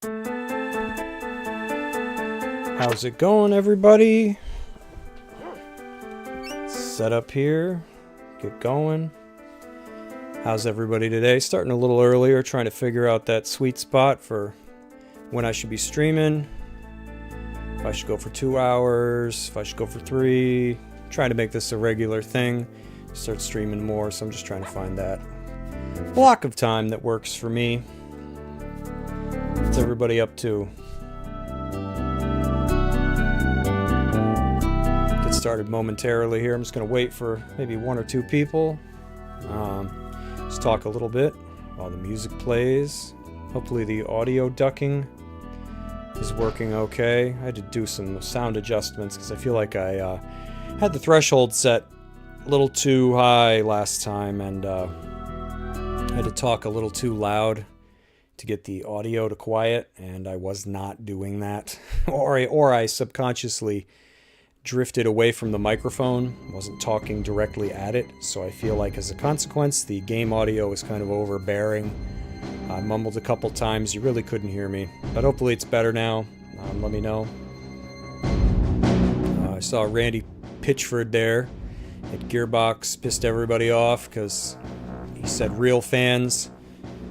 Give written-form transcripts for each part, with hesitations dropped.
How's it going, everybody? Set up here. Get going. How's everybody today? Starting a little earlier, trying to figure out that sweet spot for when I should be streaming. If I should go for 2 hours, if I should go for 3. Trying to make this a regular thing. Start streaming more, so I'm just trying to find that block of time that works for me. What's everybody up to? Get started momentarily here. I'm just going to wait for maybe 1 or 2 people. Just talk a little bit while the music plays. Hopefully the audio ducking is working okay. I had to do some sound adjustments because I feel like I had the threshold set a little too high last time, and I had to talk a little too loud to get the audio to quiet, and I was not doing that. or I subconsciously drifted away from the microphone, wasn't talking directly at it, so I feel like as a consequence the game audio is kind of overbearing. I mumbled a couple times, you really couldn't hear me, but hopefully it's better now. Let me know. I saw Randy Pitchford there at Gearbox, pissed everybody off because he said real fans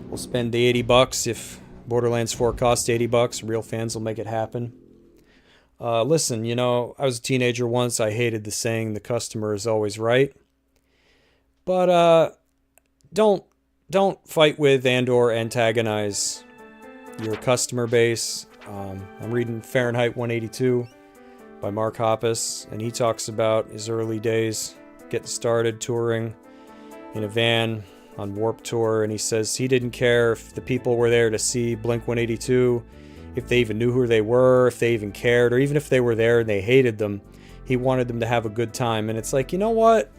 will spend the $80 if Borderlands 4 costs $80. Real fans will make it happen. Listen, you know, I was a teenager once. I hated the saying, the customer is always right. But don't fight with and/or antagonize your customer base. I'm reading Fahrenheit 182 by Mark Hoppus, and he talks about his early days getting started touring in a van on Warped Tour, and he says he didn't care if the people were there to see Blink 182, if they even knew who they were, if they even cared, or even if they were there and they hated them. He wanted them to have a good time. And it's like, you know what?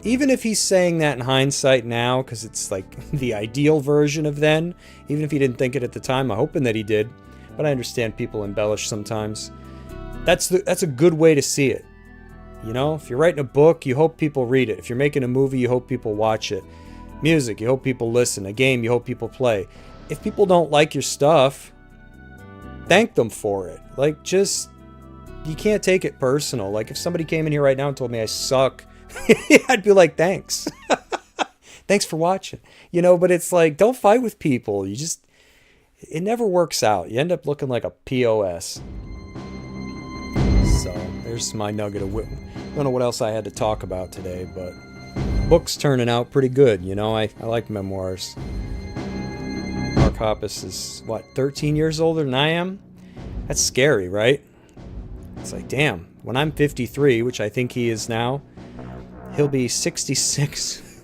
Even if he's saying that in hindsight now, because it's like the ideal version of then, even if he didn't think it at the time, I'm hoping that he did, but I understand people embellish sometimes. That's a good way to see it. You know, if you're writing a book, you hope people read it. If you're making a movie, you hope people watch it. Music, you hope people listen. A game, you hope people play. If people don't like your stuff, thank them for it. Like, just, you can't take it personal. Like, if somebody came in here right now and told me I suck, I'd be like, thanks. Thanks for watching. You know, but it's like, don't fight with people. You just, it never works out. You end up looking like a POS. So, there's my nugget of wit. I don't know what else I had to talk about today, but book's turning out pretty good. You know, I like memoirs. Mark Hoppus is, 13 years older than I am? That's scary, right? It's like, damn, when I'm 53, which I think he is now, he'll be 66,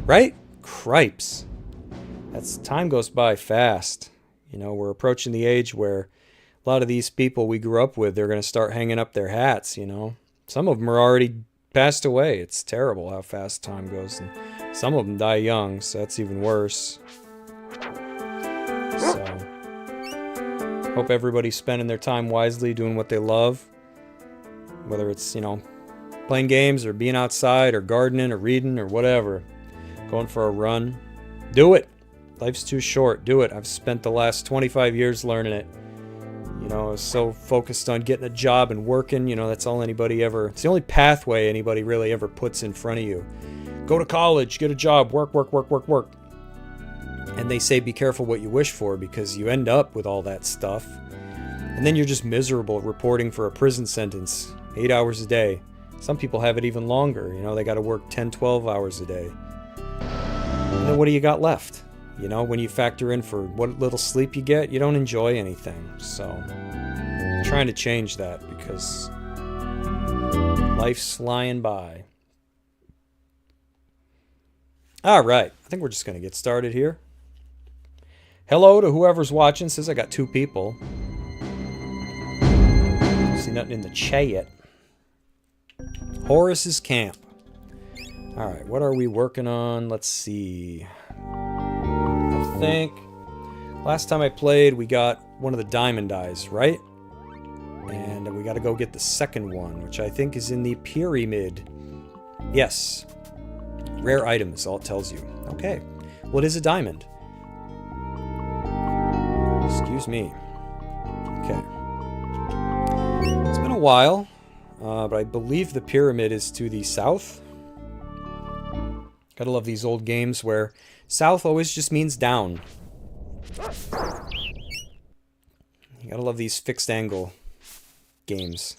right? Cripes. Time goes by fast. You know, we're approaching the age where a lot of these people we grew up with, they're going to start hanging up their hats, you know. Some of them are already passed away. It's terrible how fast time goes. And some of them die young, so that's even worse. So, hope everybody's spending their time wisely, doing what they love. Whether it's, you know, playing games or being outside or gardening or reading or whatever. Going for a run. Do it. Life's too short. Do it. I've spent the last 25 years learning it. You know, I was so focused on getting a job and working. You know, that's all anybody ever... It's the only pathway anybody really ever puts in front of you. Go to college, get a job, work. And they say be careful what you wish for, because you end up with all that stuff. And then you're just miserable reporting for a prison sentence. 8 hours a day. Some people have it even longer. You know, they got to work 10, 12 hours a day. And then what do you got left? You know, when you factor in for what little sleep you get, you don't enjoy anything. So, I'm trying to change that because life's flying by. All right, I think we're just going to get started here. Hello to whoever's watching. Says I got 2 people. See nothing in the chat yet. Horace's Camp. All right, what are we working on? Let's see. I think last time I played, we got one of the diamond eyes, right? And we got to go get the second one, which I think is in the pyramid. Yes. Rare items, all it tells you. Okay. Well, it is a diamond. Excuse Excuse me. Okay. It's been a while, but I believe the pyramid is to the south. Gotta love these old games where south always just means down. You gotta love these fixed angle games.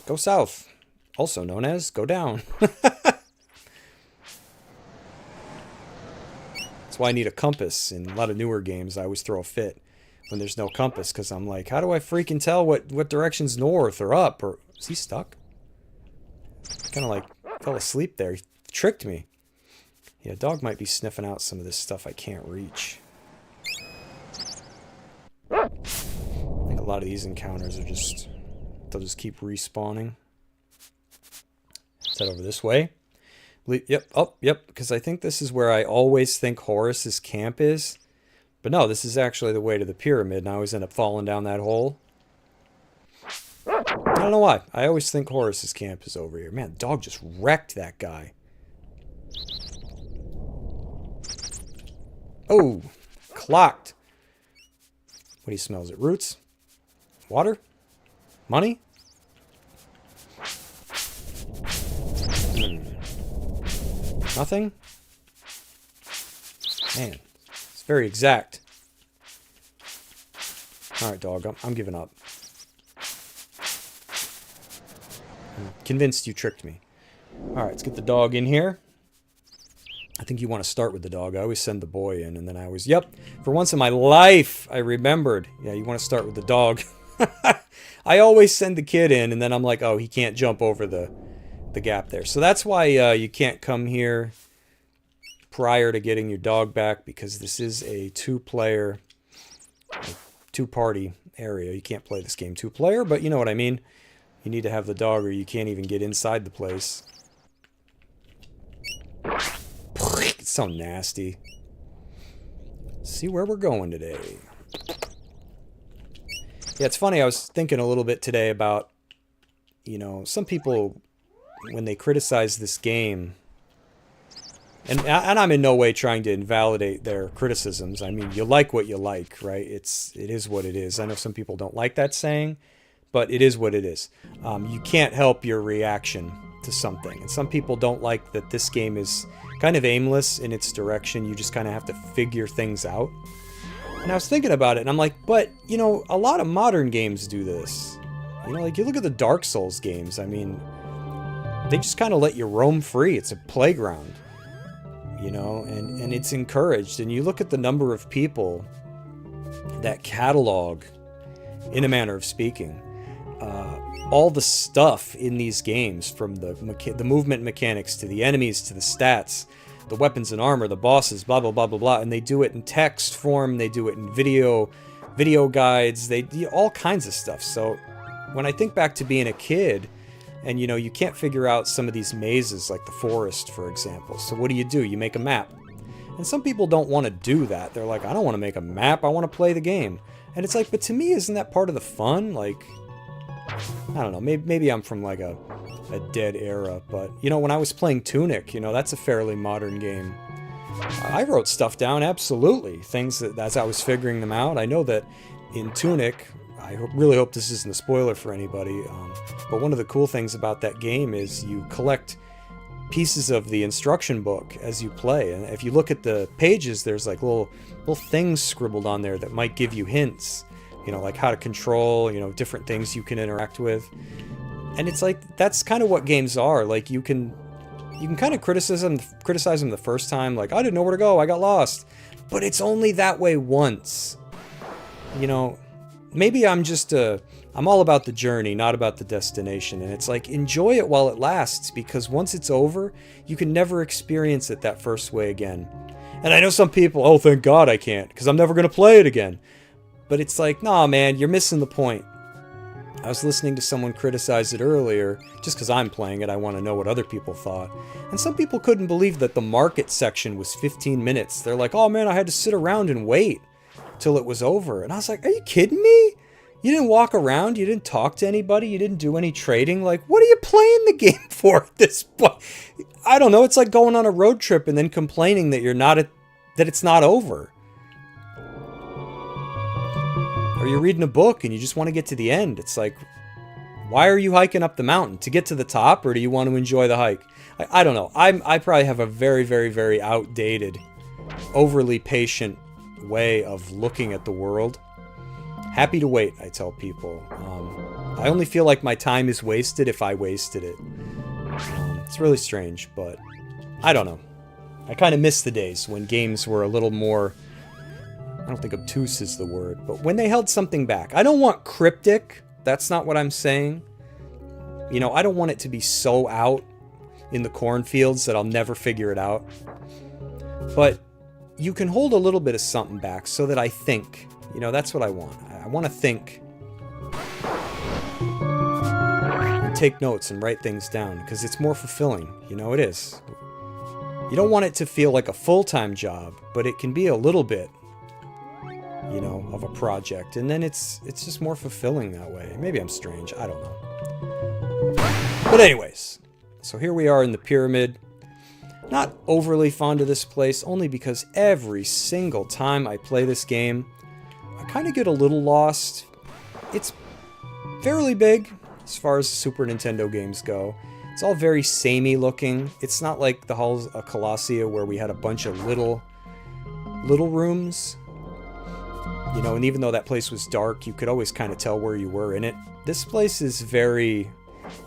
Go south. Also known as go down. That's why I need a compass in a lot of newer games. I always throw a fit when there's no compass, because I'm like, how do I freaking tell what direction's north or up? Or is he stuck? Kind of like fell asleep there. He tricked me. Yeah, dog might be sniffing out some of this stuff I can't reach. I think a lot of these encounters are just, they'll just keep respawning. Let's head over this way. Yep, oh, yep, because I think this is where I always think Horus's camp is. But no, this is actually the way to the pyramid, and I always end up falling down that hole. I don't know why. I always think Horus's camp is over here. Man, the dog just wrecked that guy. Oh, clocked. What do you smell? Is it roots? Water? Money? Nothing? Man, it's very exact. Alright, dog, I'm giving up. I'm convinced you tricked me. Alright, let's get the dog in here. I think you want to start with the dog. I always send the boy in, and then I always... Yep, for once in my life, I remembered. Yeah, you want to start with the dog. I always send the kid in, and then I'm like, oh, he can't jump over the gap there. So that's why you can't come here prior to getting your dog back, because this is a two-player, two-party area. You can't play this game two-player, but you know what I mean. You need to have the dog, or you can't even get inside the place. It's so nasty. Let's see where we're going today. Yeah, it's funny. I was thinking a little bit today about, you know, some people, when they criticize this game, and I'm in no way trying to invalidate their criticisms. I mean, you like what you like, right? It is what it is. I know some people don't like that saying, but it is what it is. You can't help your reaction to something. And some people don't like that this game is kind of aimless in its direction. You just kind of have to figure things out. And I was thinking about it, and I'm like, but, you know, a lot of modern games do this. You know, like, you look at the Dark Souls games, I mean, they just kind of let you roam free. It's a playground, you know, and it's encouraged. And you look at the number of people that catalog, in a manner of speaking, all the stuff in these games, from the movement mechanics to the enemies to the stats, the weapons and armor, the bosses, blah, blah, blah, blah, blah. And they do it in text form. They do it in video guides. They do all kinds of stuff. So when I think back to being a kid, and, you know, you can't figure out some of these mazes, like the forest, for example. So what do? You make a map. And some people don't want to do that. They're like, I don't want to make a map. I want to play the game. And it's like, but to me, isn't that part of the fun? Like, I don't know. Maybe I'm from, like, a dead era. But, you know, when I was playing Tunic, you know, that's a fairly modern game. I wrote stuff down, absolutely. Things that, as I was figuring them out. I know that in Tunic... I really hope this isn't a spoiler for anybody, but one of the cool things about that game is you collect pieces of the instruction book as you play, and if you look at the pages, there's like little things scribbled on there that might give you hints, you know, like how to control, you know, different things you can interact with. And it's like, that's kind of what games are. Like, you can kind of criticize them the first time, like, I didn't know where to go, I got lost. But it's only that way once, you know. Maybe I'm all about the journey, not about the destination. And it's like, enjoy it while it lasts, because once it's over, you can never experience it that first way again. And I know some people, oh, thank God I can't, because I'm never going to play it again. But it's like, nah, man, you're missing the point. I was listening to someone criticize it earlier. Just because I'm playing it, I want to know what other people thought. And some people couldn't believe that the market section was 15 minutes. They're like, oh, man, I had to sit around and wait till it was over. And I was like, are you kidding me? You didn't walk around, you didn't talk to anybody, you didn't do any trading. Like, what are you playing the game for at this point? I don't know, it's like going on a road trip and then complaining that that it's not over. Or you're reading a book and you just want to get to the end. It's like, why are you hiking up the mountain? To get to the top, or do you want to enjoy the hike? I don't know. I probably have a very, very, very outdated, overly patient way of looking at the world. Happy to wait, I tell people. I only feel like my time is wasted if I wasted it. It's really strange, but I don't know. I kind of miss the days when games were a little more... I don't think obtuse is the word, but when they held something back. I don't want cryptic. That's not what I'm saying. You know, I don't want it to be so out in the cornfields that I'll never figure it out. But you can hold a little bit of something back so that I think. You know, that's what I want. I want to think. And take notes and write things down, because it's more fulfilling. You know, it is. You don't want it to feel like a full-time job, but it can be a little bit, you know, of a project. And then it's just more fulfilling that way. Maybe I'm strange. I don't know. But anyways, so here we are in the pyramid. Not overly fond of this place, only because every single time I play this game, I kind of get a little lost. It's fairly big as far as Super Nintendo games go. It's all very samey looking. It's not like the halls of Colossia where we had a bunch of little rooms. You know, and even though that place was dark, you could always kind of tell where you were in it. This place is very...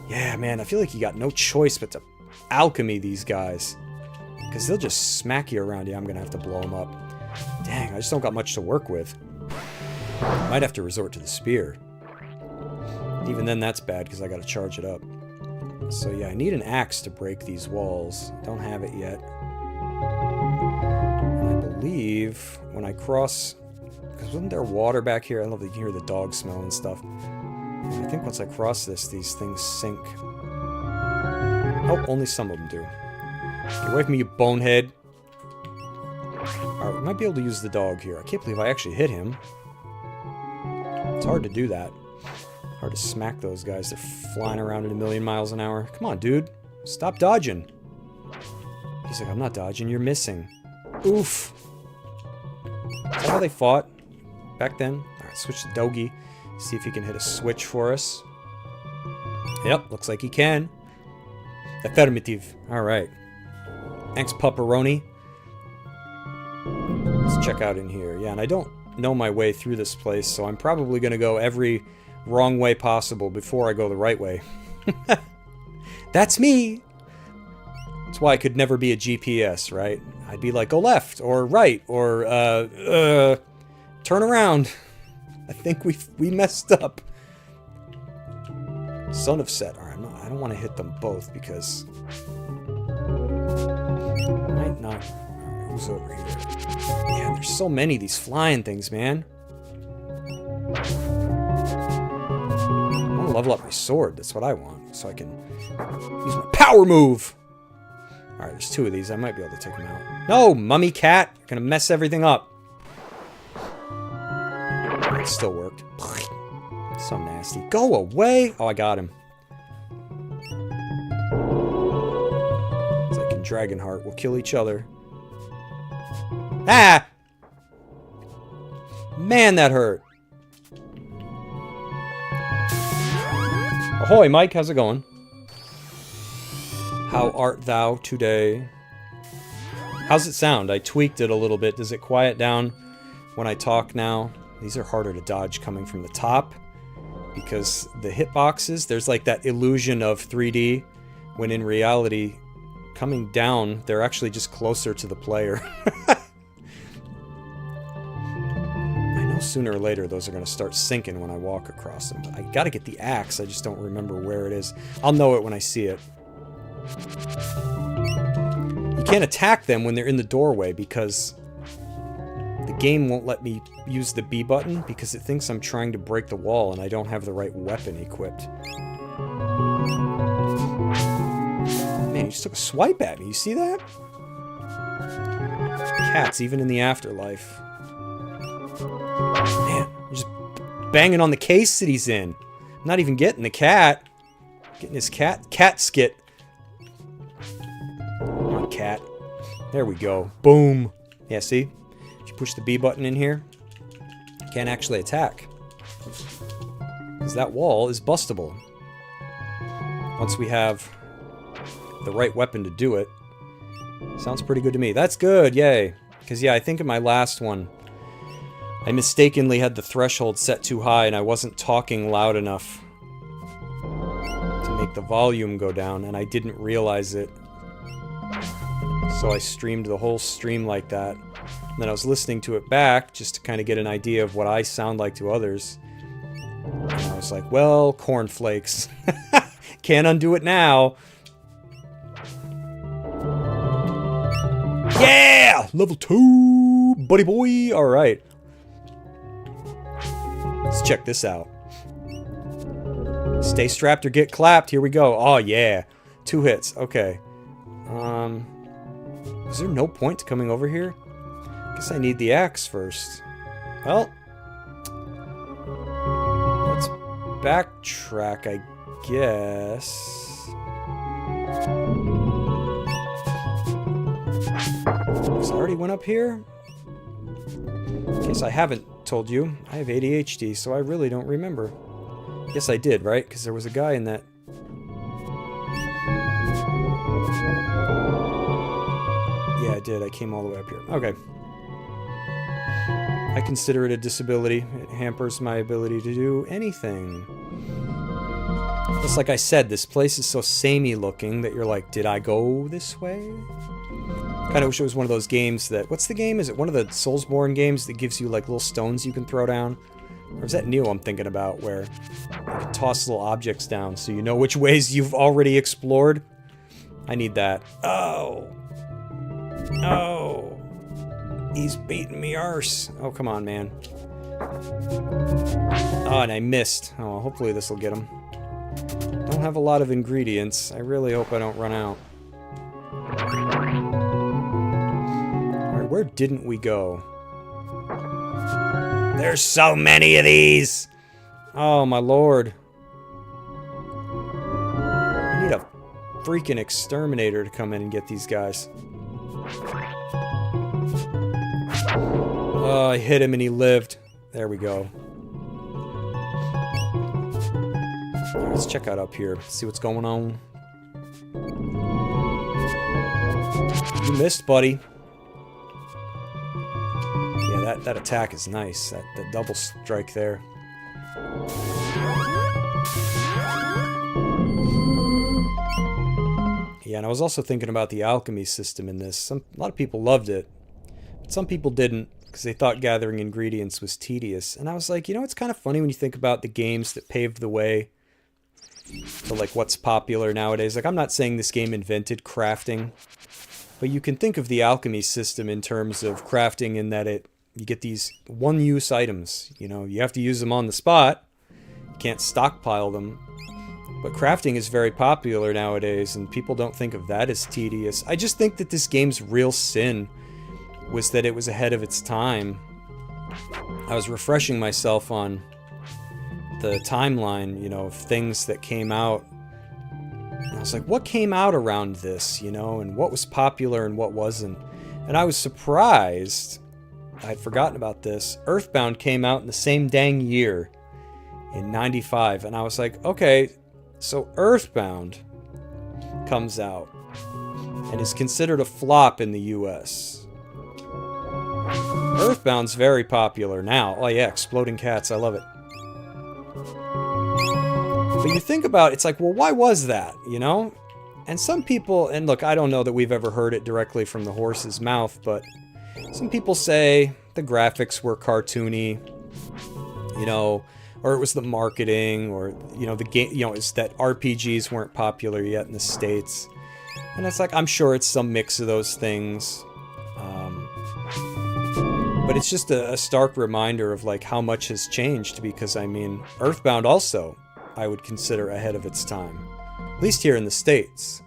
Yeah, man, I feel like you got no choice but to alchemy these guys. Because they'll just smack you around. Yeah, I'm going to have to blow them up. Dang, I just don't got much to work with. Might have to resort to the spear. Even then, that's bad because I got to charge it up. So yeah, I need an axe to break these walls. Don't have it yet. And I believe when I cross... Because wasn't there water back here? I love that you can hear the dog smell and stuff. And I think once I cross this, these things sink. Oh, only some of them do. Get away from me, you bonehead. Alright, we might be able to use the dog here. I can't believe I actually hit him. It's hard to do that. Hard to smack those guys. They're flying around at 1,000,000 miles an hour. Come on, dude. Stop dodging. He's like, I'm not dodging. You're missing. Oof. Is that how they fought back then? Alright, switch to Dogi. See if he can hit a switch for us. Yep, looks like he can. Affirmative. Alright. Thanks, Pepperoni. Let's check out in here. Yeah, and I don't know my way through this place, so I'm probably going to go every wrong way possible before I go the right way. That's me! That's why I could never be a GPS, right? I'd be like, go left, or right, or, turn around. I think we messed up. Son of Set. Alright, I don't want to hit them both because... I might not... Alright, who's over here? Yeah, there's so many of these flying things, man. I want to level up my sword. That's what I want. So I can use my power move. Alright, there's 2 of these. I might be able to take them out. No, mummy cat! You're gonna mess everything up. It still worked. So nasty. Go away! Oh, I got him. It's like in Dragonheart. We'll kill each other. Ah! Man, that hurt. Ahoy, Mike. How's it going? How art thou today? How's it sound? I tweaked it a little bit. Does it quiet down when I talk now? These are harder to dodge coming from the top because the hitboxes, there's like that illusion of 3D when in reality, coming down, they're actually just closer to the player. I know sooner or later those are going to start sinking when I walk across them. I got to get the axe. I just don't remember where it is. I'll know it when I see it. You can't attack them when they're in the doorway because the game won't let me use the B button because it thinks I'm trying to break the wall and I don't have the right weapon equipped. Man, he just took a swipe at me. You see that? Cats, even in the afterlife. Man, I'm just banging on the case that he's in. I'm not even getting the cat. Getting his cat skit. Come on, cat. There we go. Boom. Yeah, see? If you push the B button in here, you can't actually attack. Because that wall is bustable. Once we have the right weapon to do it. Sounds pretty good to me. That's good, yay. Because, yeah, I think in my last one, I mistakenly had the threshold set too high and I wasn't talking loud enough to make the volume go down, and I didn't realize it. So I streamed the whole stream like that. And then I was listening to it back just to kind of get an idea of what I sound like to others. And I was like, well, cornflakes. Can't undo it now. Yeah! Level 2, buddy boy! Alright. Let's check this out. Stay strapped or get clapped. Here we go. Oh, yeah. 2 hits. Okay. Is there no point to coming over here? Guess I need the axe first. Well. Let's backtrack, I guess. I already went up here? In case I haven't told you, I have ADHD, so I really don't remember. Yes, I did, right? Because there was a guy in that... Yeah, I did. I came all the way up here. Okay. I consider it a disability. It hampers my ability to do anything. Just like I said, this place is so samey looking that you're like, did I go this way? Kind of wish it was one of those games that... What's the game? Is it one of the Soulsborne games that gives you, like, little stones you can throw down? Or is that Neo I'm thinking about, where you can toss little objects down so you know which ways you've already explored? I need that. Oh! Oh! He's beating me arse. Oh, come on, man. Oh, and I missed. Oh, well, hopefully this will get him. Don't have a lot of ingredients. I really hope I don't run out. Where didn't we go? There's so many of these! Oh, my lord. I need a freaking exterminator to come in and get these guys. Oh, I hit him and he lived. There we go. Right, let's check out up here. See what's going on. You missed, buddy. That attack is nice. That double strike there. Yeah, and I was also thinking about the alchemy system in this. A lot of people loved it, but some people didn't because they thought gathering ingredients was tedious. And I was like, you know, it's kind of funny when you think about the games that paved the way to like what's popular nowadays. Like, I'm not saying this game invented crafting, but you can think of the alchemy system in terms of crafting in that you get these one-use items. You know, you have to use them on the spot. You can't stockpile them. But crafting is very popular nowadays, and people don't think of that as tedious. I just think that this game's real sin was that it was ahead of its time. I was refreshing myself on the timeline, you know, of things that came out. And I was like, what came out around this, you know, and what was popular and what wasn't? And I was surprised... I'd forgotten about this. Earthbound came out in the same dang year, in '95, and I was like, okay, so Earthbound comes out and is considered a flop in the US. Earthbound's very popular now. Oh yeah, exploding cats, I love it. But you think about it, it's like, well, why was that, you know? And some people, and look, I don't know that we've ever heard it directly from the horse's mouth, but some people say the graphics were cartoony, you know, or it was the marketing, or, you know, the game, you know, it's that RPGs weren't popular yet in the States. And it's like, I'm sure it's some mix of those things. But it's just a stark reminder of, like, how much has changed, because, I mean, Earthbound also, I would consider ahead of its time. At least here in the States.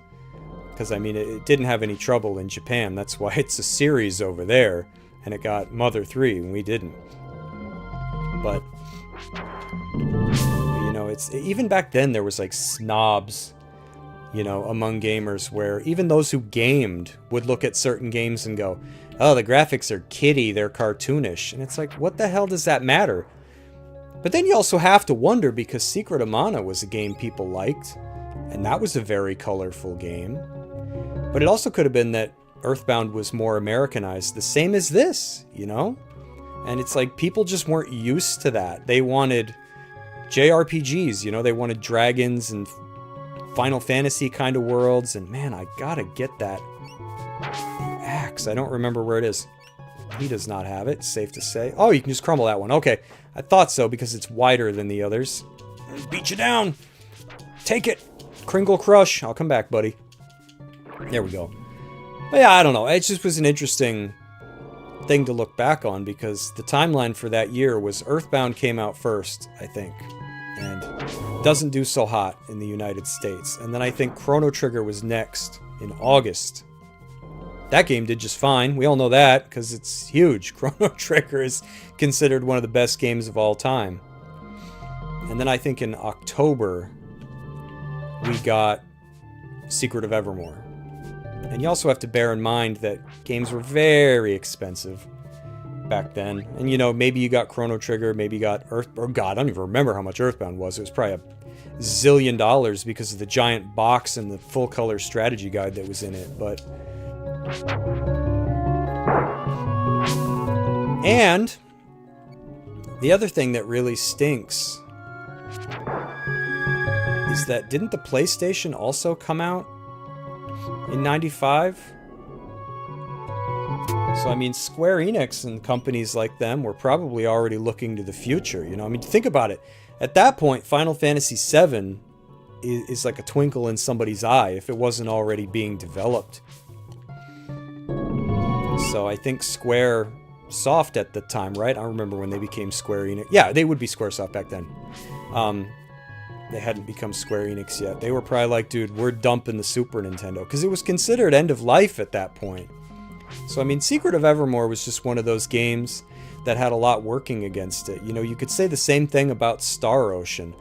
Because, I mean, it didn't have any trouble in Japan. That's why it's a series over there. And it got Mother 3, and we didn't. But, you know, it's even back then there was, like, snobs, you know, among gamers, where even those who gamed would look at certain games and go, oh, the graphics are kiddie, they're cartoonish. And it's like, what the hell does that matter? But then you also have to wonder, because Secret of Mana was a game people liked, and that was a very colorful game. But it also could have been that Earthbound was more Americanized, the same as this, you know? And it's like people just weren't used to that. They wanted JRPGs, you know? They wanted dragons and Final Fantasy kind of worlds. And man, I gotta get that axe. I don't remember where it is. He does not have it, safe to say. Oh, you can just crumble that one. Okay, I thought so because it's wider than the others. Beat you down. Take it. Kringle Crush. I'll come back, buddy. There we go. But yeah, I don't know. It just was an interesting thing to look back on, because the timeline for that year was Earthbound came out first, I think, and doesn't do so hot in the United States. And then I think Chrono Trigger was next in August. That game did just fine. We all know that because it's huge. Chrono Trigger is considered one of the best games of all time. And then I think in October, we got Secret of Evermore. And you also have to bear in mind that games were very expensive back then. And you know, maybe you got Chrono Trigger, maybe you got God, I don't even remember how much Earthbound was. It was probably $1 zillion because of the giant box and the full color strategy guide that was in it. But and the other thing that really stinks is that didn't the PlayStation also come out in 95? So I mean, Square Enix and companies like them were probably already looking to the future, you know? I mean, think about it. At that point, Final Fantasy VII is like a twinkle in somebody's eye if it wasn't already being developed. So I think Square Soft at the time, right? I don't remember when they became Square Enix. Yeah, they would be Squaresoft back then. They hadn't become Square Enix yet. They were probably like, dude, we're dumping the Super Nintendo. Because it was considered end of life at that point. So, I mean, Secret of Evermore was just one of those games that had a lot working against it. You know, you could say the same thing about Star Ocean.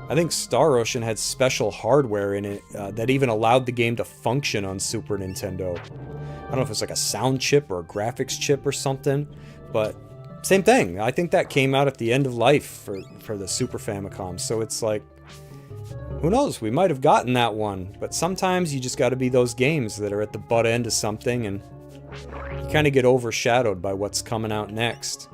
I think Star Ocean had special hardware in it that even allowed the game to function on Super Nintendo. I don't know if it's like a sound chip or a graphics chip or something, but same thing. I think that came out at the end of life for the Super Famicom. So it's like, who knows? We might have gotten that one, but sometimes you just got to be those games that are at the butt end of something and you kind of get overshadowed by what's coming out next.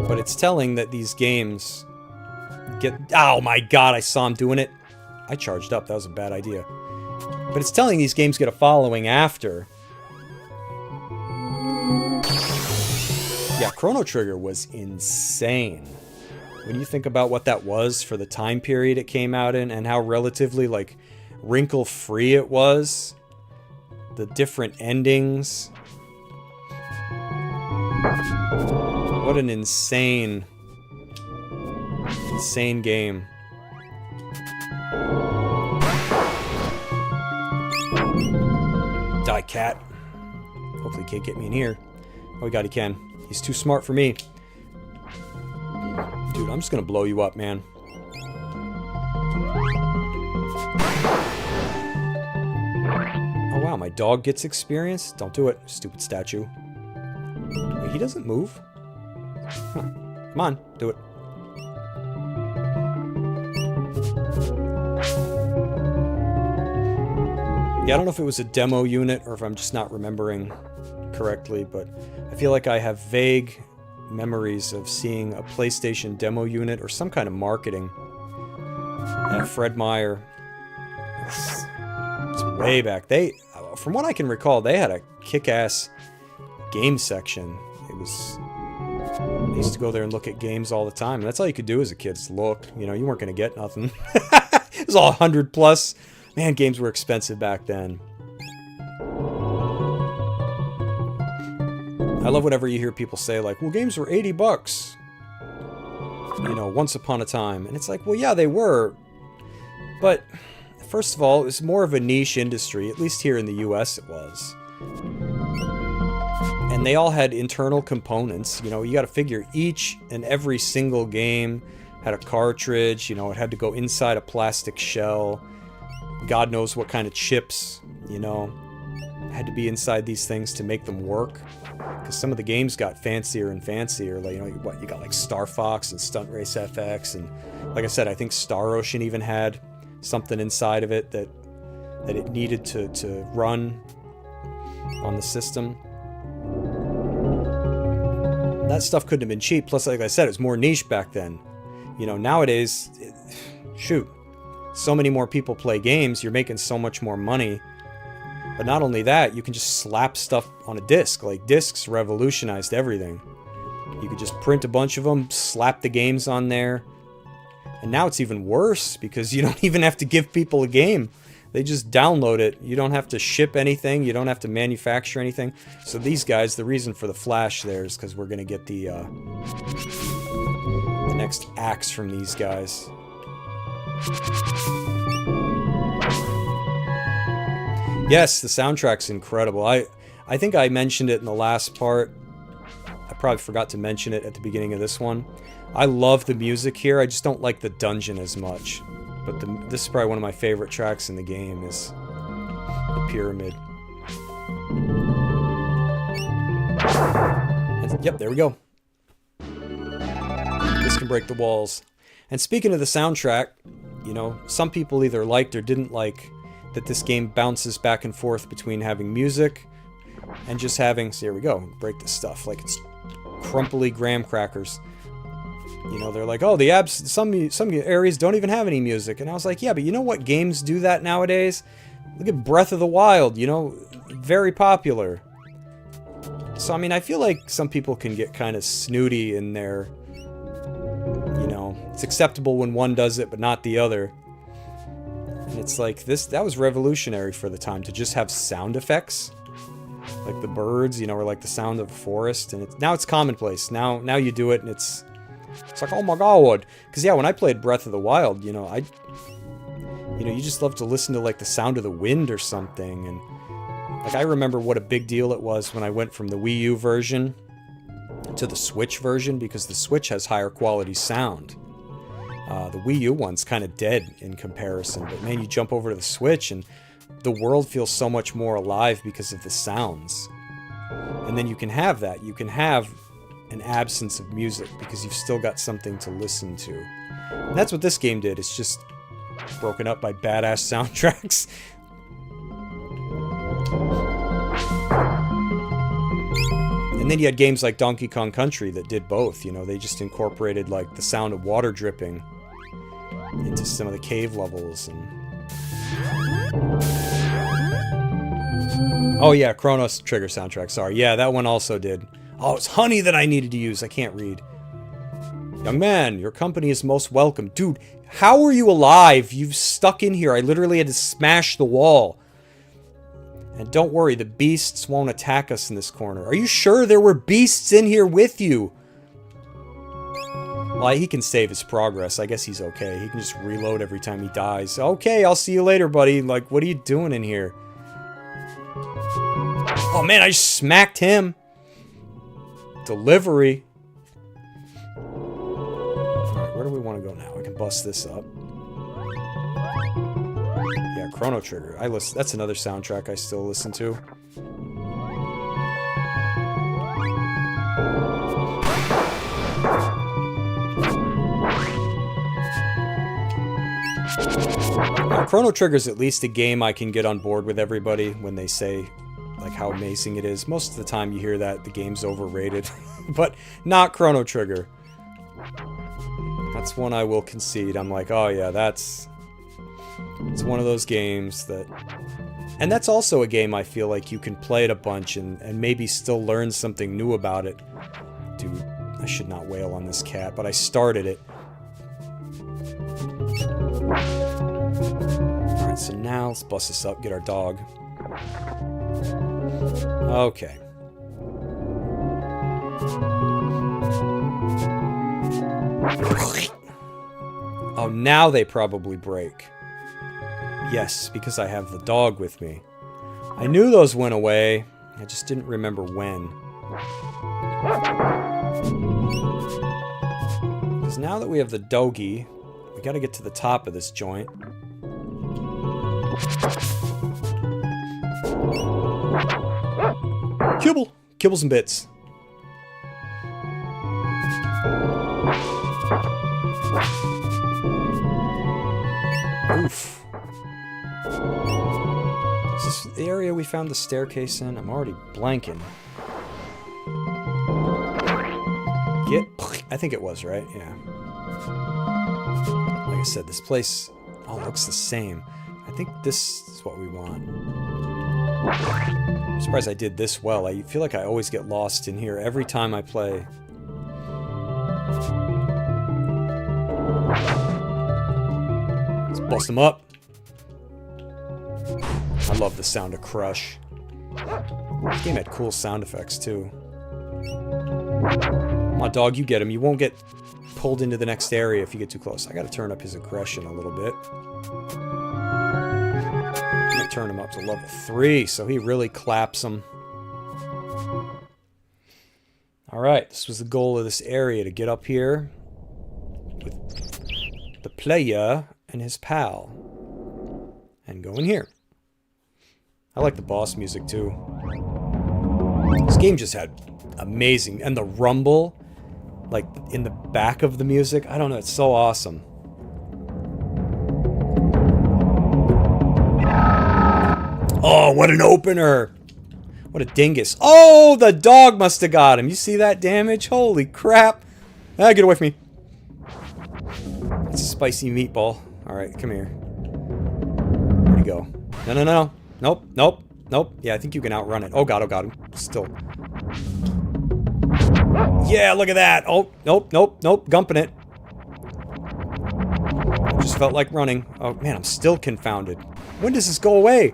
But it's telling that these games get... Oh my god, I saw him doing it. I charged up, that was a bad idea. But it's telling these games get a following after. Yeah, Chrono Trigger was insane. When you think about what that was for the time period it came out in and how relatively, like, wrinkle-free it was. The different endings. What an insane game. Die, cat. Hopefully he can't get me in here. Oh, God, he can. He's too smart for me. Dude, I'm just gonna blow you up, man. Oh, wow, my dog gets experience? Don't do it, stupid statue. Wait, he doesn't move? Huh. Come on, do it. Yeah, I don't know if it was a demo unit or if I'm just not remembering correctly, but I feel like I have vague memories of seeing a PlayStation demo unit or some kind of marketing at Fred Meyer. It's way back. From what I can recall, they had a kick-ass game section. I used to go there and look at games all the time. That's all you could do as a kid, is look. You know, you weren't going to get nothing. It was all 100 plus. Man, games were expensive back then. I love whenever you hear people say, like, well, games were 80 bucks. You know, once upon a time. And it's like, well, yeah, they were. But, first of all, it was more of a niche industry. At least here in the US it was. And they all had internal components. You know, you got to figure each and every single game had a cartridge. You know, it had to go inside a plastic shell. God knows what kind of chips, you know. had to be inside these things to make them work. Because some of the games got fancier and fancier. Like, you know, what, you got like Star Fox and Stunt Race FX, and like I said, I think Star Ocean even had something inside of it that it needed to run on the system. That stuff couldn't have been cheap. Plus, like I said, it was more niche back then. You know, nowadays, shoot, so many more people play games. You're making so much more money. But not only that, you can just slap stuff on a disc. Like, discs revolutionized everything. You could just print a bunch of them, slap the games on there. And now it's even worse because you don't even have to give people a game. They just download it. You don't have to ship anything. You don't have to manufacture anything. So these guys, the reason for the flash there is because we're going to get the next axe from these guys. Yes, the soundtrack's incredible. I think I mentioned it in the last part. I probably forgot to mention it at the beginning of this one. I love the music here. I just don't like the dungeon as much. But this is probably one of my favorite tracks in the game, is the pyramid. And, yep, there we go. This can break the walls. And speaking of the soundtrack, you know, some people either liked or didn't like that this game bounces back and forth between having music and just having, so here we go, break this stuff, like it's crumply graham crackers. You know, they're like, oh, some areas don't even have any music. And I was like, yeah, but you know what games do that nowadays? Look at Breath of the Wild, you know, very popular. So, I mean, I feel like some people can get kind of snooty in their, you know, it's acceptable when one does it, but not the other. And it's like, that was revolutionary for the time, to just have sound effects. Like the birds, you know, or like the sound of a forest. And now it's commonplace. Now you do it and it's like, oh my god. Because yeah, when I played Breath of the Wild, you know, you just love to listen to like the sound of the wind or something. And like, I remember what a big deal it was when I went from the Wii U version to the Switch version, because the Switch has higher quality sound. The Wii U one's kind of dead in comparison, but man, you jump over to the Switch and the world feels so much more alive because of the sounds. And then you can have that. You can have an absence of music because you've still got something to listen to. And that's what this game did. It's just broken up by badass soundtracks. And then you had games like Donkey Kong Country that did both. You know, they just incorporated like the sound of water dripping into some of the cave levels. And oh yeah, Chrono Trigger soundtrack, sorry. Yeah, that one also did. Oh, it's honey that I needed to use. I can't read. Young man, your company is most welcome. Dude, how are you alive? You've stuck in here. I literally had to smash the wall. And don't worry, the beasts won't attack us in this corner. Are you sure there were beasts in here with you? Well, he can save his progress. I guess he's okay. He can just reload every time he dies. Okay, I'll see you later, buddy. Like, what are you doing in here? Oh man, I just smacked him. Delivery. Alright, where do we want to go now? I can bust this up. Yeah, Chrono Trigger. That's another soundtrack I still listen to. Now, Chrono Trigger's at least a game I can get on board with everybody when they say like how amazing it is. Most of the time you hear that the game's overrated, but not Chrono Trigger. That's one I will concede. I'm like, oh yeah, it's one of those games that... And that's also a game I feel like you can play it a bunch and maybe still learn something new about it. Dude, I should not wail on this cat, but I started it. Alright, so now let's bust this up, get our dog. Okay. Oh, now they probably break. Yes, because I have the dog with me. I knew those went away. I just didn't remember when. Because now that we have the doggy, we gotta get to the top of this joint. Kibble! Kibbles and bits. Oof. Is this the area we found the staircase in? I'm already blanking. I think it was, right? Yeah. Like I said, this place all looks the same. I think this is what we want. I'm surprised I did this well. I feel like I always get lost in here every time I play. Let's bust them up. I love the sound of Crush. This game had cool sound effects, too. Come on, dog, you get him. You won't get pulled into the next area if you get too close. I gotta turn up his aggression a little bit. I'm gonna turn him up to level 3, so he really claps him. Alright, this was the goal of this area, to get up here with the player and his pal. And go in here. I like the boss music, too. This game just had amazing... And the rumble, like, in the back of the music. I don't know, it's so awesome. Oh, what an opener! What a dingus. Oh, the dog must have got him. You see that damage? Holy crap. Ah, get away from me. It's a spicy meatball. Alright, come here. Where'd he go? No, no, no. Nope, nope, nope. Yeah, I think you can outrun it. Oh god, I'm still... Yeah, look at that! Oh, nope, nope, nope, gumping it. I just felt like running. Oh, man, I'm still confounded. When does this go away?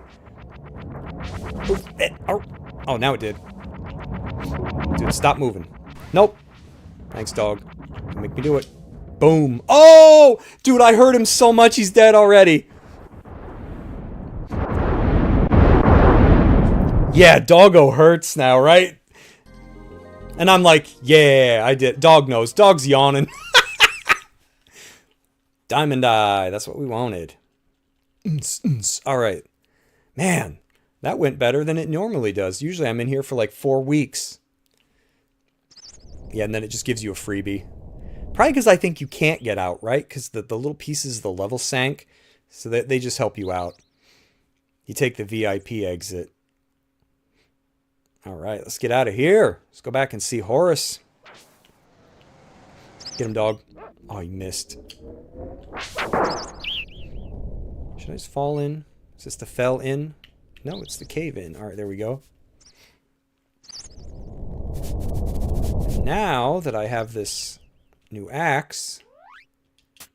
Oh, now it did. Dude, stop moving. Nope. Thanks, dog. Make me do it. Boom. Oh! Dude, I hurt him so much he's dead already. Yeah, doggo hurts now, right? And I'm like, yeah, I did. Dog knows. Dog's yawning. Diamond Eye. That's what we wanted. Alright. Man, that went better than it normally does. Usually I'm in here for like 4 weeks. Yeah, and then it just gives you a freebie. Probably because I think you can't get out, right? Because the little pieces of the level sank. So that they just help you out. You take the VIP exit. Alright, let's get out of here. Let's go back and see Horace. Get him, dog. Oh, he missed. Should I just fall in? Is this the fell in? No, it's the cave in. Alright, there we go. And now that I have this new axe, I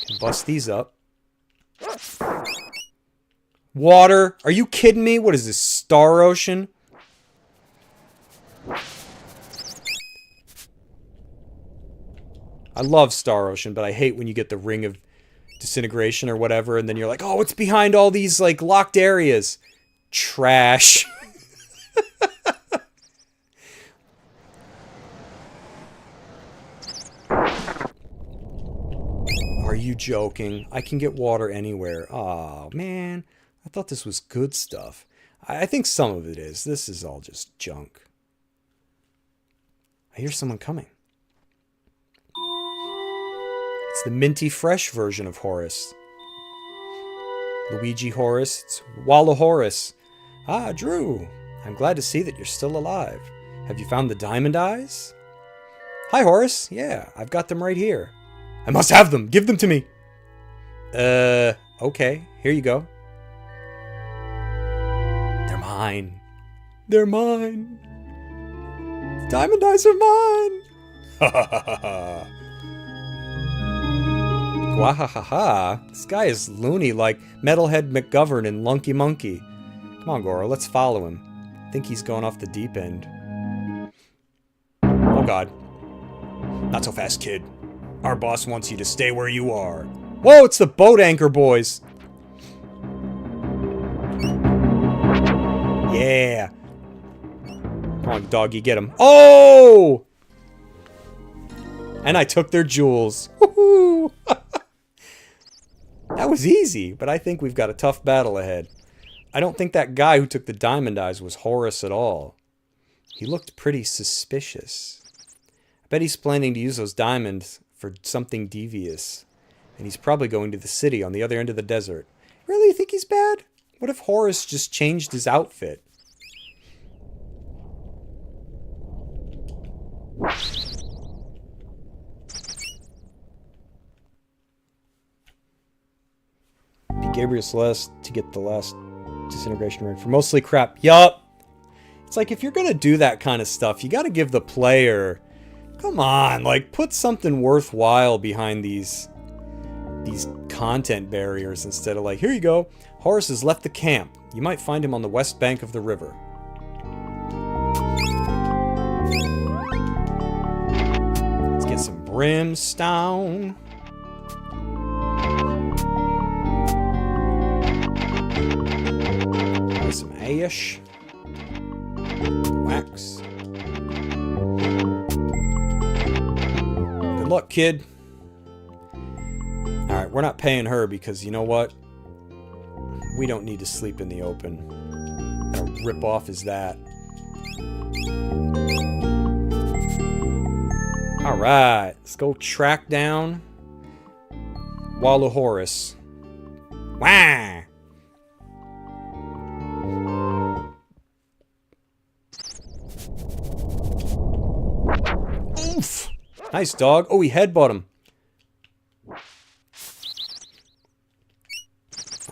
can bust these up. Water? Are you kidding me? What is this, Star Ocean? I love Star Ocean, but I hate when you get the Ring of Disintegration or whatever, and then you're like, oh, it's behind all these, like, locked areas. Trash. Are you joking? I can get water anywhere. Oh, man. I thought this was good stuff. I think some of it is. This is all just junk. I hear someone coming. It's the minty fresh version of Horace. Luigi Horace. It's Walla Horace. Ah, Drew. I'm glad to see that you're still alive. Have you found the diamond eyes? Hi, Horace. Yeah, I've got them right here. I must have them. Give them to me. Okay. Here you go. They're mine. They're mine. The diamond eyes are mine. Ha ha ha ha. Wahahaha. This guy is loony like Metalhead McGovern and Lunky Monkey. Come on, Goro, let's follow him. I think he's going off the deep end. Oh god. Not so fast, kid. Our boss wants you to stay where you are. Whoa, it's the boat anchor boys. Yeah. Come on, doggy, get him. Oh! And I took their jewels. Woohoo! That was easy, but I think we've got a tough battle ahead. I don't think that guy who took the diamond eyes was Horace at all. He looked pretty suspicious. I bet he's planning to use those diamonds for something devious. And he's probably going to the city on the other end of the desert. Really? You think he's bad? What if Horace just changed his outfit? Be Gabriel Celeste to get the last disintegration ring for mostly crap. Yup. It's like if you're going to do that kind of stuff, you got to give the player... Come on, like put something worthwhile behind these content barriers instead of like, here you go. Horace has left the camp. You might find him on the west bank of the river. Let's get some brimstone. Buy some ash. Wax. Good luck, kid. Alright, we're not paying her because you know what? We don't need to sleep in the open. What kind of rip-off is that? Alright, let's go track down Wallow Horace. Wah! Oof! Nice dog. Oh, he headbutt him.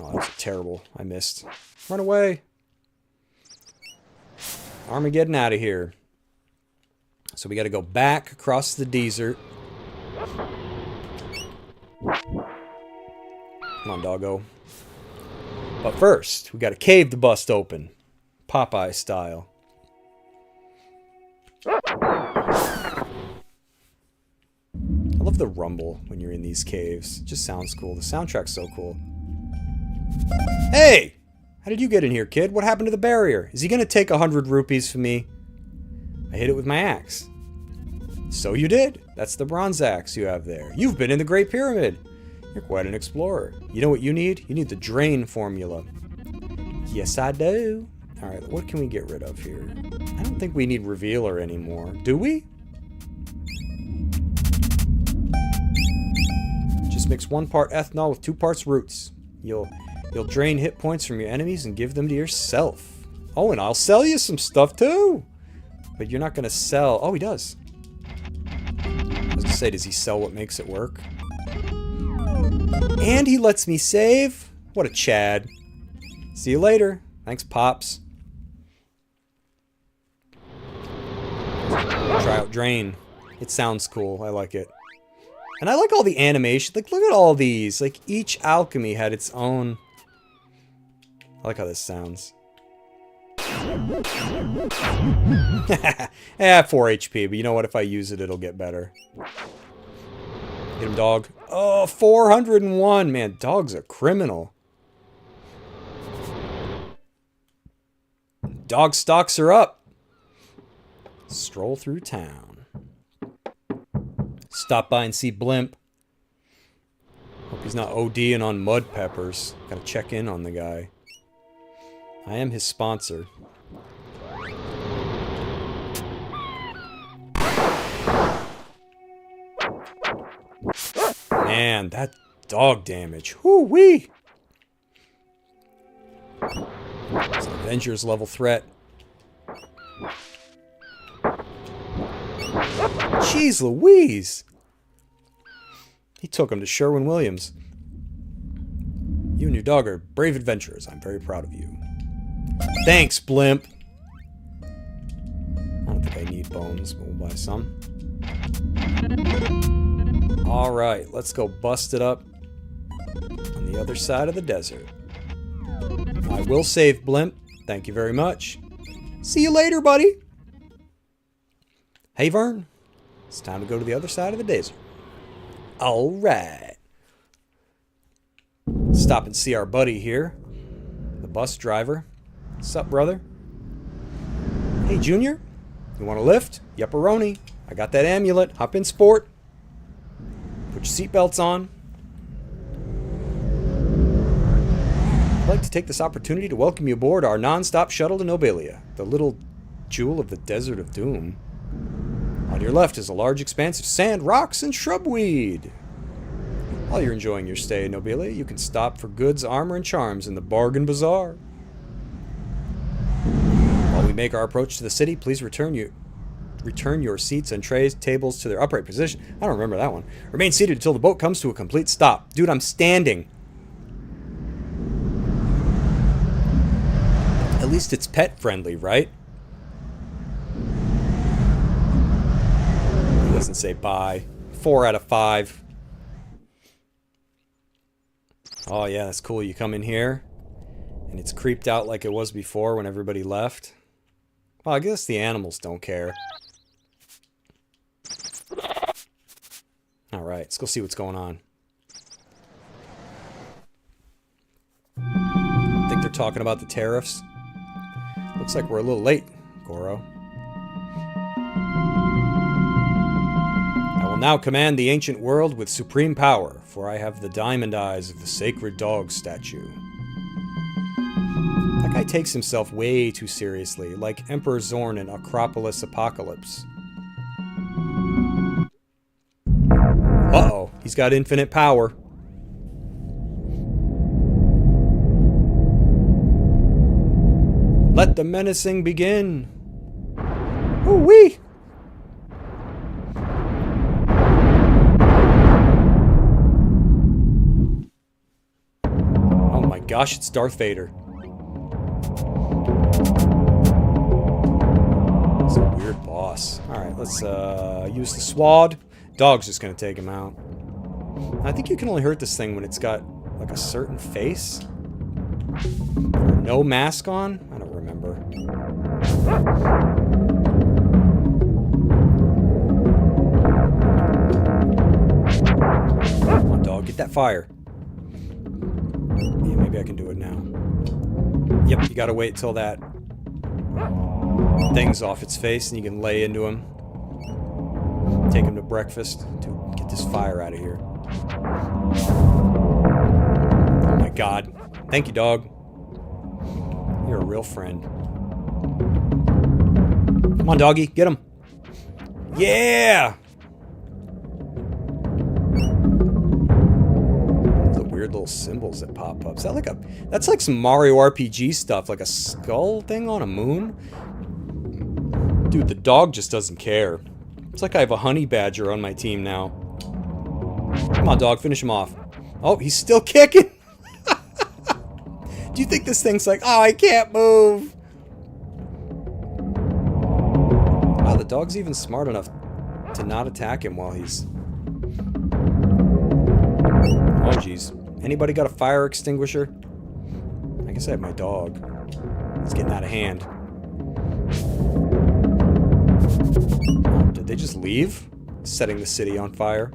Oh, that's terrible. I missed. Run away. Armageddon out of here. So we got to go back across the desert. Come on, doggo. But first, we got a cave to bust open. Popeye style. I love the rumble when you're in these caves. It just sounds cool. The soundtrack's so cool. Hey! How did you get in here, kid? What happened to the barrier? Is he gonna take 100 rupees from me? I hit it with my axe. So you did. That's the bronze axe you have there. You've been in the Great Pyramid. You're quite an explorer. You know what you need? You need the drain formula. Yes, I do. Alright, what can we get rid of here? I don't think we need revealer anymore. Do we? Just mix 1 part ethanol with 2 parts roots. You'll drain hit points from your enemies and give them to yourself. Oh, and I'll sell you some stuff too. But you're not gonna sell. Oh, he does. I was gonna say, does he sell what makes it work? And he lets me save. What a Chad. See you later. Thanks, Pops. Try out drain. It sounds cool. I like it. And I like all the animation. Like, look at all these. Like, each alchemy had its own... I like how this sounds. Yeah, 4 HP, but you know what? If I use it, it'll get better. Get him, dog. Oh, 401. Man, dog's a criminal. Dog stocks are up. Stroll through town. Stop by and see Blimp. Hope he's not ODing on mud peppers. Gotta check in on the guy. I am his sponsor. Man, that dog damage. Whoo-wee! It's an Avengers level threat. Jeez Louise! He took him to Sherwin-Williams. You and your dog are brave adventurers. I'm very proud of you. Thanks, Blimp! I don't think I need bones, but we'll buy some. Alright, let's go bust it up on the other side of the desert. I will save Blimp. Thank you very much. See you later, buddy! Hey, Vern. It's time to go to the other side of the desert. Alright. Stop and see our buddy here. The bus driver. What's up, brother? Hey, Junior. You want a lift? Yupperoni. I got that amulet. Hop in, sport. Put your seatbelts on. like to take this opportunity to welcome you aboard our non-stop shuttle to Nobilia, the little jewel of the Desert of Doom. On your left is a large expanse of sand, rocks, and shrubweed. While you're enjoying your stay in Nobilia, you can stop for goods, armor, and charms in the Bargain Bazaar. While we make our approach to the city, please return your seats and trays, tables to their upright position. I don't remember that one. Remain seated until the boat comes to a complete stop. Dude, I'm standing. At least it's pet friendly, right? It doesn't say bye. 4 out of 5. Oh yeah, that's cool. You come in here and it's creeped out like it was before when everybody left. Well, I guess the animals don't care. Alright, let's go see what's going on. I think they're talking about the tariffs. Looks like we're a little late, Goro. I will now command the ancient world with supreme power, for I have the diamond eyes of the sacred dog statue. That guy takes himself way too seriously, like Emperor Zorn in Acropolis Apocalypse. Uh-oh, he's got infinite power. Let the menacing begin. Ooh-wee! Oh my gosh, it's Darth Vader. It's a weird boss. Alright, let's use the sword. Dog's just gonna take him out. I think you can only hurt this thing when it's got, like, a certain face. Or no mask on? I don't remember. Come on, dog, get that fire. Yeah, maybe I can do it now. Yep, you gotta wait till that thing's off its face and you can lay into him. Take him to breakfast to get this fire out of here. Oh my god. Thank you, dog. You're a real friend. Come on, doggy. Get him. Yeah! The weird little symbols that pop up. Is that like a... That's like some Mario RPG stuff. Like a skull thing on a moon? Dude, the dog just doesn't care. It's like I have a honey badger on my team now. Come on, dog. Finish him off. Oh, he's still kicking. Do you think this thing's like, oh, I can't move? Wow, the dog's even smart enough to not attack him while he's... Oh, jeez. Anybody got a fire extinguisher? I guess I have my dog. It's getting out of hand. Did they just leave? Setting the city on fire.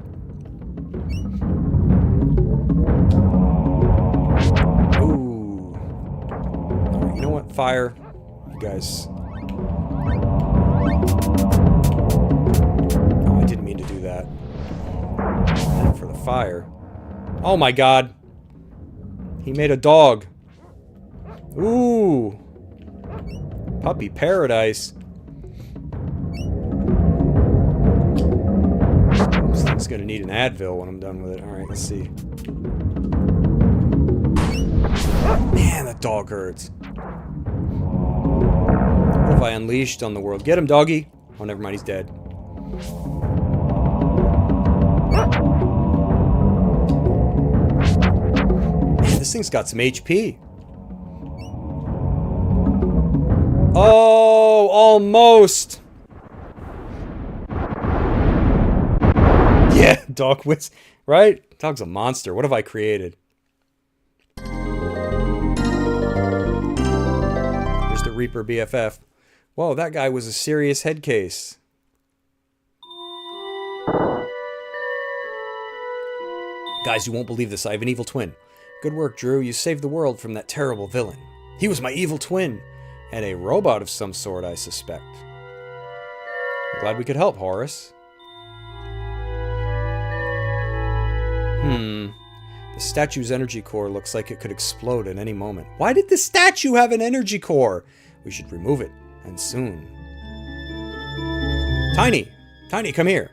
Ooh. Alright, you know what? Fire. You guys. Oh, I didn't mean to do that. And for the fire. Oh my god. He made a dog. Ooh. Puppy paradise. This thing's gonna need an Advil when I'm done with it. Alright, let's see. Man, that dog hurts. What have I unleashed on the world? Get him, doggy! Oh, never mind, he's dead. Man, this thing's got some HP. Oh, almost! Yeah, dog wins, right? Dog's a monster. What have I created? Here's the Reaper BFF. Whoa, that guy was a serious head case. Guys, you won't believe this. I have an evil twin. Good work, Drew. You saved the world from that terrible villain. He was my evil twin. And a robot of some sort, I suspect. I'm glad we could help, Horace. The The statue's energy core looks like it could explode at any moment. Why did the statue have an energy core? We should remove it, and soon. Tiny! Tiny, come here!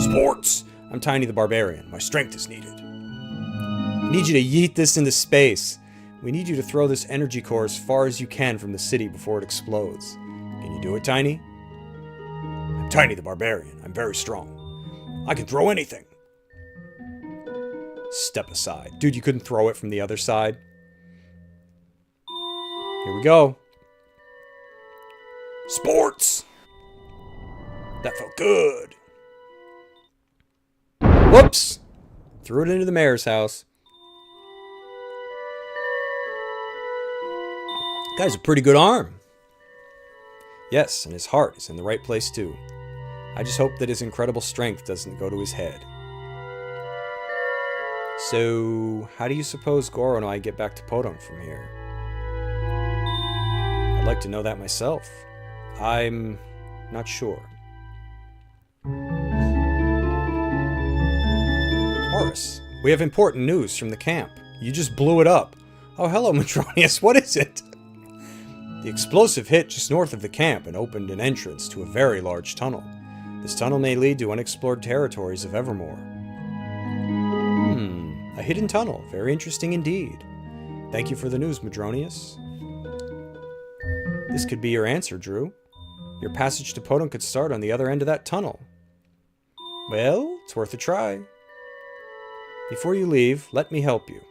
Sports! I'm Tiny the Barbarian. My strength is needed. I need you to yeet this into space. We need you to throw this energy core as far as you can from the city before it explodes. Can you do it, Tiny? I'm Tiny the Barbarian. I'm very strong. I can throw anything. Step aside. Dude, you couldn't throw it from the other side? Here we go. Sports! That felt good. Whoops! Threw it into the mayor's house. Guy's a pretty good arm. Yes, and his heart is in the right place too. I just hope that his incredible strength doesn't go to his head. So, how do you suppose Goro and I get back to Podunk from here? I'd like to know that myself. I'm not sure. Horace, we have important news from the camp. You just blew it up. Oh, hello, Metronius. What is it? The explosive hit just north of the camp and opened an entrance to a very large tunnel. This tunnel may lead to unexplored territories of Evermore. A hidden tunnel. Very interesting indeed. Thank you for the news, Metronius. This could be your answer, Drew. Your passage to Podunk could start on the other end of that tunnel. Well, it's worth a try. Before you leave, let me help you.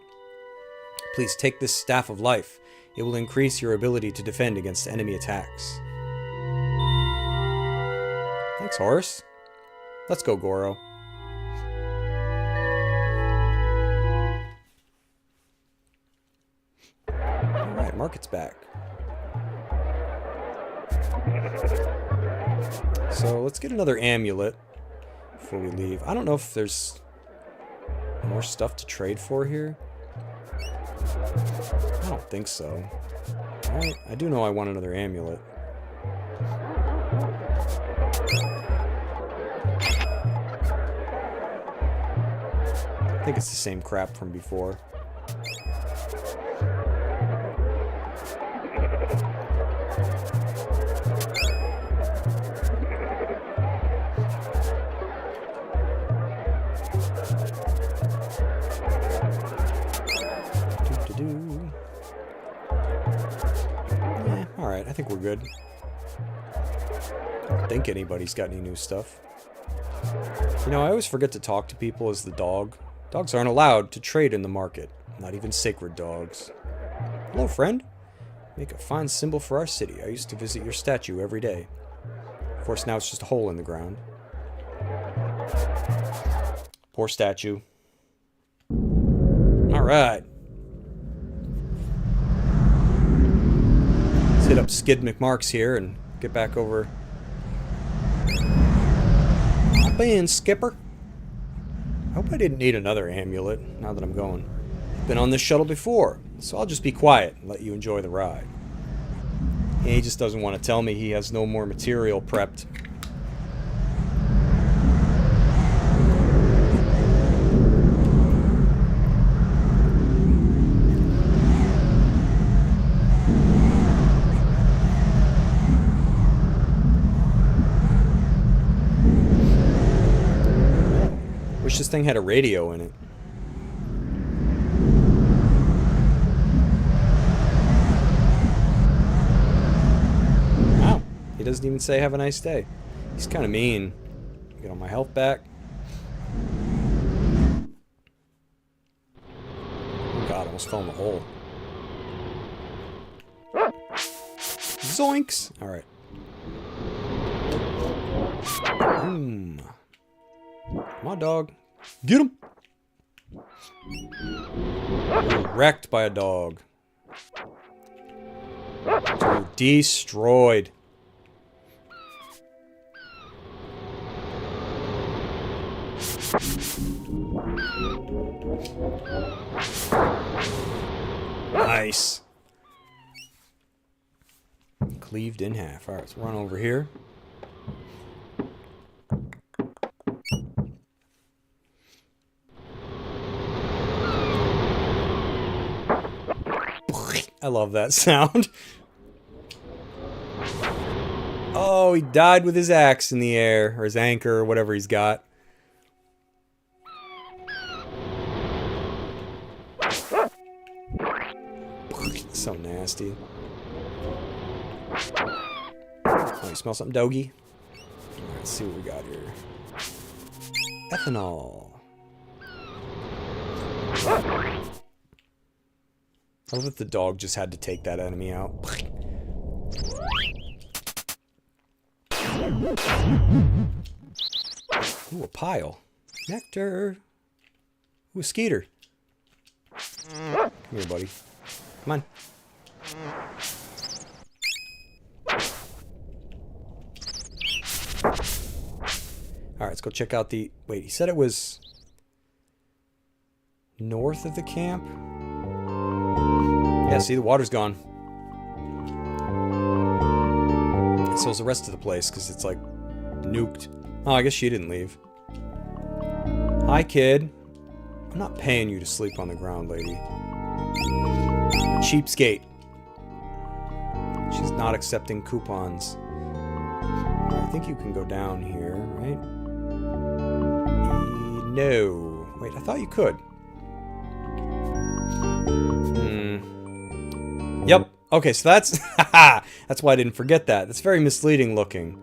Please take this Staff of Life. It will increase your ability to defend against enemy attacks. Thanks, Horace. Let's go, Goro. Alright, Market's back. So let's get another amulet before we leave. I don't know if there's more stuff to trade for here. I don't think so. I do know I want another amulet. I think it's the same crap from before. Alright, I think we're good. I don't think anybody's got any new stuff. You know, I always forget to talk to people as the dog. Dogs aren't allowed to trade in the market. Not even sacred dogs. Hello, friend. Make a fine symbol for our city. I used to visit your statue every day. Of course, now it's just a hole in the ground. Poor statue. Alright. Let's hit up Skid McMarks here and get back over. Hop in, Skipper. I hope I didn't need another amulet now that I'm going. I've been on this shuttle before, so I'll just be quiet and let you enjoy the ride. He just doesn't want to tell me he has no more material prepped. Wish this thing had a radio in it. Wow, he doesn't even say have a nice day. He's kind of mean. Get all my health back. Oh god, I almost fell in the hole. Zoinks! Alright. Come on, dog. Get him! Wrecked by a dog. Destroyed. Nice. Cleaved in half. Alright, let's run over here. I love that sound. Oh, he died with his axe in the air, or his anchor, or whatever he's got. So nasty. Oh, you smell something, doggy? Alright, let's see what we got here. Ethanol. I love that the dog just had to take that enemy out. Ooh, a pile. Nectar. Ooh, a skeeter. Come here, buddy. Come on. Alright, let's go check out the... Wait, he said it was... north of the camp? Yeah, see, the water's gone. So is the rest of the place, because it's, like, nuked. Oh, I guess she didn't leave. Hi, kid. I'm not paying you to sleep on the ground, lady. Cheapskate. She's not accepting coupons. I think you can go down here, right? No. Wait, I thought you could. Yep. Okay, so that's... that's why I didn't forget that. That's very misleading looking.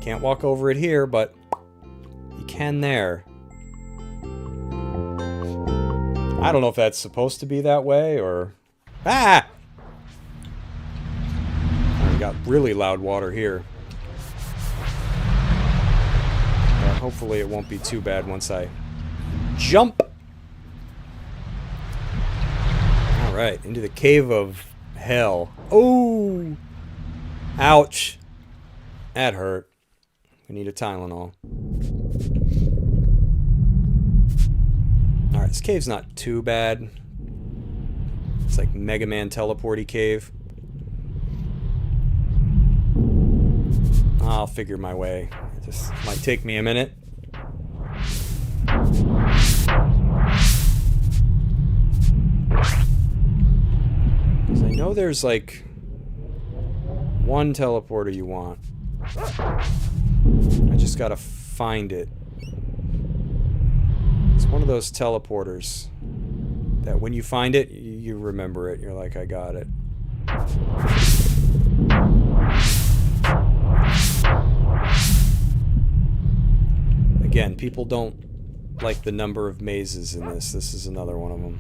Can't walk over it here, but you can there. I don't know if that's supposed to be that way, or... Ah! Oh, we got really loud water here. But hopefully it won't be too bad once I jump. Alright, into the cave of hell. Oh! Ouch. That hurt. We need a Tylenol. Alright, this cave's not too bad. It's like Mega Man teleporty cave. I'll figure my way. It just might take me a minute. Because I know there's like one teleporter you want. I just gotta find it. It's one of those teleporters that when you find it, you remember it. You're like, I got it. Again, people don't like the number of mazes in this. This is another one of them.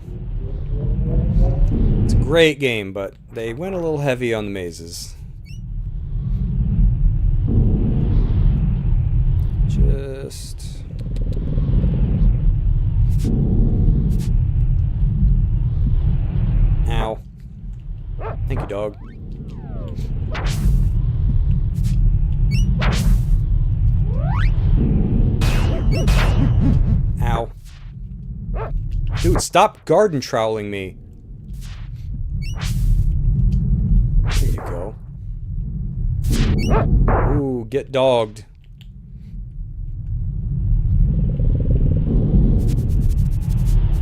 It's a great game, but they went a little heavy on the mazes. Just... Ow. Thank you, dog. Ow. Dude, stop garden troweling me. There you go. Ooh, get dogged.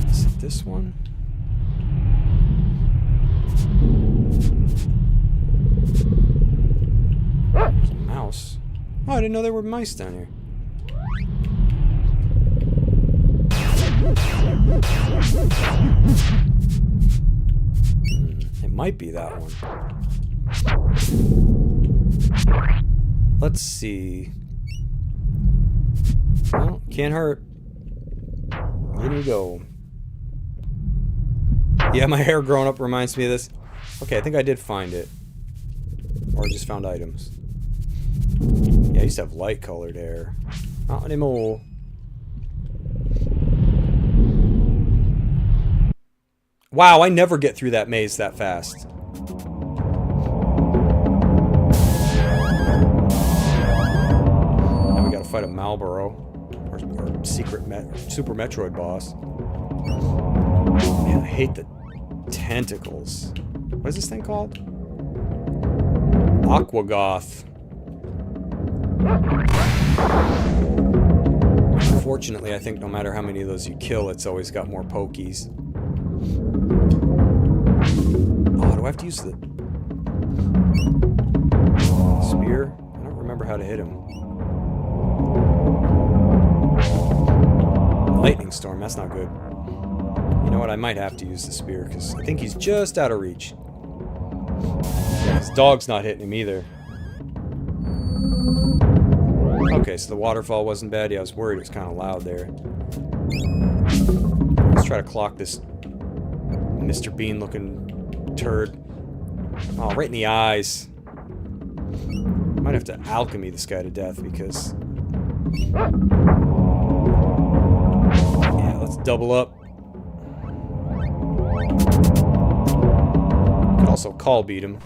Is it this one? There's a mouse. Oh, I didn't know there were mice down here. It might be that one. Let's see. Well, can't hurt. In you go. Yeah, my hair growing up reminds me of this. Okay, I think I did find it. Or I just found items. Yeah, I used to have light colored hair. Not anymore. Wow, I never get through that maze that fast. Now we gotta fight a Malboro. Or secret Super Metroid boss. Man, I hate the tentacles. What is this thing called? Aquagoth. Unfortunately, I think no matter how many of those you kill, it's always got more pokies. do I have to use the spear? I don't remember how to hit him. Lightning storm, that's not good. You know what, I might have to use the spear, because I think he's just out of reach. Yeah, his dog's not hitting him either. Okay, so the waterfall wasn't bad. Yeah, I was worried it was kind of loud there. Let's try to clock this Mr. Bean looking turd. Oh, right in the eyes. Might have to alchemy this guy to death because... Yeah, let's double up. Could also call beat him.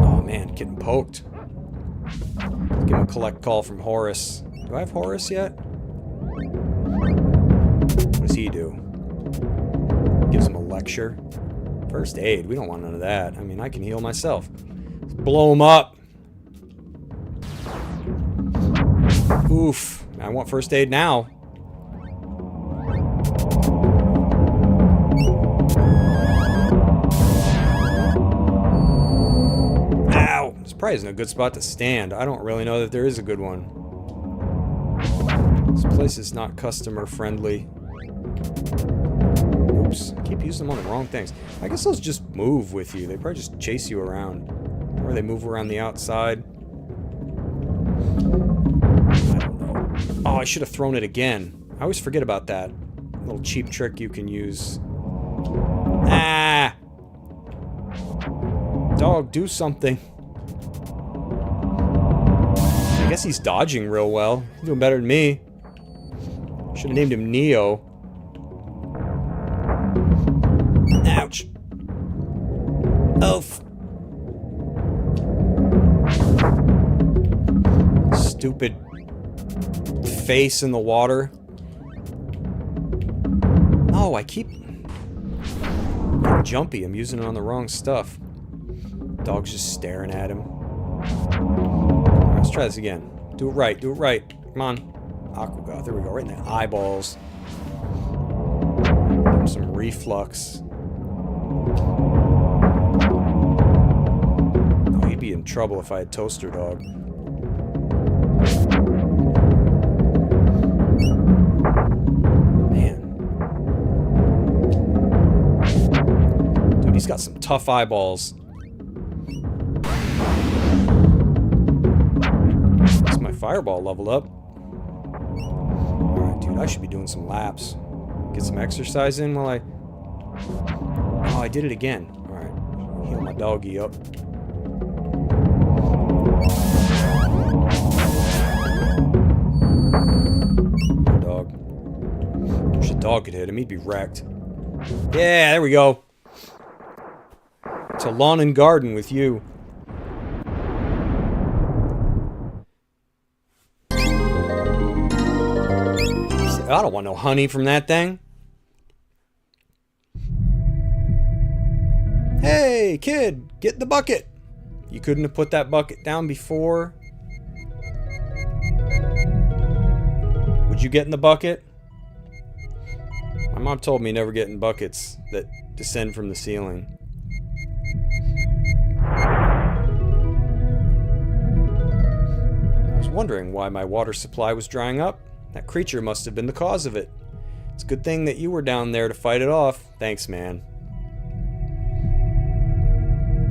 Oh man, getting poked. Let's give him a collect call from Horus. Do I have Horus yet? What does he do? Gives him a lecture. First aid, we don't want none of that. I mean, I can heal myself. Let's blow him up. Oof. I want first aid now. Ow! This probably isn't a good spot to stand. I don't really know that there is a good one. This place is not customer friendly. Oops. I keep using them on the wrong things. I guess those just move with you. They probably just chase you around. Or they move around the outside. I don't know. Oh, I should have thrown it again. I always forget about that. Little cheap trick you can use. Ah! Dog, do something. I guess he's dodging real well. He's doing better than me. Should have named him Neo. Ouch. Oof. Stupid face in the water. Oh, I keep getting jumpy. I'm using it on the wrong stuff. Dog's just staring at him. Alright, let's try this again. Do it right. Do it right. Come on. Aqua. There we go. Right in the eyeballs. Give him some reflux. Oh, he'd be in trouble if I had Toaster Dog. Man. Dude, he's got some tough eyeballs. That's my fireball leveled up. Alright, dude, I should be doing some laps. Get some exercise in while I... Oh, I did it again. Alright. Heal my doggy up. Dog. Wish a dog could hit him. He'd be wrecked. Yeah, there we go. To lawn and garden with you. I don't want no honey from that thing. Hey, kid, get in the bucket. You couldn't have put that bucket down before? Would you get in the bucket? My mom told me never get in buckets that descend from the ceiling. I was wondering why my water supply was drying up. That creature must have been the cause of it. It's a good thing that you were down there to fight it off. Thanks, man.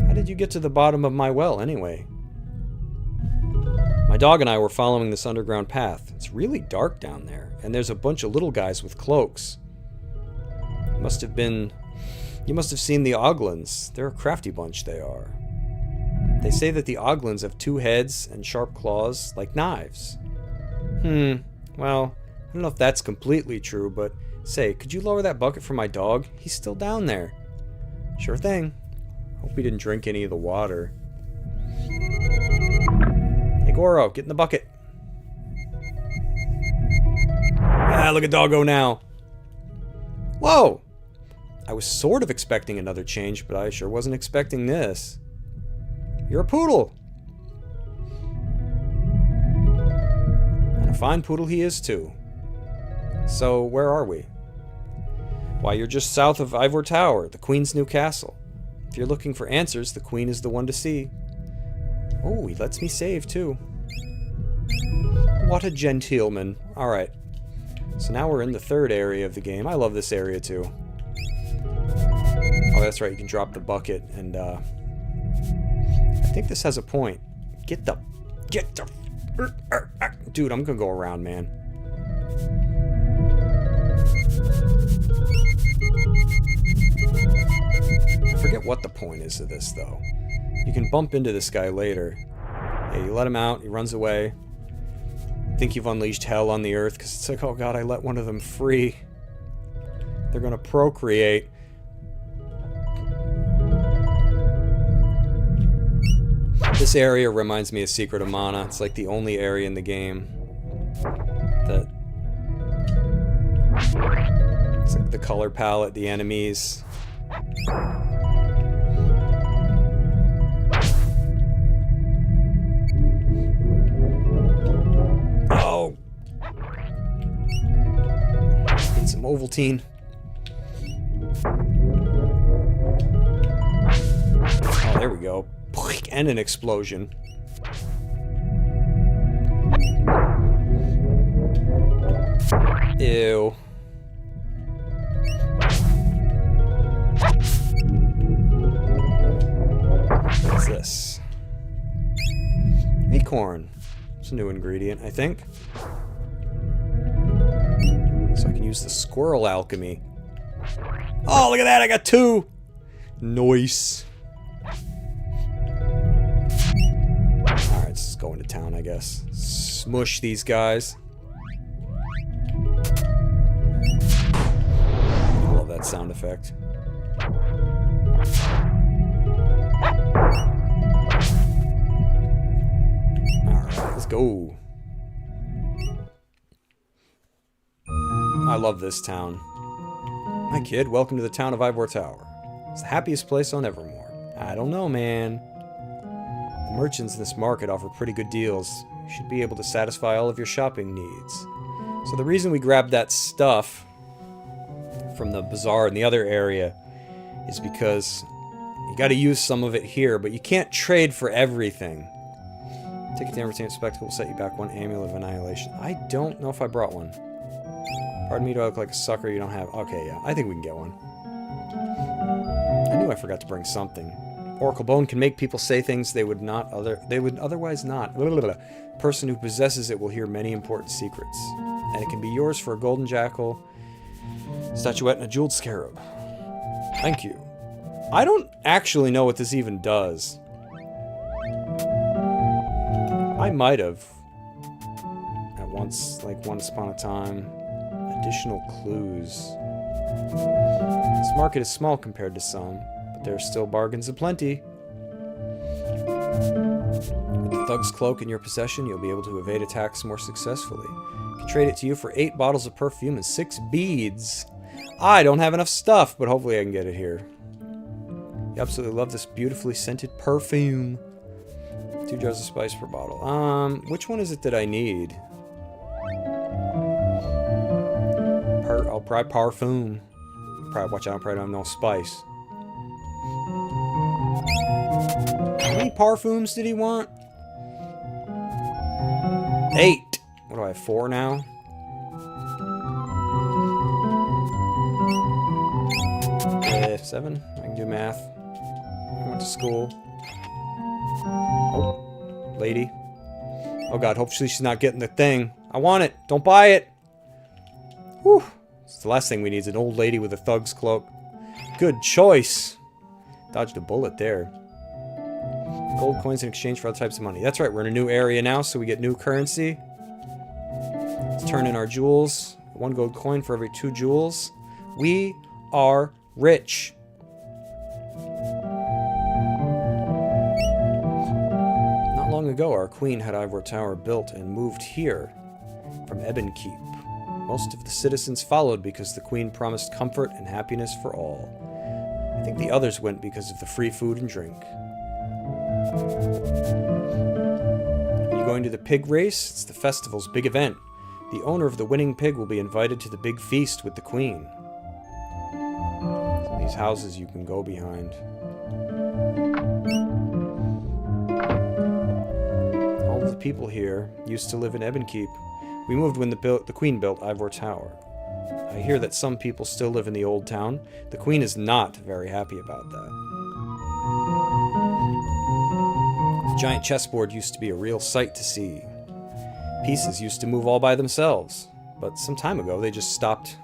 How did you get to the bottom of my well, anyway? My dog and I were following this underground path. It's really dark down there, and there's a bunch of little guys with cloaks. You must have seen the Oglins. They're a crafty bunch, they are. They say that the Oglins have 2 heads and sharp claws like knives. Well, I don't know if that's completely true, but say, could you lower that bucket for my dog? He's still down there. Sure thing. Hope he didn't drink any of the water. Hey, Goro, get in the bucket. Ah, look at Doggo now. Whoa! I was sort of expecting another change, but I sure wasn't expecting this. You're a poodle! And a fine poodle he is, too. So, where are we? Why, you're just south of Ivor Tower, the Queen's new castle. If you're looking for answers, the Queen is the one to see. Oh, he lets me save, too. What a gentleman. Alright. So now we're in the third area of the game. I love this area, too. Oh, that's right, you can drop the bucket, and, I think this has a point. Get the... Dude, I'm gonna go around, man. I forget what the point is of this, though. You can bump into this guy later. Yeah, you let him out, he runs away. Think you've unleashed hell on the earth, because it's like, oh god, I let one of them free. They're gonna procreate. This area reminds me of Secret of Mana. It's like the only area in the game that... It's like the color palette, the enemies. Oh! Need some Ovaltine. Oh, there we go. And an explosion. Ew. What's this? Acorn. It's a new ingredient, I think. So I can use the squirrel alchemy. Oh, look at that! I got 2! Nice. Alright, let's just go into town, I guess. Smush these guys. I love that sound effect. Alright, let's go. I love this town. Hi kid, welcome to the town of Ivor Tower. It's the happiest place on Evermore. I don't know, man. The merchants in this market offer pretty good deals. You should be able to satisfy all of your shopping needs. So the reason we grabbed that stuff from the bazaar in the other area is because you gotta use some of it here, but you can't trade for everything. Ticket to Entertainment Spectacle will set you back 1 Amulet of Annihilation. I don't know if I brought one. Pardon me, do I look like a sucker you don't have? Okay, yeah, I think we can get one. I knew I forgot to bring something. Oracle Bone can make people say things they would otherwise not. The person who possesses it will hear many important secrets. And it can be yours for a golden jackal, statuette, and a jeweled scarab. Thank you. I don't actually know what this even does. I might have. At once, like once upon a time. Additional clues. This market is small compared to some, but there are still bargains aplenty. With the Thug's Cloak in your possession, you'll be able to evade attacks more successfully. I can trade it to you for 8 bottles of perfume and 6 beads. I don't have enough stuff, but hopefully I can get it here. You absolutely love this beautifully scented perfume. 2 jars of spice per bottle. Which one is it that I need? I'll probably parfum. Probably watch out, I probably don't have no spice. How many parfums did he want? 8. What do I have, 4 now? Yeah, 7. I can do math. I went to school. Oh, lady. Oh god, hopefully she's not getting the thing. I want it. Don't buy it. Whew. It's the last thing we need is an old lady with a Thug's Cloak. Good choice. Dodged a bullet there. Gold coins in exchange for other types of money. That's right, we're in a new area now, so we get new currency. Let's turn in our jewels. 1 gold coin for every 2 jewels. We are rich. Not long ago, our queen had Ivor Tower built and moved here from Elon Keep. Most of the citizens followed because the queen promised comfort and happiness for all. I think the others went because of the free food and drink. Are you going to the pig race? It's the festival's big event. The owner of the winning pig will be invited to the big feast with the queen. These houses you can go behind. All of the people here used to live in Elon Keep. We moved when the Queen built Ivor Tower. I hear that some people still live in the old town. The Queen is not very happy about that. The giant chessboard used to be a real sight to see. Pieces used to move all by themselves, but some time ago they just stopped.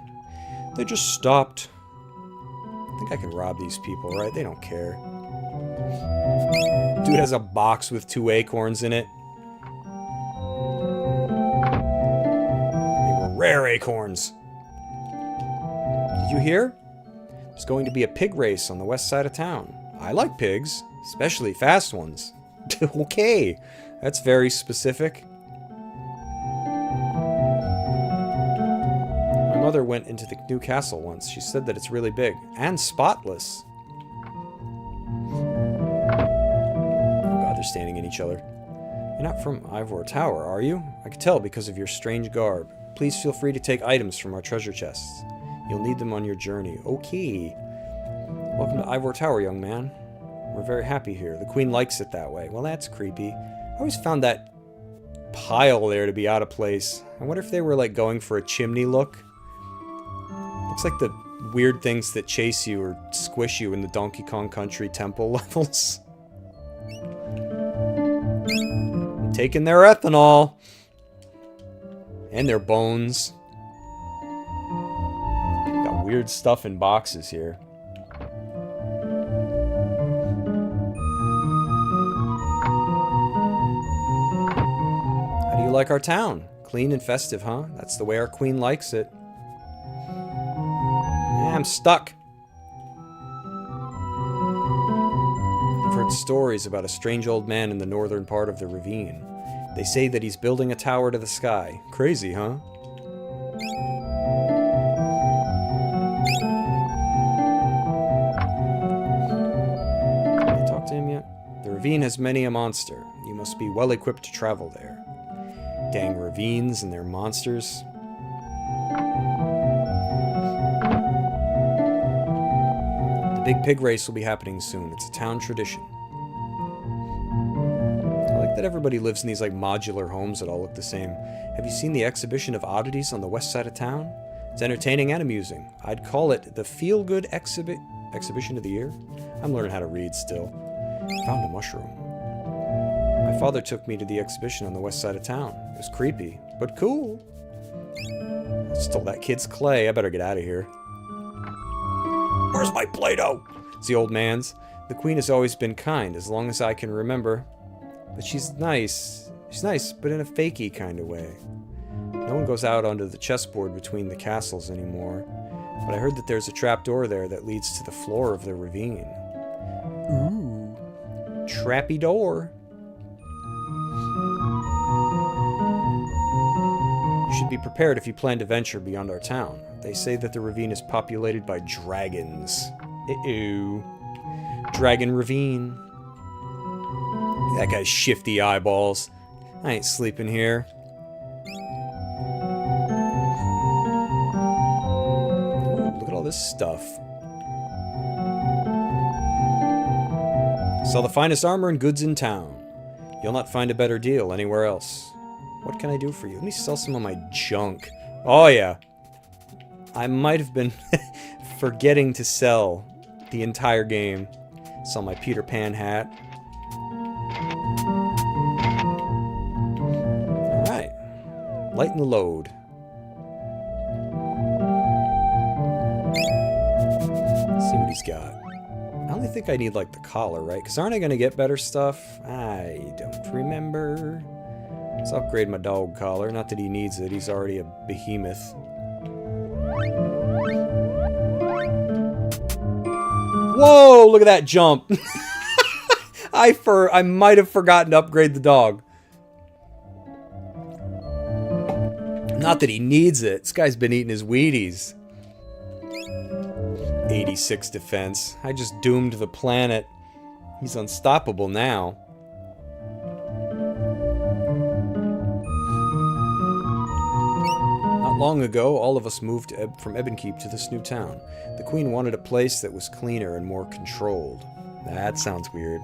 They just stopped. I think I can rob these people, right? They don't care. Dude has a box with 2 acorns in it. They were rare acorns. Did you hear? There's going to be a pig race on the west side of town. I like pigs, especially fast ones. Okay, that's very specific. My mother went into the new castle once. She said that it's really big and spotless. Oh god, they're standing in each other. You're not from Ivor Tower, are you? I could tell because of your strange garb. Please feel free to take items from our treasure chests. You'll need them on your journey. Okay. Welcome to Ivor Tower, young man. We're very happy here. The Queen likes it that way. Well, that's creepy. I always found that pile there to be out of place. I wonder if they were, like, going for a chimney look. Looks like the weird things that chase you or squish you in the Donkey Kong Country temple levels. I'm taking their ethanol. And their bones. Got weird stuff in boxes here. How do you like our town? Clean and festive, huh? That's the way our queen likes it. I'm stuck. I've heard stories about a strange old man in the northern part of the ravine. They say that he's building a tower to the sky. Crazy, huh? Can I talk to him yet? The ravine has many a monster. You must be well equipped to travel there. Dang ravines and their monsters. The big pig race will be happening soon. It's a town tradition. I like that everybody lives in these like modular homes that all look the same. Have you seen the exhibition of oddities on the west side of town? It's entertaining and amusing. I'd call it the feel-good exhibition of the year. I'm learning how to read still. Found a mushroom. My father took me to the exhibition on the west side of town. It was creepy, but cool. I stole that kid's clay. I better get out of here. Where's my Play-Doh? It's the old man's. The Queen has always been kind, as long as I can remember. But she's nice. She's nice, but in a fakey kind of way. No one goes out onto the chessboard between the castles anymore. But I heard that there's a trapdoor there that leads to the floor of the ravine. Ooh. Trappy door. You should be prepared if you plan to venture beyond our town. They say that the ravine is populated by dragons. Uh-oh. Dragon Ravine. That guy's shifty eyeballs. I ain't sleeping here. Ooh, look at all this stuff. Sell the finest armor and goods in town. You'll not find a better deal anywhere else. What can I do for you? Let me sell some of my junk. Oh yeah. I might have been forgetting to sell the entire game. Sell my Peter Pan hat. Alright. Lighten the load. Let's see what he's got. I only think I need like the collar, right? Because aren't I going to get better stuff? I don't remember. Let's upgrade my dog collar. Not that he needs it. He's already a behemoth. Whoa! Look at that jump. I might have forgotten to upgrade the dog. Not that he needs it. This guy's been eating his Wheaties. 86 defense. I just doomed the planet. He's unstoppable now. Not long ago, all of us moved from Elon Keep to this new town. The Queen wanted a place that was cleaner and more controlled. That sounds weird.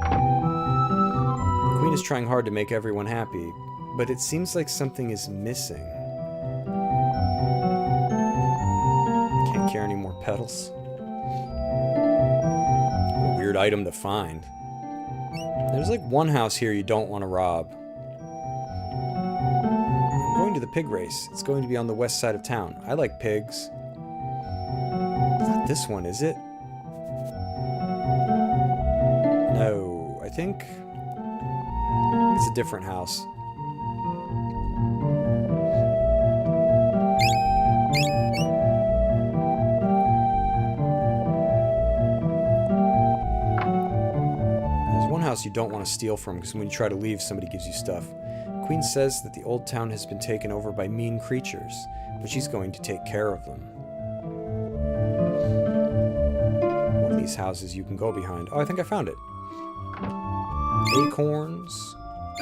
The Queen is trying hard to make everyone happy, but it seems like something is missing. Can't carry any more petals. What a weird item to find. There's like one house here you don't want to rob. I'm going to the pig race. It's going to be on the west side of town. I like pigs. It's not this one, is it? No, I think it's a different house. There's one house you don't want to steal from, because when you try to leave, somebody gives you stuff. Queen says that the old town has been taken over by mean creatures, but she's going to take care of them. One of these houses you can go behind. Oh, I think I found it. Acorns,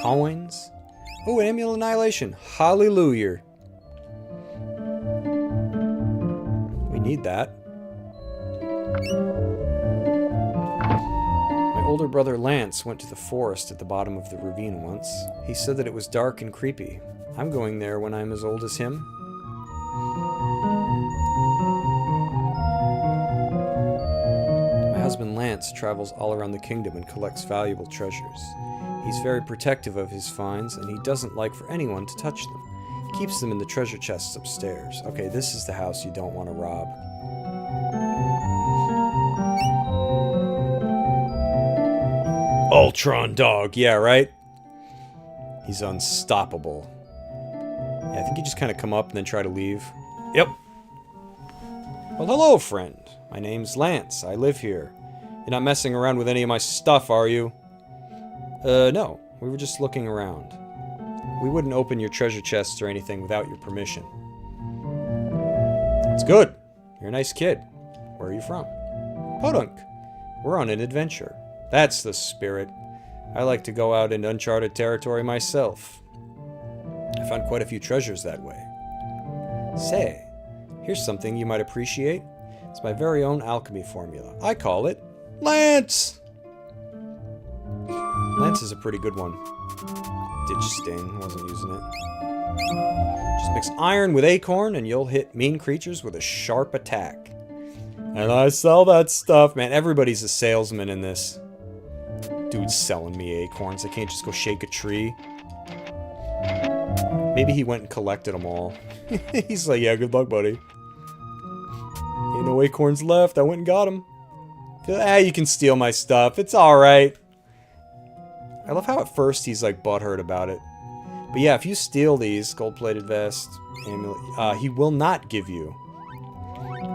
coins. Oh, an amulet annihilation. Hallelujah. We need that. My older brother Lance went to the forest at the bottom of the ravine once. He said that it was dark and creepy. I'm going there when I'm as old as him. My husband Lance travels all around the kingdom and collects valuable treasures. He's very protective of his finds, and he doesn't like for anyone to touch them. He keeps them in the treasure chests upstairs. Okay, this is the house you don't want to rob. Ultron dog, yeah, right? He's unstoppable. Yeah, I think you just kind of come up and then try to leave. Yep. Well, hello, friend. My name's Lance. I live here. You're not messing around with any of my stuff, are you? No. We were just looking around. We wouldn't open your treasure chests or anything without your permission. It's good. You're a nice kid. Where are you from? Podunk. We're on an adventure. That's the spirit. I like to go out into uncharted territory myself. I found quite a few treasures that way. Say, here's something you might appreciate. It's my very own alchemy formula. I call it Lance! Lance is a pretty good one. Ditch sting, wasn't using it. Just mix iron with acorn and you'll hit mean creatures with a sharp attack. And I sell that stuff. Man, everybody's a salesman in this. Dude's selling me acorns. I can't just go shake a tree. Maybe he went and collected them all. He's like, yeah, good luck, buddy. Ain't no acorns left. I went and got them. You can steal my stuff. It's alright. I love how at first he's like butthurt about it. But yeah, if you steal these, gold-plated vest, amulet, he will not give you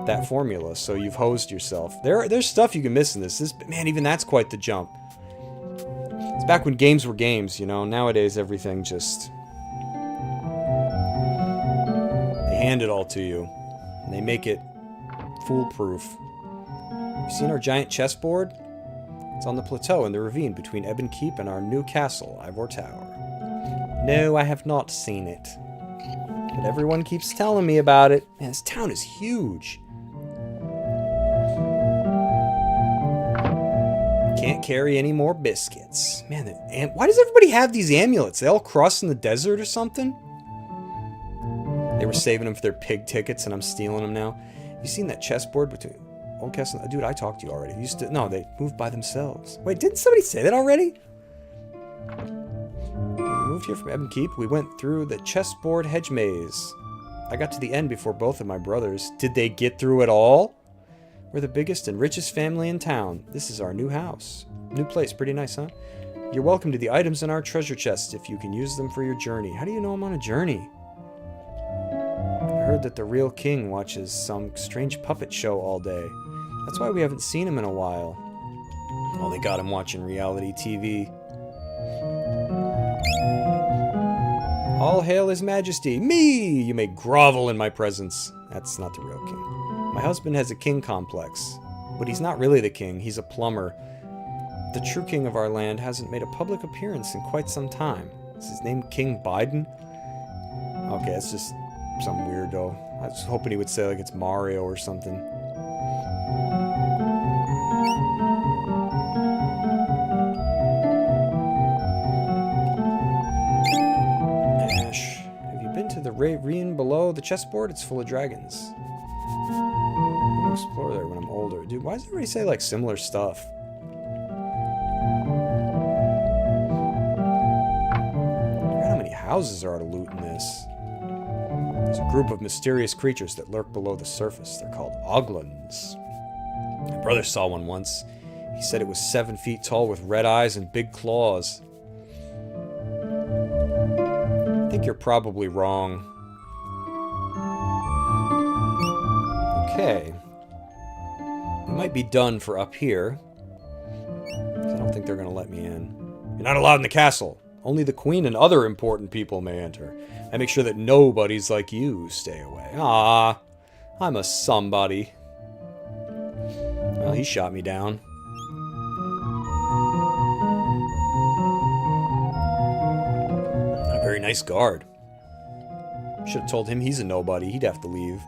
that formula, so you've hosed yourself. There's stuff you can miss in this. Man, even that's quite the jump. It's back when games were games, you know. Nowadays, everything just... They hand it all to you. And they make it foolproof. You seen our giant chessboard? It's on the plateau in the ravine between Elon Keep and our new castle, Ivor Tower. No, I have not seen it. But everyone keeps telling me about it. Man, this town is huge. Can't carry any more biscuits. Man, why does everybody have these amulets? They all cross in the desert or something? They were saving them for their pig tickets and I'm stealing them now. Have you seen that chessboard between Old Castle? Dude, I talked to you already. No, they moved by themselves. Wait, didn't somebody say that already? When we moved here from Elon Keep, we went through the chessboard hedge maze. I got to the end before both of my brothers. Did they get through it all? We're the biggest and richest family in town. This is our new house. New place, pretty nice, huh? You're welcome to the items in our treasure chest if you can use them for your journey. How do you know I'm on a journey? I heard that the real king watches some strange puppet show all day. That's why we haven't seen him in a while. Oh, they got him watching reality TV. All hail his majesty. Me! You may grovel in my presence. That's not the real king. My husband has a king complex, but he's not really the king. He's a plumber. The true king of our land hasn't made a public appearance in quite some time. Is his name King Biden? Okay, that's just some weirdo. I was hoping he would say like it's Mario or something. Ash, have you been to the ruin below the chessboard? It's full of dragons. I'm gonna explore there when I'm older. Dude, why does everybody say like similar stuff? I forgot how many houses there are to loot in this. There's a group of mysterious creatures that lurk below the surface. They're called oglins. My brother saw one once. He said it was 7 feet tall with red eyes and big claws. I think you're probably wrong. Okay. We might be done for up here. I don't think they're going to let me in. You're not allowed in the castle. Only the queen and other important people may enter. I make sure that nobodies like you stay away. Ah, I'm a somebody. Well, he shot me down. A very nice guard. Should have told him he's a nobody. He'd have to leave.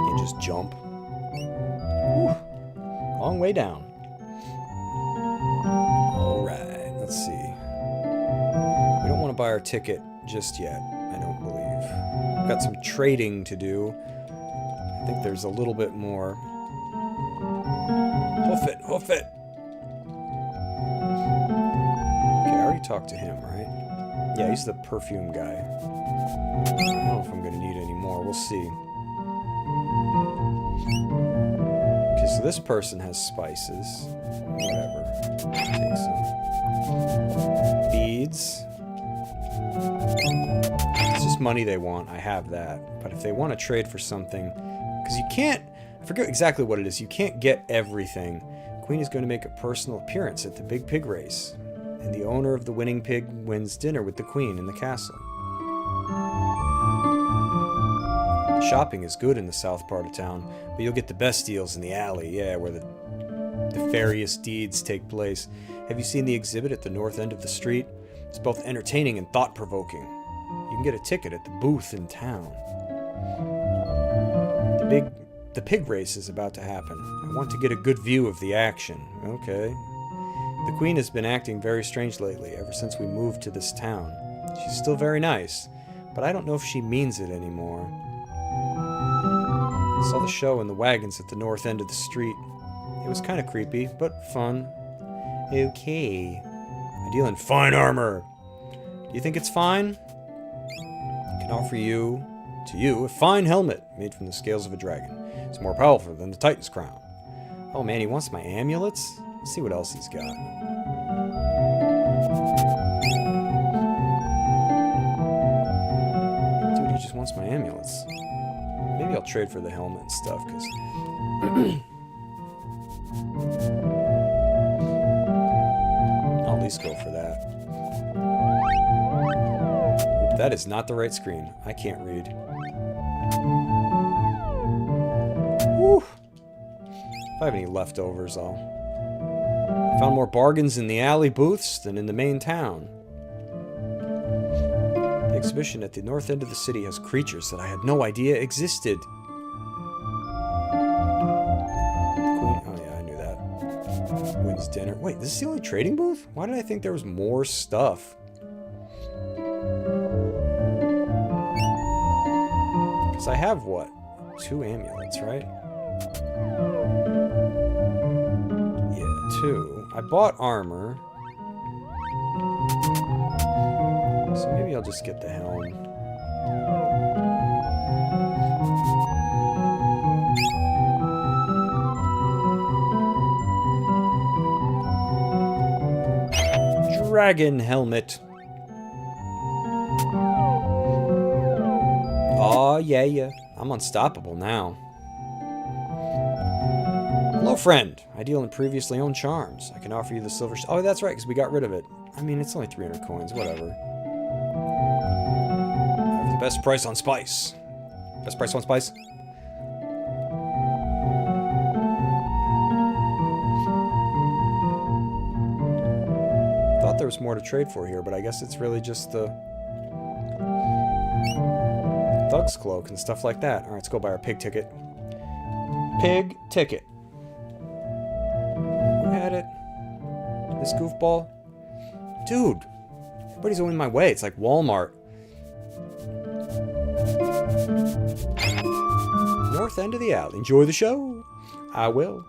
Can't just jump. Whew. Long way down. Alright, let's see. We don't want to buy our ticket just yet, I don't believe. We've got some trading to do. I think there's a little bit more. Hoof it, hoof it! Okay, I already talked to him, right? Yeah, he's the perfume guy. I don't know if I'm going to need any more. We'll see. Okay, so this person has spices. Whatever. Take some. Beads. It's just money they want. I have that. But if they want to trade for something... Because you can't... I forget exactly what it is. You can't get everything. Queen is going to make a personal appearance at the big pig race. And the owner of the winning pig wins dinner with the queen in the castle. Shopping is good in the south part of town, but you'll get the best deals in the alley, yeah, where the nefarious deeds take place. Have you seen the exhibit at the north end of the street? It's both entertaining and thought-provoking. You can get a ticket at the booth in town. The pig race is about to happen. I want to get a good view of the action. Okay. The queen has been acting very strange lately, ever since we moved to this town. She's still very nice, but I don't know if she means it anymore. I saw the show in the wagons at the north end of the street. It was kind of creepy, but fun. Okay. I deal in fine armor. Do you think it's fine? I can offer you a fine helmet made from the scales of a dragon. It's more powerful than the Titan's crown. Oh man, he wants my amulets? Let's see what else he's got. Dude, he just wants my amulets. Maybe I'll trade for the helmet and stuff, because... I'll at least go for that. Oop, that is not the right screen. I can't read. Woo! If I have any leftovers, I'll... Found more bargains in the alley booths than in the main town. The exhibition at the north end of the city has creatures that I had no idea existed. Oh yeah, I knew that. Wins dinner. Wait, this is the only trading booth? Why did I think there was more stuff? Because I have, what? 2 amulets, right? Yeah, 2. I bought armor. So maybe I'll just get the helm. Dragon helmet. Aw, yeah. I'm unstoppable now. Hello, friend. I deal in previously owned charms. I can offer you the silver... Oh, that's right, because we got rid of it. I mean, it's only 300 coins, whatever. I have the best price on spice. Best price on spice? Thought thought there was more to trade for here, but I guess it's really just the Thug's Cloak and stuff like that. Alright, let's go buy our pig ticket. Pig ticket. Who had it? This goofball? Dude! Everybody's going my way. It's like Walmart. North end of the alley. Enjoy the show. I will.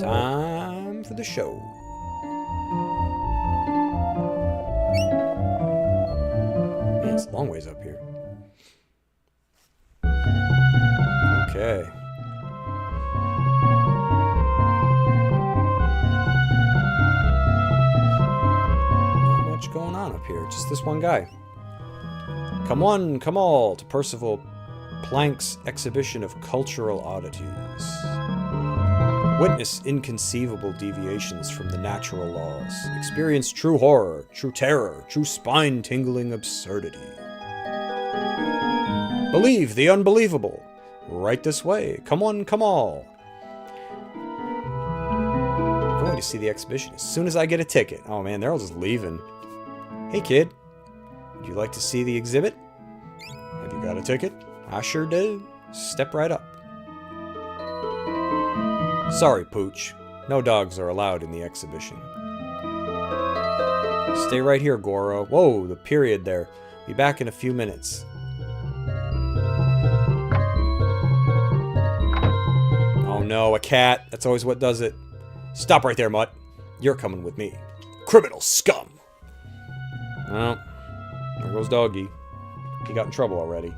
Time for the show. Man, it's a long ways up here. Okay. Not much going on up here. Just this one guy. Come one, come all to Percival Plank's exhibition of cultural oddities. Witness inconceivable deviations from the natural laws. Experience true horror, true terror, true spine-tingling absurdity. Believe the unbelievable. Right this way. Come one, come all. I'm going to see the exhibition as soon as I get a ticket. Oh man, they're all just leaving. Hey kid, would you like to see the exhibit? Have you got a ticket? I sure do. Step right up. Sorry, Pooch. No dogs are allowed in the exhibition. Stay right here, Goro. Whoa, the period there. Be back in a few minutes. Oh no, a cat. That's always what does it. Stop right there, Mutt. You're coming with me. Criminal scum! Oh, there goes Doggy. He got in trouble already.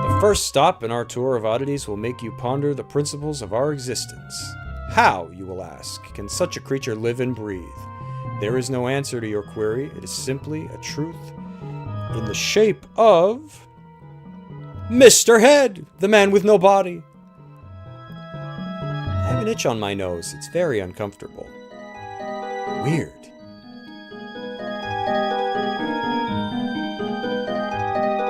The first stop in our tour of oddities will make you ponder the principles of our existence. How, you will ask, can such a creature live and breathe? There is no answer to your query. It is simply a truth in the shape of Mr. Head, the man with no body. I have an itch on my nose. It's very uncomfortable. Weird.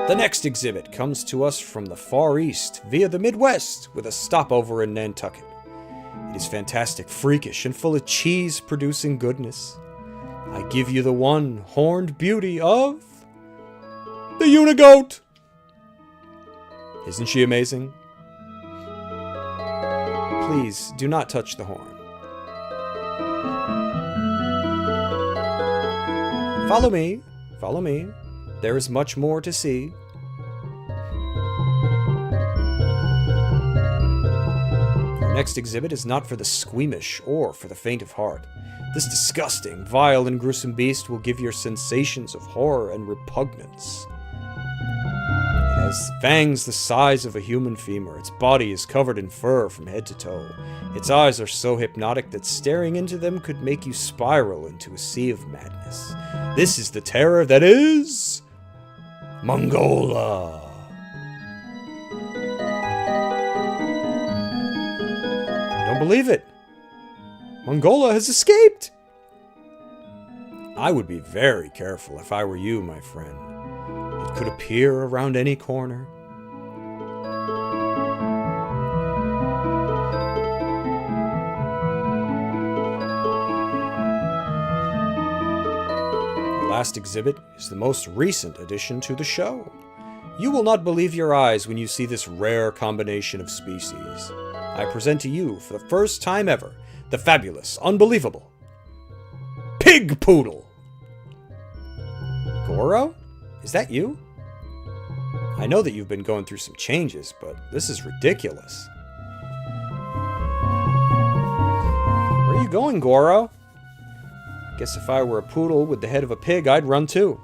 The next exhibit comes to us from the Far East via the Midwest with a stopover in Nantucket. It is fantastic, freakish, and full of cheese-producing goodness. I give you the one-horned beauty of the Unigoat. Isn't she amazing? Please, do not touch the horn. Follow me. Follow me. There is much more to see. Our next exhibit is not for the squeamish or for the faint of heart. This disgusting, vile, and gruesome beast will give you sensations of horror and repugnance. It has fangs the size of a human femur. Its body is covered in fur from head to toe. Its eyes are so hypnotic that staring into them could make you spiral into a sea of madness. This is the terror that is Mongola. I don't believe it. Mongola has escaped. I would be very careful if I were you, my friend. It could appear around any corner. The last exhibit is the most recent addition to the show. You will not believe your eyes when you see this rare combination of species. I present to you, for the first time ever, the fabulous, unbelievable Pig Poodle. Goro? Is that you? I know that you've been going through some changes, but this is ridiculous. Where are you going, Goro? Guess if I were a poodle with the head of a pig, I'd run too.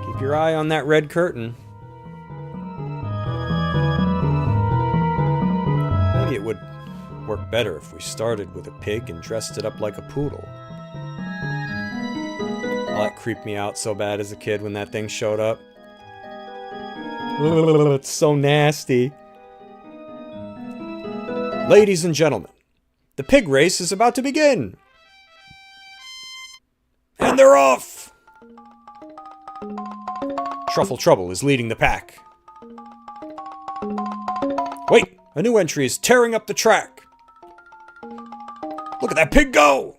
Keep your eye on that red curtain. Maybe it would work better if we started with a pig and dressed it up like a poodle. Oh, that creeped me out so bad as a kid when that thing showed up. It's so nasty. Ladies and gentlemen, the pig race is about to begin. And they're off! Truffle Trouble is leading the pack. Wait! A new entry is tearing up the track! Look at that pig go!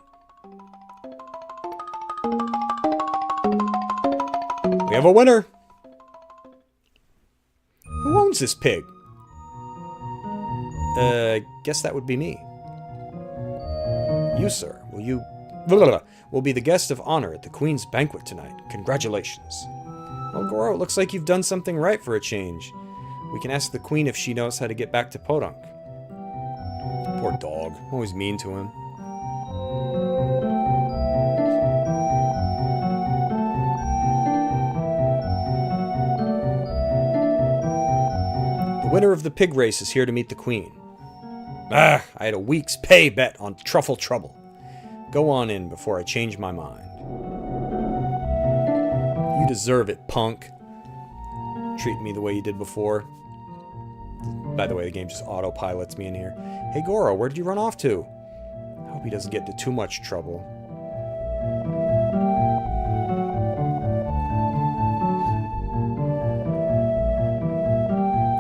We have a winner! Who owns this pig? I guess that would be me. You, sir, will be the guest of honor at the Queen's banquet tonight. Congratulations. Well, Goro, it looks like you've done something right for a change. We can ask the Queen if she knows how to get back to Podunk. Poor dog. I'm always mean to him. The winner of the pig race is here to meet the Queen. I had a week's pay bet on Truffle Trouble. Go on in before I change my mind. You deserve it, punk. Treat me the way you did before. By the way, the game just autopilots me in here. Hey Goro, where did you run off to? I hope he doesn't get into too much trouble.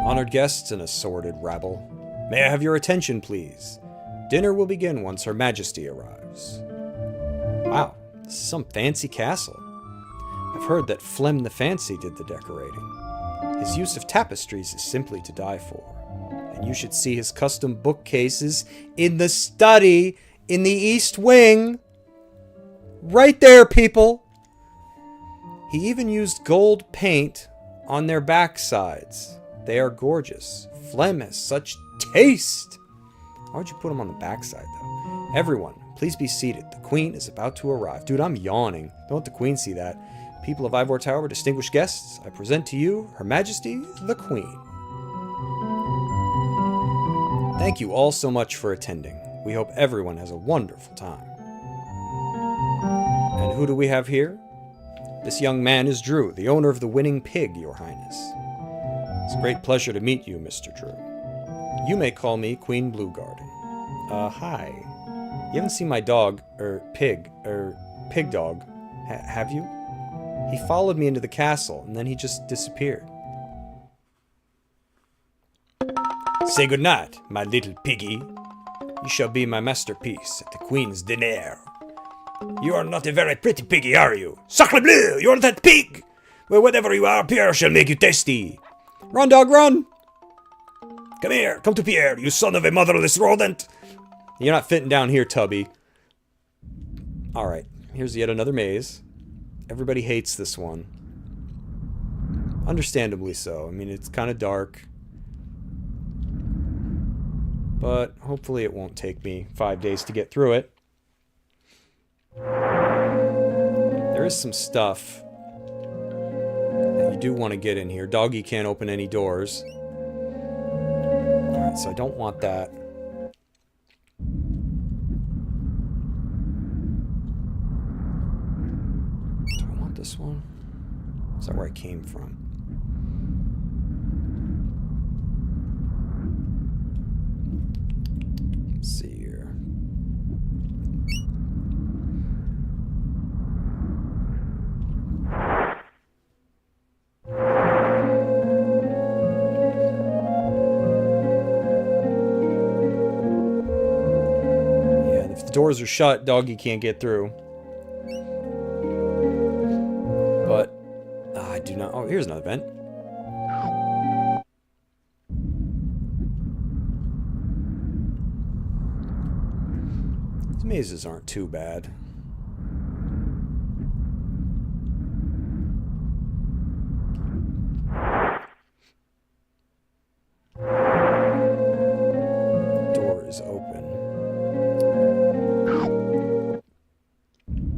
Honored guests and assorted rabble. May I have your attention, please? Dinner will begin once Her Majesty arrives. Wow, this is some fancy castle. I've heard that Flem the Fancy did the decorating. His use of tapestries is simply to die for. And you should see his custom bookcases in the study in the East Wing. Right there, people! He even used gold paint on their backsides. They are gorgeous. Flem has such taste! Why would you put them on the backside, though? Everyone, please be seated. The Queen is about to arrive. Dude, I'm yawning. Don't let the Queen see that. People of Ivor Tower, distinguished guests, I present to you Her Majesty, the Queen. Thank you all so much for attending. We hope everyone has a wonderful time. And who do we have here? This young man is Drew, the owner of the winning pig, Your Highness. It's a great pleasure to meet you, Mr. Drew. You may call me Queen Bluegarden. Hi. You haven't seen my dog, pig dog, have you? He followed me into the castle, and then he just disappeared. Say goodnight, my little piggy. You shall be my masterpiece at the Queen's dinner. You are not a very pretty piggy, are you? Sacre bleu! You are that pig! Well, whatever you are, Pierre shall make you tasty. Run, dog, run! Come here, come to Pierre, you son of a motherless rodent! You're not fitting down here, Tubby. Alright, here's yet another maze. Everybody hates this one. Understandably so. I mean, it's kind of dark. But hopefully it won't take me 5 days to get through it. There is some stuff that you do want to get in here. Doggy can't open any doors. Alright, so I don't want that. Do I want this one? Is that where I came from? Let's see here. Doors are shut, doggy can't get through. But I do not. Oh, here's another vent. These mazes aren't too bad. Door is open.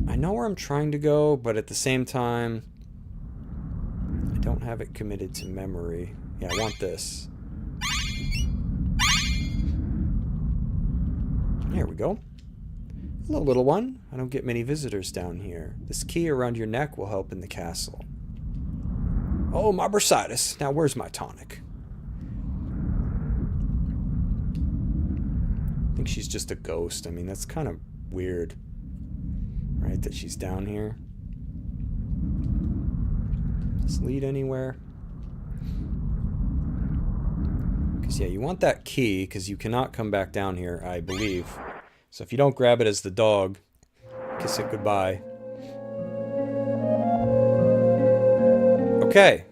I know where I'm trying to go, but at the same time, I don't have it committed to memory. Yeah, I want this. There we go. Hello, little one. I don't get many visitors down here. This key around your neck will help in the castle. Oh, my bursitis. Now, where's my tonic? I think she's just a ghost. I mean, that's kind of weird. Right, that she's down here. this lead anywhere? Because, yeah, you want that key, because you cannot come back down here, I believe. So if you don't grab it as the dog, kiss it goodbye. Okay.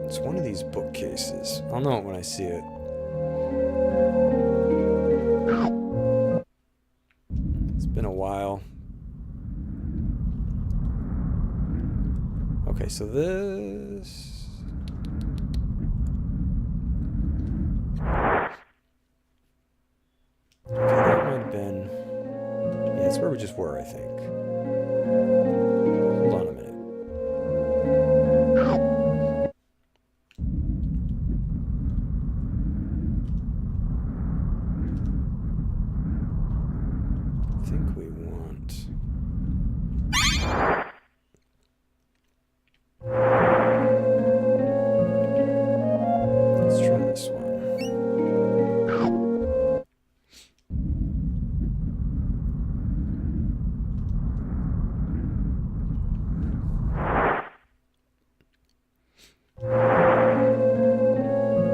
It's one of these bookcases. I'll know it when I see it. It's been a while. Okay, so this... Okay, that might have been... Yeah, that's where we just were, I think. Hold on a minute. I think we want... Let's try this one.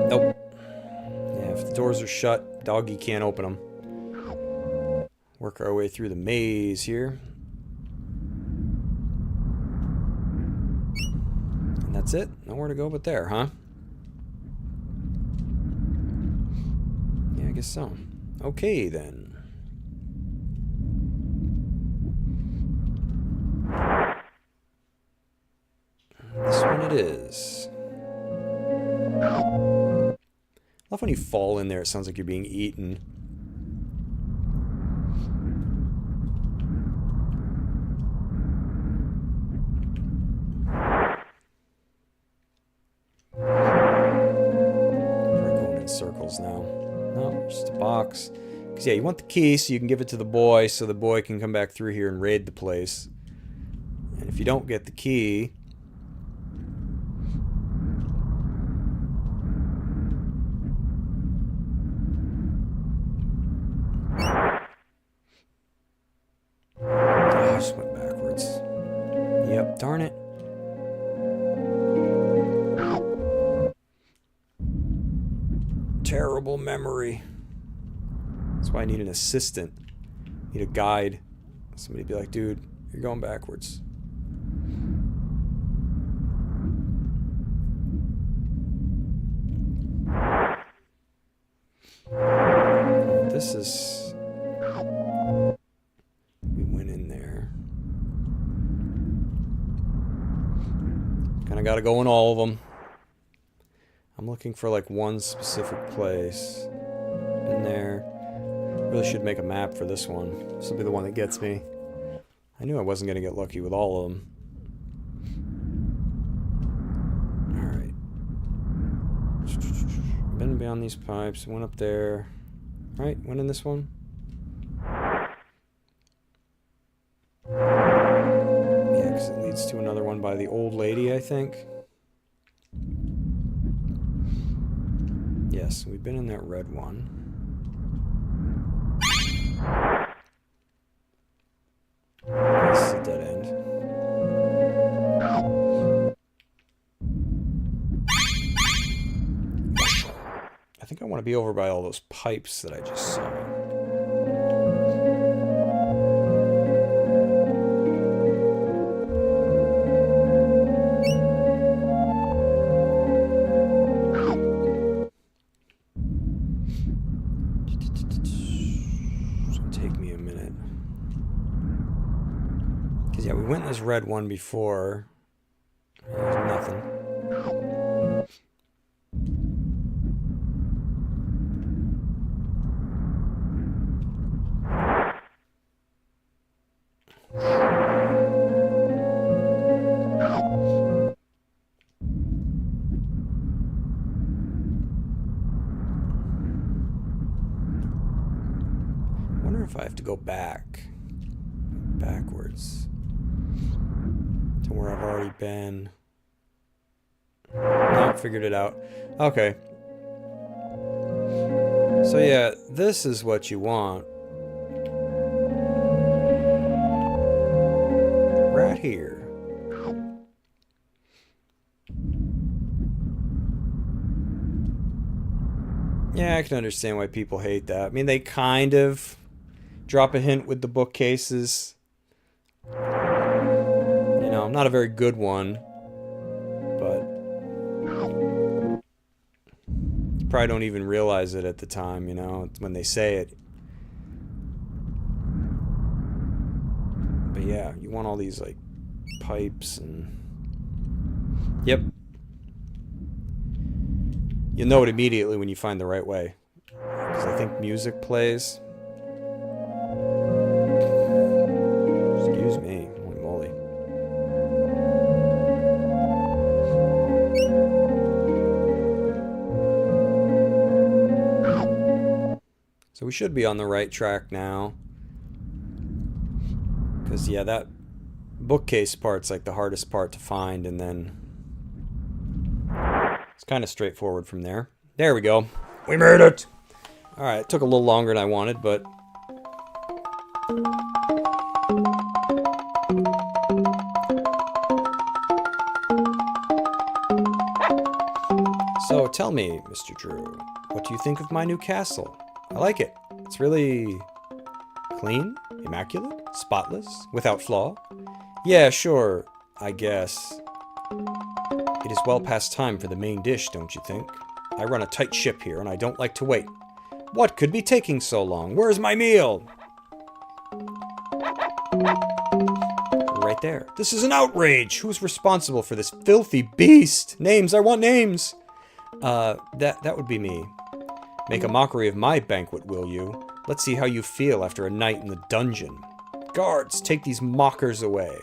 Nope. Yeah, if the doors are shut, doggy can't open them. Work our way through the maze here. And that's it. Nowhere to go but there, huh? Yeah, I guess so. Okay, then. This one it is. I love when you fall in there, it sounds like you're being eaten. We're going in circles now. No, just a box. Because, yeah, you want the key so you can give it to the boy so the boy can come back through here and raid the place. And if you don't get the key... I just went backwards. Yep, darn it. Terrible memory. That's why I need an assistant. I need a guide. Somebody be like, dude, you're going backwards. This is... We went in there. Kind of got to go in all of them. I'm looking for like one specific place. In there. Really should make a map for this one. This will be the one that gets me. I knew I wasn't going to get lucky with all of them. Alright. Been beyond these pipes. Went up there. Right? Went in this one. Yeah, because it leads to another one by the old lady, I think. Yes, we've been in that red one. This is a dead end. I think I want to be over by all those pipes that I just saw. Yeah, we went in this red one before. There's nothing. I wonder if I have to go backwards. To where I've already been. No, figured it out. Okay. So yeah, this is what you want. Right here. Yeah, I can understand why people hate that. I mean, they kind of drop a hint with the bookcases. You know, not a very good one, but you probably don't even realize it at the time, you know, when they say it. But yeah, you want all these, like, pipes and... Yep. You'll know it immediately when you find the right way. Because I think music plays. Excuse me. Holy moly. So we should be on the right track now. Because, yeah, that bookcase part's like the hardest part to find, and then it's kind of straightforward from there. There we go. We made it! Alright, it took a little longer than I wanted, but... So, tell me, Mr. Drew, what do you think of my new castle? I like it. It's really... clean? Immaculate? Spotless? Without flaw? Yeah, sure, I guess. It is well past time for the main dish, don't you think? I run a tight ship here, and I don't like to wait. What could be taking so long? Where's my meal? Right there. This is an outrage! Who's responsible for this filthy beast? Names, I want names! That would be me. Make a mockery of my banquet, will you? Let's see how you feel after a night in the dungeon. Guards, take these mockers away.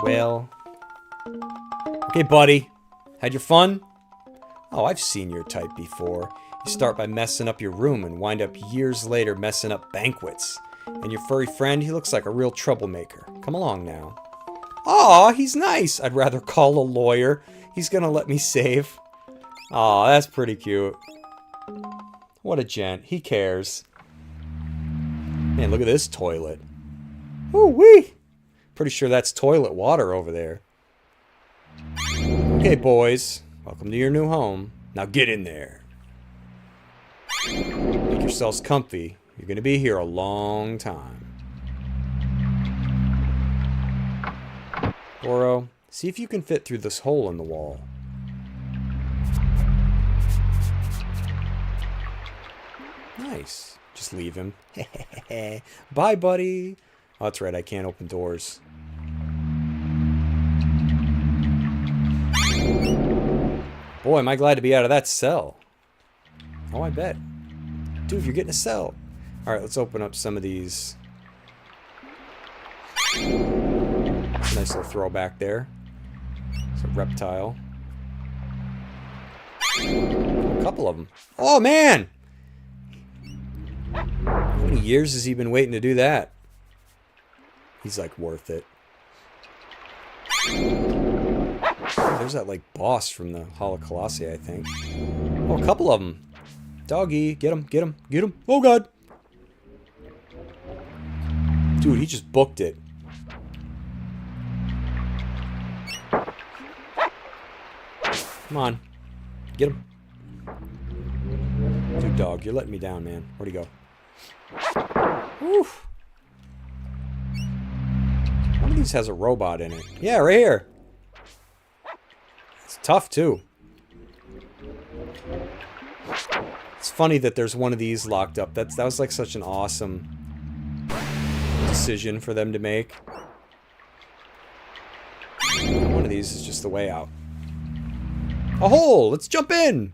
Well... Okay, buddy. Had your fun? Oh, I've seen your type before. You start by messing up your room and wind up years later messing up banquets. And your furry friend, he looks like a real troublemaker. Come along now. Aw, he's nice. I'd rather call a lawyer. He's gonna let me save. Aw, that's pretty cute. What a gent. He cares. Man, look at this toilet. Ooh-wee! Pretty sure that's toilet water over there. Okay, boys. Welcome to your new home. Now get in there. Make yourselves comfy. You're gonna be here a long time. Goro, see if you can fit through this hole in the wall. Nice. Just leave him. Bye, buddy. Oh, that's right. I can't open doors. Boy, am I glad to be out of that cell. Oh, I bet. Dude, you're getting a cell. Alright, let's open up some of these. That's a nice little throwback there. It's a reptile. A couple of them. Oh, man! How many years has he been waiting to do that? He's like worth it. Oh, there's that like boss from the Hall of Colossi, I think. Oh, a couple of them. Doggy, get him, get him, get him. Oh god. Dude, he just booked it. Come on. Get him. Dude, dog, you're letting me down, man. Where'd he go? Oof. One of these has a robot in it. Yeah, right here. It's tough, too. It's funny that there's one of these locked up. That was like such an awesome decision for them to make. One of these is just the way out. A hole! Let's jump in!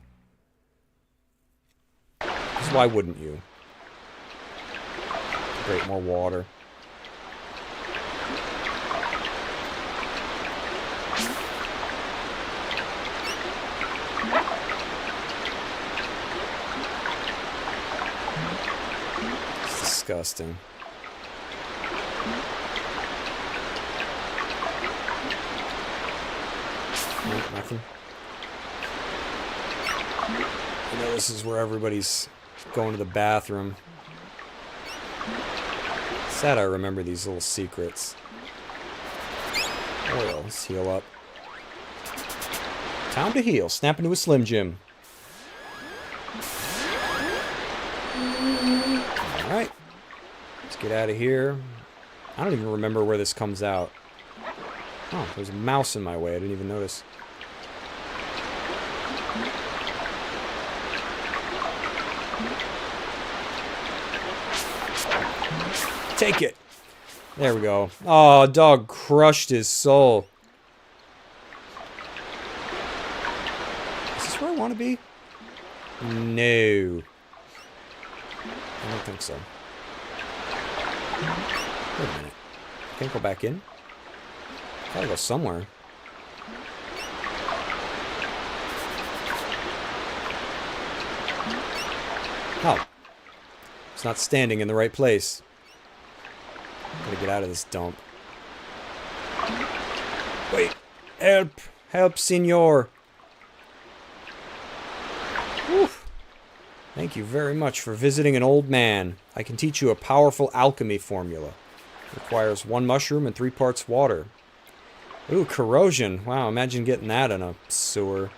Because why wouldn't you? Great, more water. It's disgusting. Nope, nothing. You know, this is where everybody's going to the bathroom. Sad I remember these little secrets. Oh, let's heal up. Time to heal. Snap into a Slim Jim. Alright. Let's get out of here. I don't even remember where this comes out. Oh, there's a mouse in my way. I didn't even notice. Take it. There we go. Oh, dog crushed his soul. Is this where I want to be? No. I don't think so. Wait a minute. Can't go back in? Gotta go somewhere. Oh. It's not standing in the right place. Gotta get out of this dump. Wait. Help. Help, senor. Whew. Thank you very much for visiting an old man. I can teach you a powerful alchemy formula. It requires 1 mushroom and 3 parts water. Ooh, corrosion. Wow, imagine getting that in a sewer.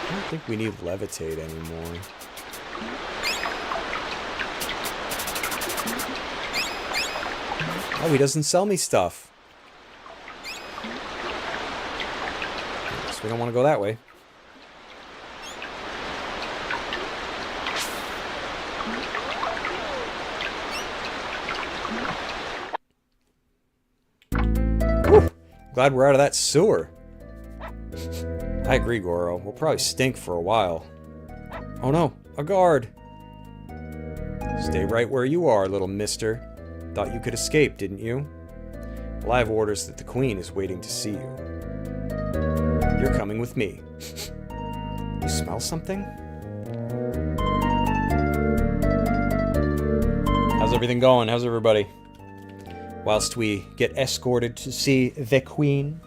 I don't think we need levitate anymore. Oh, he doesn't sell me stuff. So we don't want to go that way. Whew. Glad we're out of that sewer. I agree, Goro. We'll probably stink for a while. Oh no, a guard. Stay right where you are, little mister. Thought you could escape, didn't you? Well, I have orders that the Queen is waiting to see you. You're coming with me. You smell something? How's everything going? How's everybody? Whilst we get escorted to see the Queen.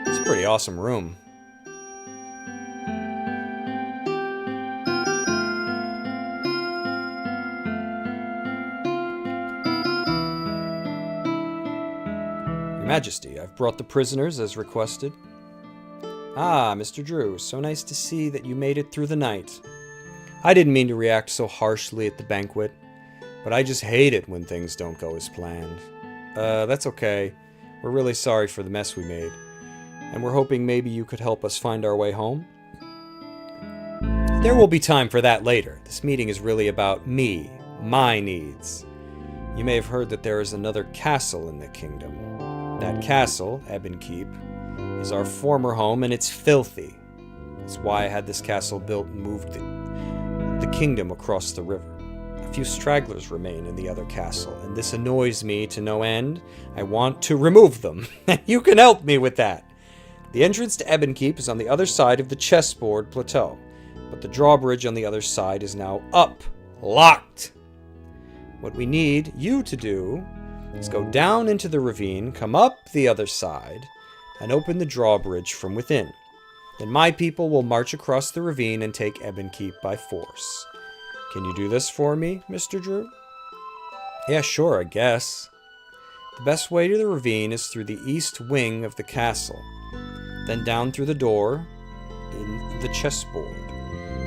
It's a pretty awesome room. Majesty, I've brought the prisoners as requested. Ah, Mr. Drew, so nice to see that you made it through the night. I didn't mean to react so harshly at the banquet, but I just hate it when things don't go as planned. That's okay. We're really sorry for the mess we made, and we're hoping maybe you could help us find our way home. There will be time for that later. This meeting is really about me, my needs. You may have heard that there is another castle in the kingdom. That castle, Elon Keep, is our former home, and it's filthy. That's why I had this castle built and moved the kingdom across the river. A few stragglers remain in the other castle, and this annoys me to no end. I want to remove them, and you can help me with that. The entrance to Elon Keep is on the other side of the chessboard plateau, but the drawbridge on the other side is now up, locked. What we need you to do is go down into the ravine, come up the other side, and open the drawbridge from within. Then my people will march across the ravine and take Elon Keep by force. Can you do this for me, Mr. Drew? Yeah, sure, I guess. The best way to the ravine is through the east wing of the castle, then down through the door in the chessboard.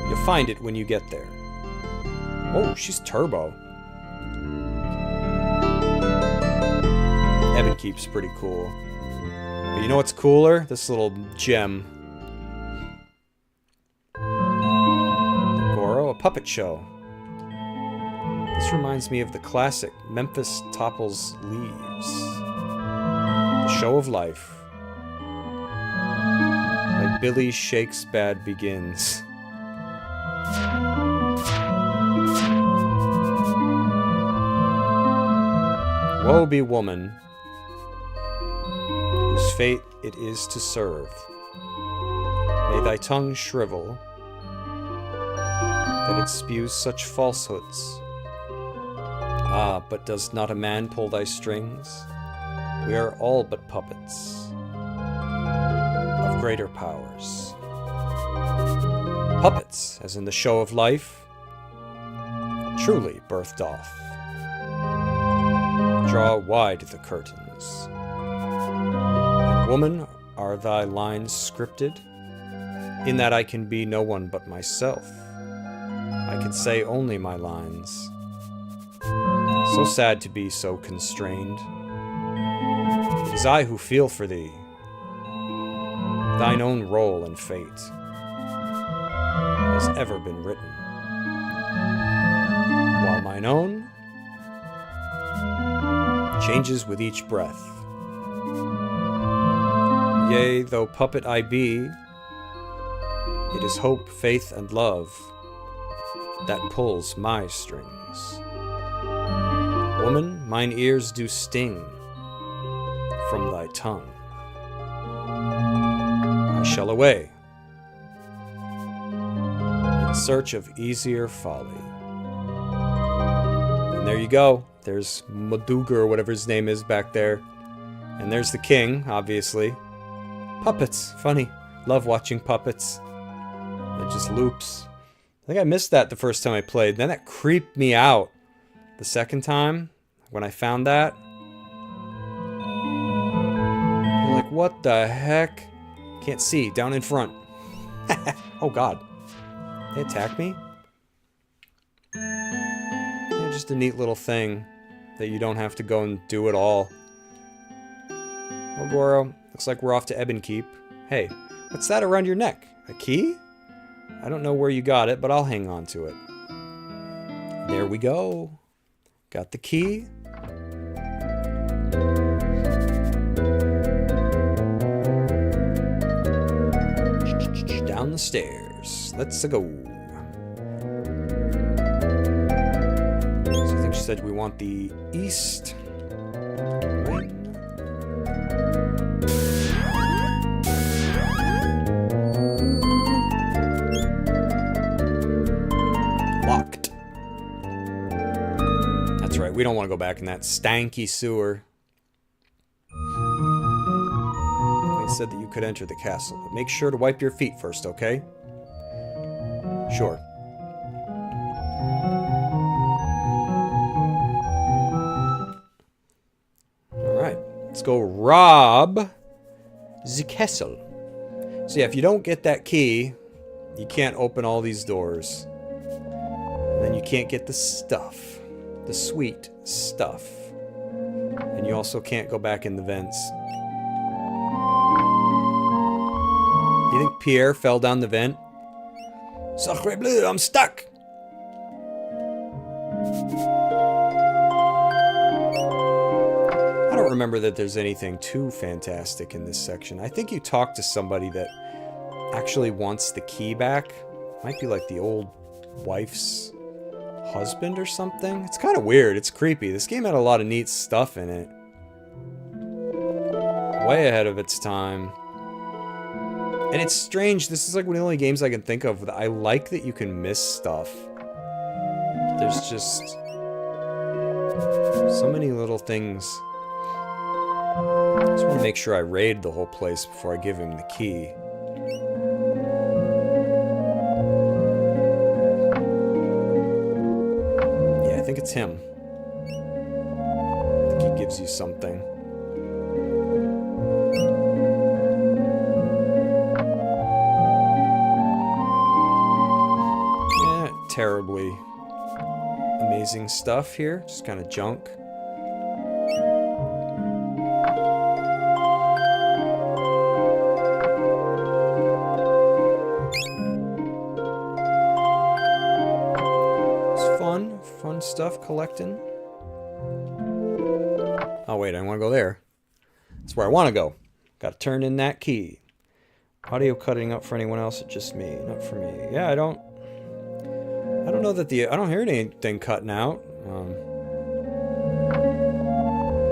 You'll find it when you get there. Oh, she's turbo. Elon Keep's pretty cool. But you know what's cooler? This little gem. Goro, a puppet show. This reminds me of the classic Memphis Topples Leaves. The Show of Life. Like Billy Shakes Bad Begins. Woe be woman, whose fate it is to serve. May thy tongue shrivel, that it spews such falsehoods. Ah, but does not a man pull thy strings? We are all but puppets of greater powers. Puppets, as in the show of life, truly birth doth. draw wide the curtains. And woman, are thy lines scripted? In that I can be no one but myself. I can say only my lines. So sad to be so constrained. It is I who feel for thee. Thine own role and fate has ever been written, while mine own changes with each breath. Yea, though puppet I be, it is hope, faith, and love that pulls my strings. Woman, mine ears do sting from thy tongue. I shall away in search of easier folly. And there you go. There's Maduga or whatever his name is back there. And there's the king, obviously. Puppets. Funny. Love watching puppets. It just loops. I think I missed that the first time I played. Then that creeped me out the second time when I found that. You're like, what the heck? Can't see. Down in front. Oh god. They attack me? Yeah, just a neat little thing that you don't have to go and do it all. Well, Goro, looks like we're off to Elon Keep. Hey, what's that around your neck? A key? I don't know where you got it, but I'll hang on to it. There we go. Got the key. Down the stairs. Let's go. So I think she said we want the east wing. Locked. That's right. We don't want to go back in that stanky sewer. It said that you could enter the castle, but make sure to wipe your feet first, okay? Sure. Alright, let's go rob the castle. So yeah, if you don't get that key, you can't open all these doors. And then you can't get the stuff. The sweet stuff. And you also can't go back in the vents. You think Pierre fell down the vent? Sacre bleu, I'm stuck! I don't remember that there's anything too fantastic in this section. I think you talk to somebody that actually wants the key back. Might be like the old wife's husband or something. It's kind of weird. It's creepy. This game had a lot of neat stuff in it. Way ahead of its time. And it's strange, this is like one of the only games I can think of that I like that you can miss stuff. There's just so many little things. I just want to make sure I raid the whole place before I give him the key. Yeah, I think it's him. I think he gives you something. Terribly amazing stuff here. Just kind of junk. It's fun. Fun stuff collecting. Oh wait, I want to go there. That's where I want to go. Got to turn in that key. Audio cutting up for anyone else? It's just me, not for me. Yeah, I don't know that I don't hear anything cutting out.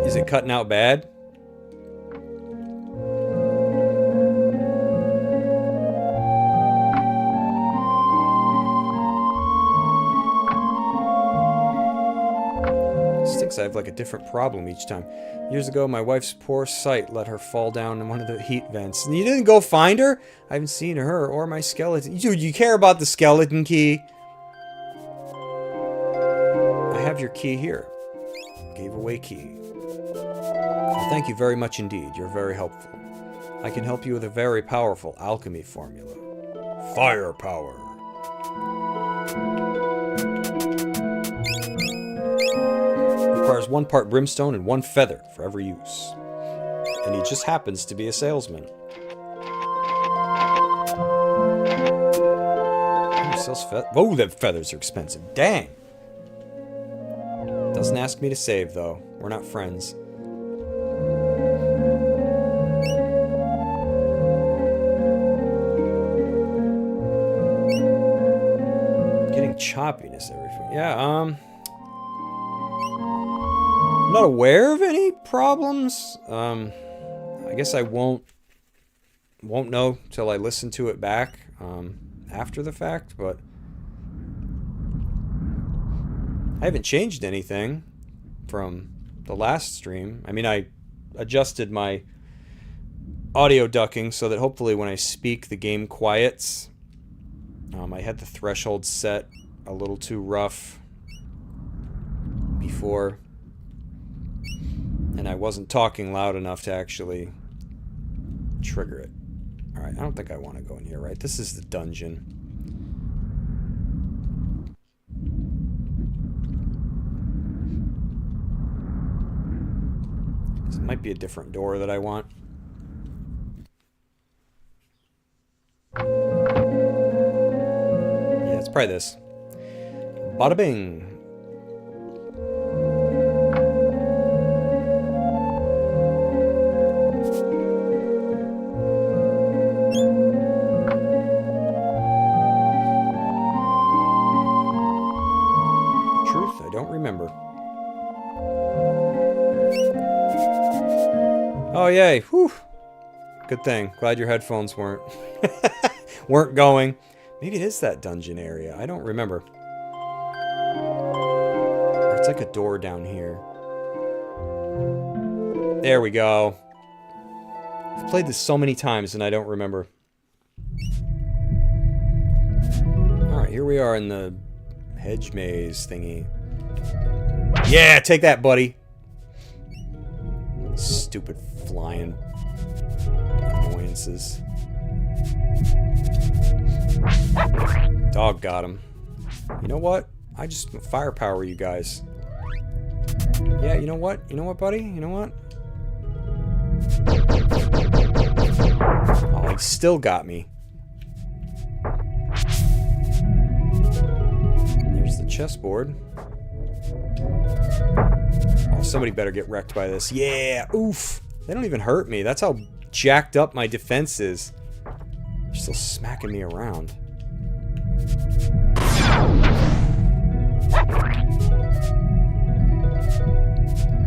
Is it cutting out bad? Stinks I have like a different problem each time. Years ago, my wife's poor sight let her fall down in one of the heat vents. And you didn't go find her? I haven't seen her or my skeleton. Dude, you care about the skeleton key? I have your key here. Gave away key. Well, thank you very much indeed. You're very helpful. I can help you with a very powerful alchemy formula. Firepower. Requires 1 part brimstone and 1 feather for every use. And he just happens to be a salesman. He sells oh, the feathers are expensive. Dang! Doesn't ask me to save, though. We're not friends. Getting choppiness everything. Yeah, I'm not aware of any problems. I guess I won't know till I listen to it back after the fact, but I haven't changed anything from the last stream. I mean, I adjusted my audio ducking so that hopefully when I speak the game quiets. I had the threshold set a little too rough before, and I wasn't talking loud enough to actually trigger it. Alright, I don't think I want to go in here, right? This is the dungeon. This might be a different door that I want. Yeah, it's probably this. Bada bing! Remember. Oh yay! Whew. Good thing. Glad your headphones weren't going. Maybe it is that dungeon area. I don't remember. Or it's like a door down here. There we go. I've played this so many times and I don't remember. Alright, here we are in the hedge maze thingy. Yeah, take that, buddy. Stupid flying annoyances. Dog got him. You know what? I just firepower you guys. Yeah, you know what? You know what, buddy? You know what? Oh, he still got me. There's the chessboard. Oh, somebody better get wrecked by this. Yeah, oof. They don't even hurt me. That's how jacked up my defense is. They're still smacking me around.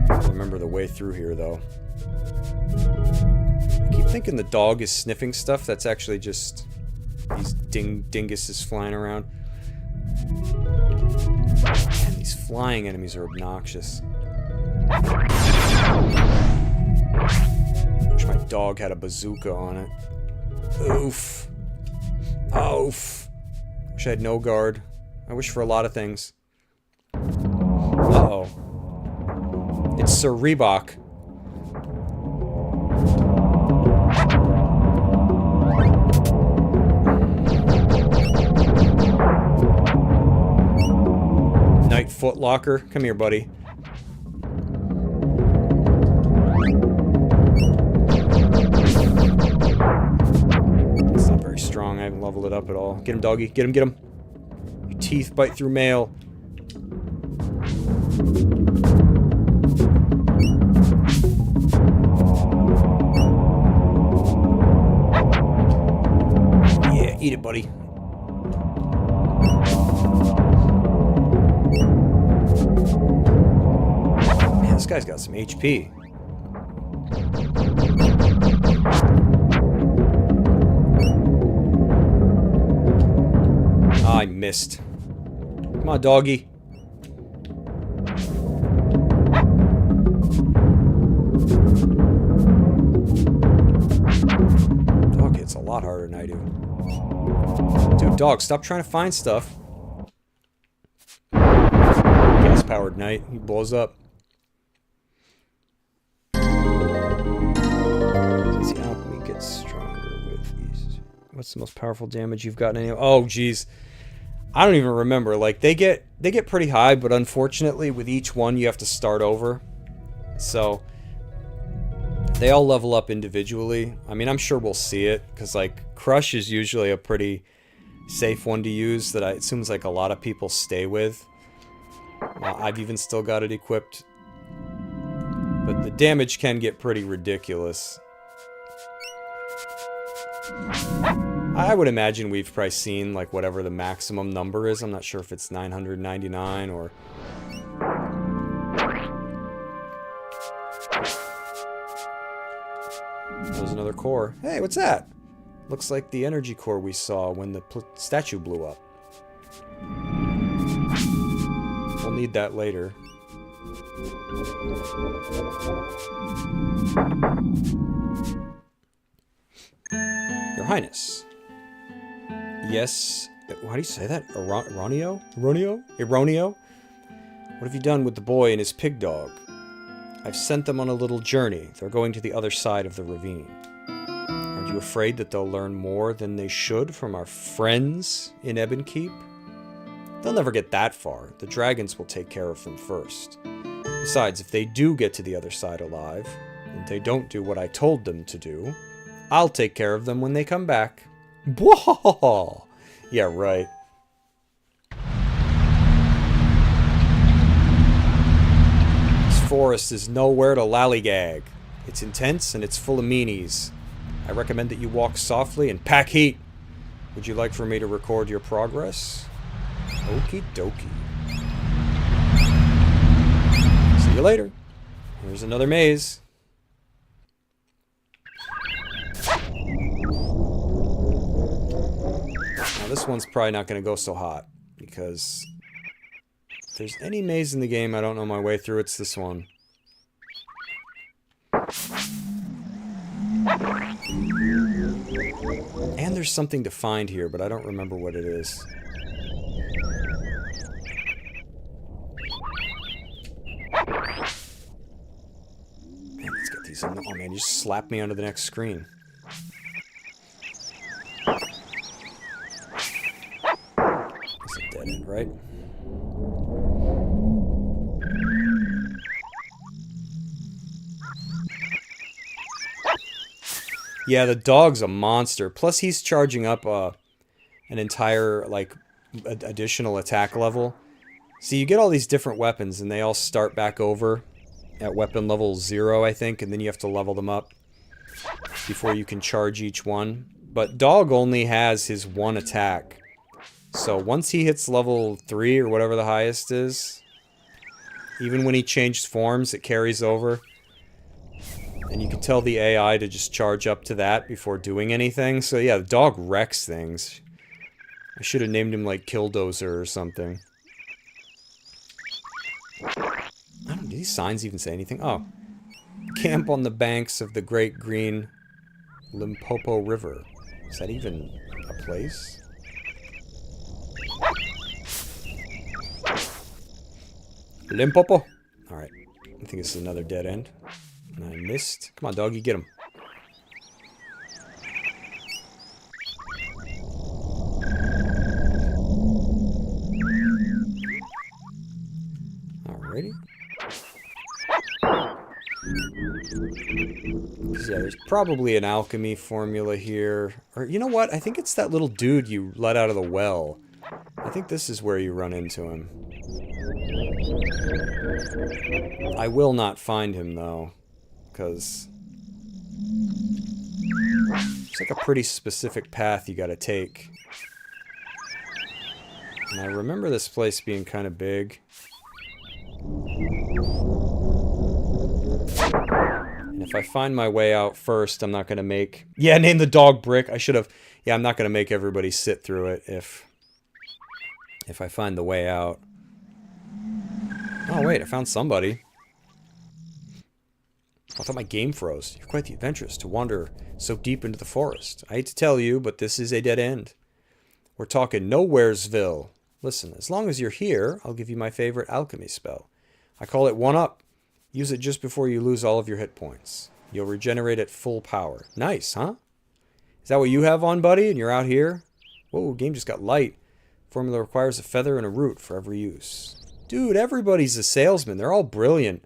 I remember the way through here, though. I keep thinking the dog is sniffing stuff. That's actually just these dinguses flying around. Man, these flying enemies are obnoxious. Wish my dog had a bazooka on it. Oof. Oof. Wish I had no guard. I wish for a lot of things. Uh-oh. It's Sir Reebok. Night Footlocker. Come here, buddy. It's not very strong. I haven't leveled it up at all. Get him, doggy. Get him, get him. Your teeth bite through mail. Yeah, eat it, buddy. This guy's got some HP. Oh, I missed. Come on, doggy. Dog hits a lot harder than I do. Dude, dog, stop trying to find stuff. Gas-powered knight. He blows up. get stronger with each. What's the most powerful damage you've gotten? Oh, geez. I don't even remember. Like, they get pretty high, but unfortunately, with each one, you have to start over. So, they all level up individually. I mean, I'm sure we'll see it, because, like, Crush is usually a pretty safe one to use that it seems like a lot of people stay with. I've even still got it equipped. But the damage can get pretty ridiculous. I would imagine we've probably seen, like, whatever the maximum number is. I'm not sure if it's 999 or... There's another core. Hey, what's that? Looks like the energy core we saw when the statue blew up. We'll need that later. Your Highness. Yes. How do you say that? Ironio? Ironio? What have you done with the boy and his pig dog? I've sent them on a little journey. They're going to the other side of the ravine. Aren't you afraid that they'll learn more than they should from our friends in Elon Keep? They'll never get that far. The dragons will take care of them first. Besides, if they do get to the other side alive, and they don't do what I told them to do, I'll take care of them when they come back. Bwah! Yeah, right. This forest is nowhere to lollygag. It's intense and it's full of meanies. I recommend that you walk softly and pack heat. Would you like for me to record your progress? Okie dokie. See you later. Here's another maze. Now this one's probably not going to go so hot, because if there's any maze in the game I don't know my way through, it's this one. And there's something to find here, but I don't remember what it is. Man, let's get these in. Oh man, you just slapped me onto the next screen. It's a dead end, right? Yeah, the dog's a monster. Plus, he's charging up an entire, like, additional attack level. So you get all these different weapons, and they all start back over at weapon level 0, I think, and then you have to level them up before you can charge each one. But dog only has his one attack. So once he hits level 3, or whatever the highest is, even when he changed forms, it carries over. And you can tell the AI to just charge up to that before doing anything. So yeah, the dog wrecks things. I should have named him like Killdozer or something. Do these signs even say anything? Oh. Camp on the banks of the Great Green Limpopo River. Is that even a place? Limpopo. Alright. I think this is another dead end. And I missed. Come on, doggy, get him. Alrighty. Yeah, there's probably an alchemy formula here. Or, you know what? I think it's that little dude you let out of the well. I think this is where you run into him. I will not find him, though. Because it's like a pretty specific path you gotta take. And I remember this place being kind of big. And if I find my way out first, I'm not gonna make... Yeah, name the dog Brick. I should have... Yeah, I'm not gonna make everybody sit through it if I find the way out. Oh, wait, I found somebody. I thought my game froze. You're quite the adventurous to wander so deep into the forest. I hate to tell you, but this is a dead end. We're talking Nowheresville. Listen, as long as you're here, I'll give you my favorite alchemy spell. I call it 1-Up. Use it just before you lose all of your hit points. You'll regenerate at full power. Nice, huh? Is that what you have on, buddy? And you're out here? Whoa, game just got light. Formula requires a feather and a root for every use. Dude, everybody's a salesman. They're all brilliant.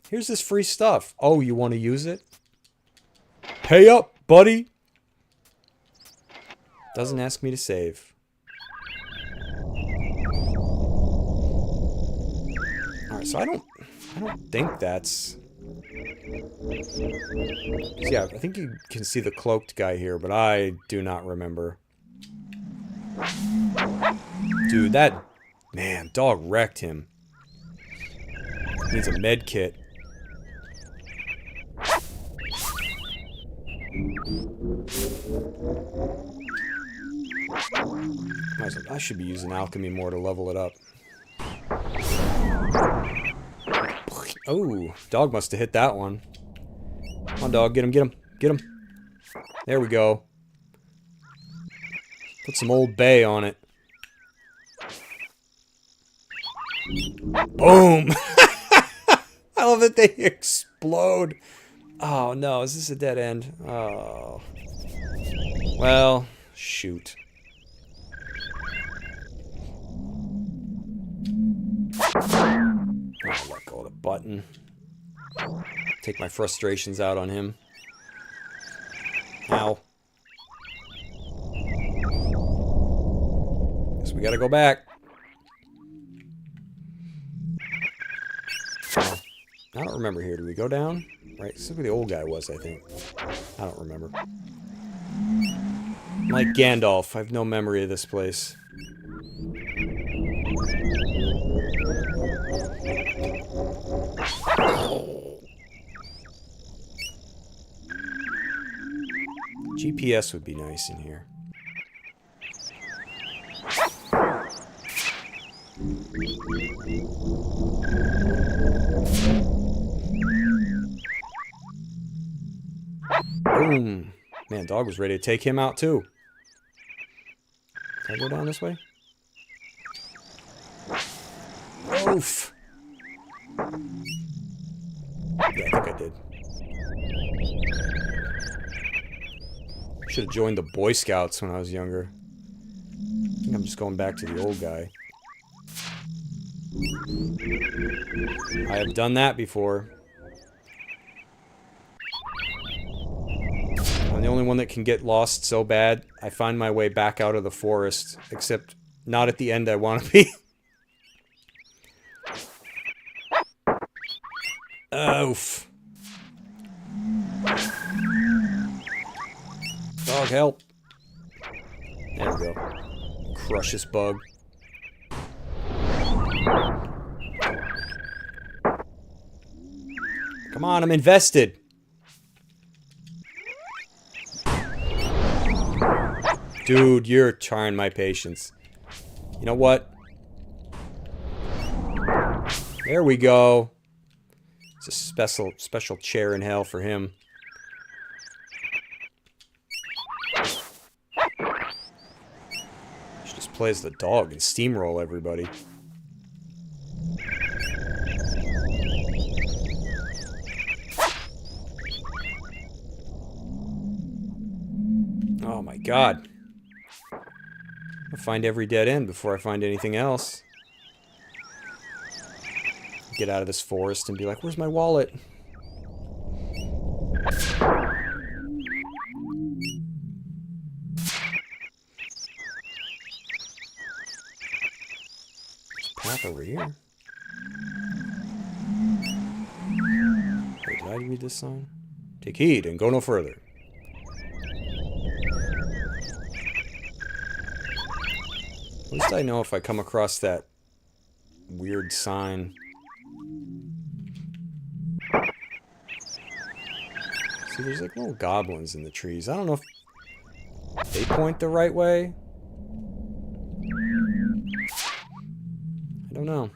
Here's this free stuff. Oh, you want to use it? Pay up, buddy. Doesn't ask me to save. Alright, so I don't think that's... Yeah, I think you can see the cloaked guy here, but I do not remember. Dude, that... Man, dog wrecked him. Needs a med kit. I should be using alchemy more to level it up. Oh, dog must have hit that one. Come on, dog. Get him, get him, get him. There we go. Put some Old Bay on it. Boom! I love that they explode. Oh, no. Is this a dead end? Oh. Well, shoot. I'll let go of the button. Take my frustrations out on him. Ow. Guess we gotta go back. I don't remember here. Do we go down? Right, this is where the old guy was, I think. I don't remember. Like Gandalf, I have no memory of this place. GPS would be nice in here. Boom. Man, dog was ready to take him out too. Can I go down this way? Oof. Yeah, I think I did. Should have joined the Boy Scouts when I was younger. I think I'm just going back to the old guy. I have done that before. I'm the only one that can get lost so bad, I find my way back out of the forest. Except, not at the end I want to be. Oof. Dog, help. There we go. Crush this bug. Come on, I'm invested. Dude, you're trying my patience. You know what? There we go. It's a special chair in hell for him. Should just play as the dog and steamroll everybody. Oh my god. I'll find every dead end before I find anything else. Get out of this forest and be like, where's my wallet? There's a path over here. Wait, did I read this sign? Take heed and go no further. At least I know if I come across that weird sign. See, there's like little goblins in the trees. I don't know if they point the right way. I don't know.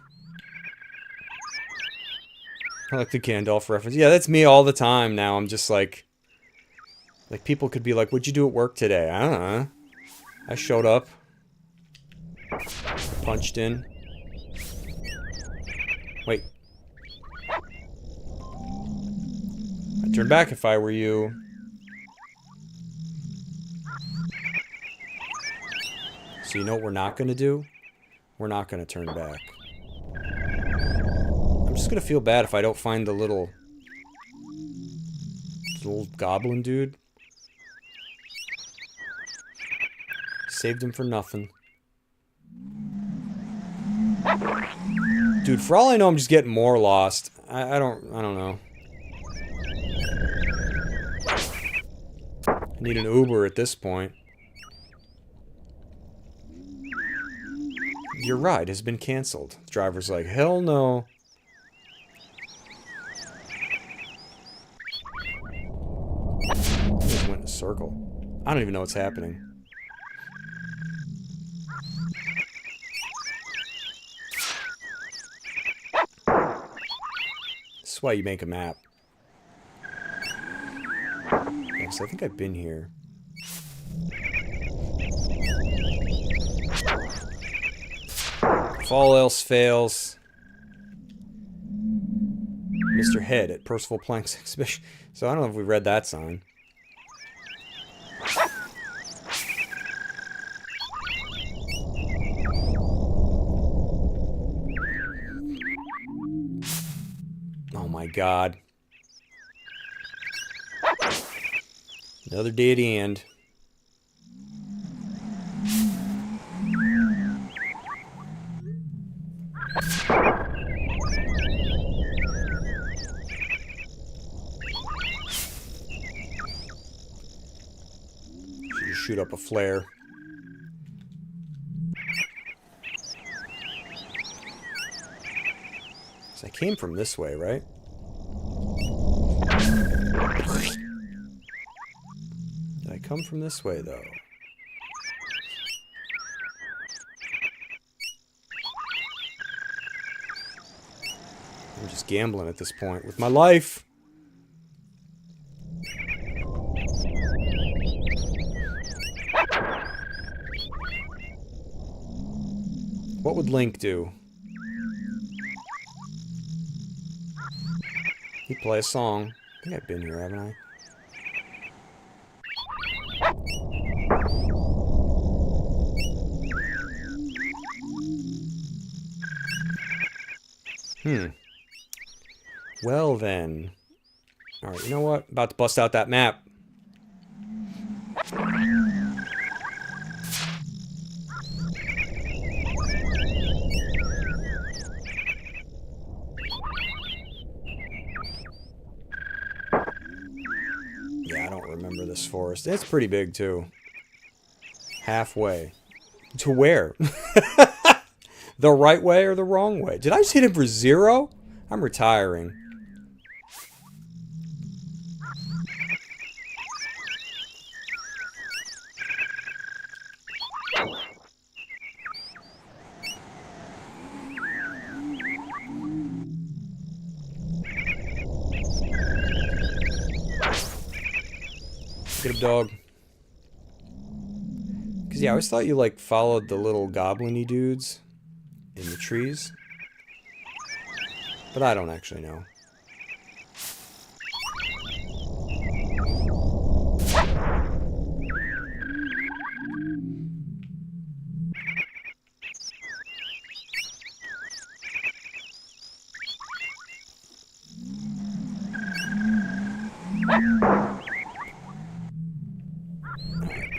I like the Gandalf reference. Yeah, that's me all the time now. I'm just like people could be like, what'd you do at work today? I don't know. I showed up. Punched in. Wait. I'd turn back if I were you. So you know what we're not going to do? We're not going to turn back. I'm just going to feel bad if I don't find the little goblin dude. Saved him for nothing. Dude, for all I know, I'm just getting more lost. I don't know. I need an Uber at this point. Your ride has been canceled. The driver's like, hell no. I just went in a circle. I don't even know what's happening. This is why you make a map. Yes, I think I've been here. If all else fails, Mr. Head at Percival Plank's exhibition. So I don't know if we read that sign. Oh my god. Another day at the end. Should just shoot up a flare. So I came from this way, right? Did I come from this way, though? I'm just gambling at this point with my life. What would Link do? He'd play a song. I think I've been here, haven't I? Well then. Alright, you know what? About to bust out that map. Yeah, I don't remember this forest. It's pretty big too. Halfway. To where? The right way or the wrong way? Did I just hit him for 0? I'm retiring. Get him, dog. Because, yeah, I always thought you, like, followed the little goblin-y dudes in the trees. But I don't actually know.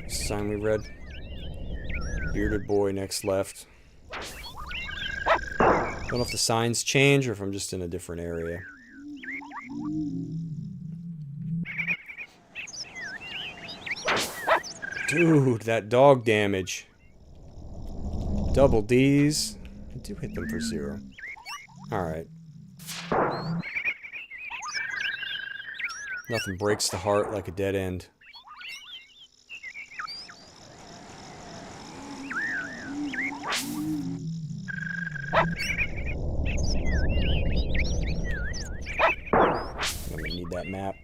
Sign we read. Bearded boy next left. Don't know if the signs change or if I'm just in a different area. Dude, that dog damage. Double D's. I do hit them for 0. Alright. Nothing breaks the heart like a dead end. I'm gonna need that map.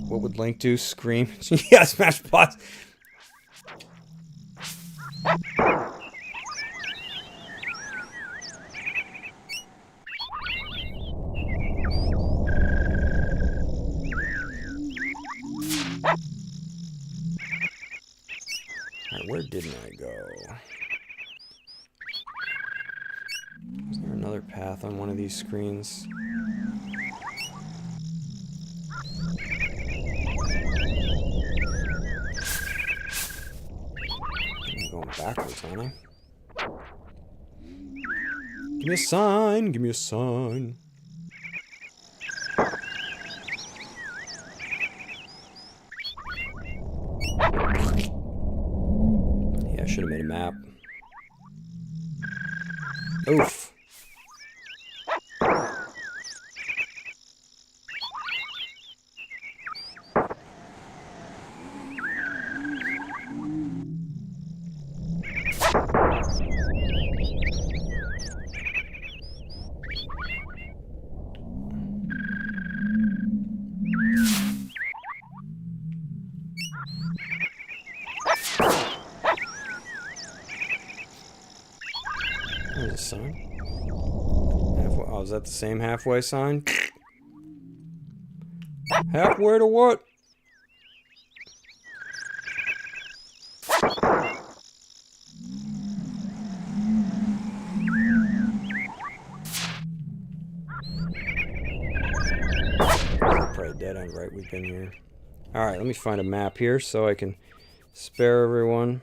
What would Link do? Scream? Yeah, smash plots. Alright, where'd didn't I go? Is there another path on one of these screens? I'm going backwards, aren't I? Give me a sign! Give me a sign! Yeah, I should have made a map. Oof! There's a sign. Halfway. Oh, is that the same halfway sign? Halfway to what? Probably a dead end, right? We've been here. Alright, let me find a map here so I can spare everyone.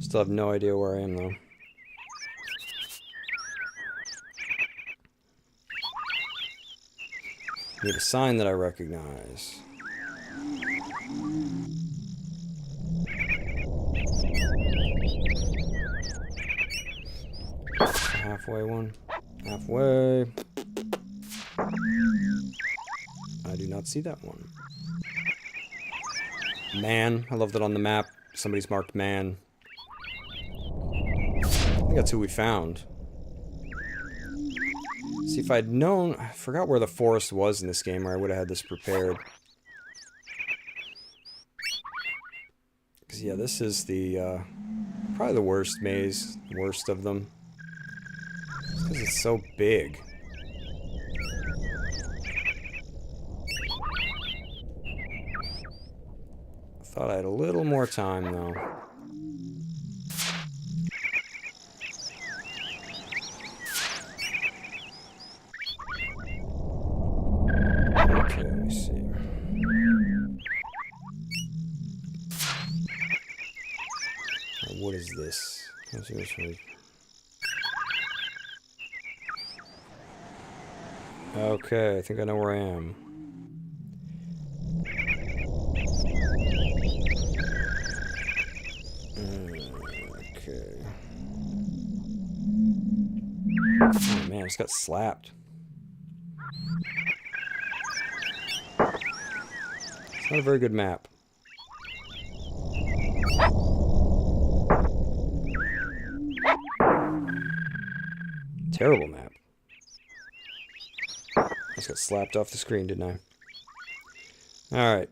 Still have no idea where I am, though. Need a sign that I recognize. Halfway one. Halfway. I do not see that one. Man. I love that on the map. Somebody's marked man. I think that's who we found. See, if I'd known... I forgot where the forest was in this game, or I would have had this prepared. Because, yeah, this is the, probably the worst maze. Worst of them. Because it's so big. I thought I had a little more time, though. Okay, let me see. What is this? Let's see which one. Okay, I think I know where I am. Okay. Oh man, I just got slapped. It's not a very good map. Terrible map. I just got slapped off the screen, didn't I? Alright.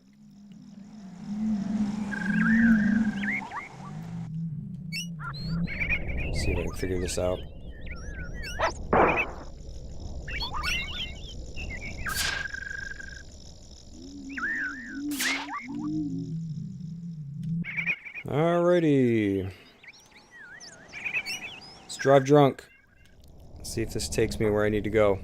See if I can figure this out. Alrighty. Let's drive drunk. See if this takes me where I need to go.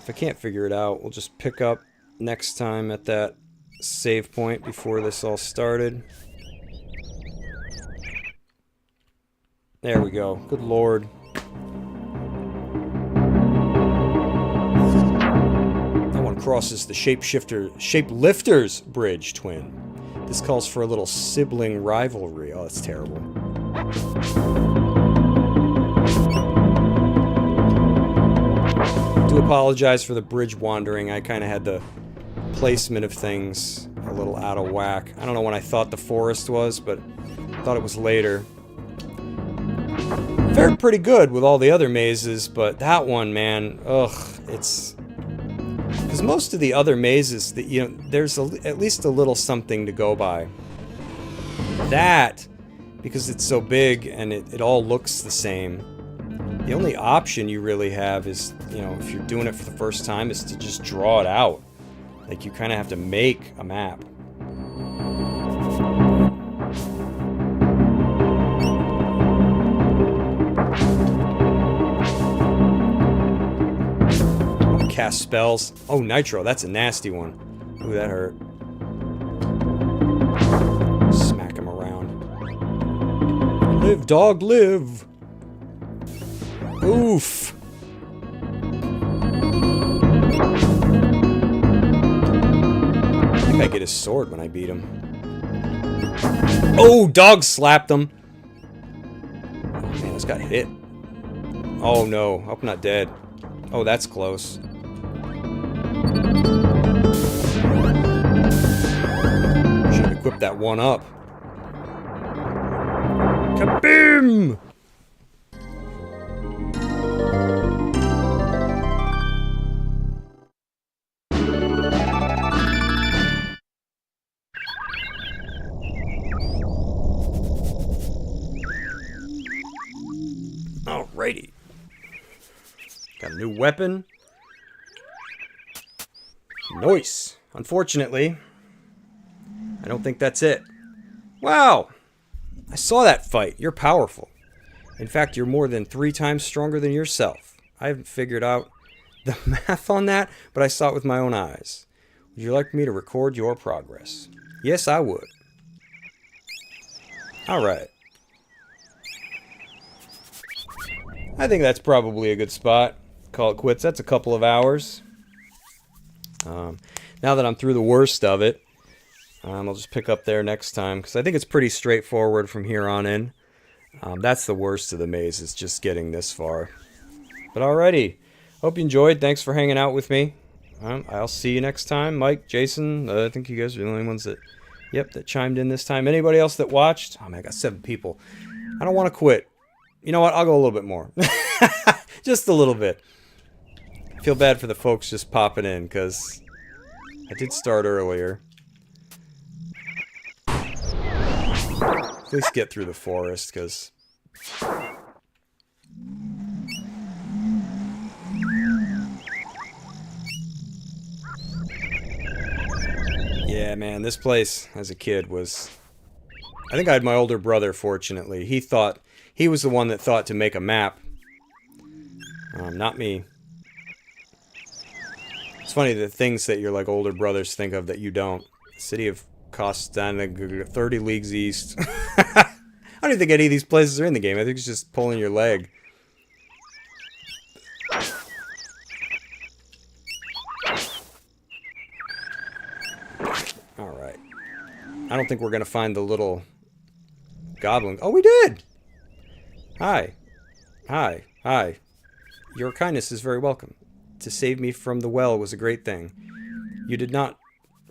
If I can't figure it out, we'll just pick up next time at that save point before this all started. There we go. Good lord. That one crosses the Shapelifter's Bridge, twin. This calls for a little sibling rivalry. Oh, that's terrible. I do apologize for the bridge wandering. I kind of had the placement of things a little out of whack. I don't know when I thought the forest was, but I thought it was later. Fared pretty good with all the other mazes, but that one, man, ugh, it's... Because most of the other mazes, that there's at least a little something to go by. That, because it's so big and it all looks the same, the only option you really have is, if you're doing it for the first time, is to just draw it out. Like, you kind of have to make a map. Cast spells. Oh, Nitro, that's a nasty one. Ooh, that hurt. Smack him around. Live, dog, live! Oof! I think I get his sword when I beat him. Oh, dog slapped him! Oh, man, this got hit. Oh, no. Hope I'm not dead. Oh, that's close. Should have equipped that one up. Kaboom! Alrighty. Got a new weapon. Nice. Unfortunately, I don't think that's it. Wow! I saw that fight. You're powerful. In fact, you're more than 3 times stronger than yourself. I haven't figured out the math on that, but I saw it with my own eyes. Would you like me to record your progress? Yes, I would. Alright. I think that's probably a good spot. Call it quits. That's a couple of hours. Now that I'm through the worst of it, I'll just pick up there next time, because I think it's pretty straightforward from here on in. That's the worst of the maze, is just getting this far. But alrighty, hope you enjoyed. Thanks for hanging out with me. I'll see you next time. Mike, Jason, I think you guys are the only ones that, that chimed in this time. Anybody else that watched? Oh man, I got 7 people. I don't want to quit. You know what? I'll go a little bit more. Just a little bit. I feel bad for the folks just popping in, because I did start earlier. At least get through the forest, because... Yeah, man, this place, as a kid, was... I think I had my older brother, fortunately. He was the one that thought to make a map. Not me. It's funny, the things that your, older brothers think of that you don't. The city of Costana, 30 leagues east. I don't even think any of these places are in the game. I think it's just pulling your leg. Alright. I don't think we're going to find the little goblin. Oh, we did! Hi. Hi. Hi. Your kindness is very welcome. To save me from the well was a great thing. You did not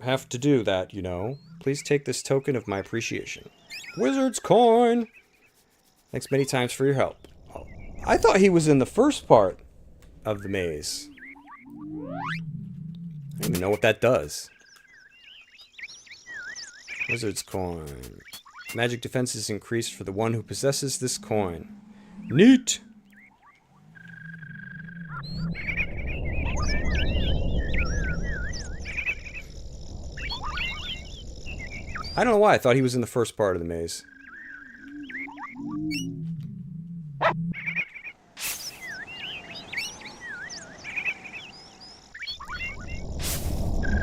have to do that, you know. Please take this token of my appreciation. Wizard's coin! Thanks many times for your help. Oh, I thought he was in the first part of the maze. I don't even know what that does. Wizard's coin. Magic defense is increased for the one who possesses this coin. Neat! I don't know why I thought he was in the first part of the maze.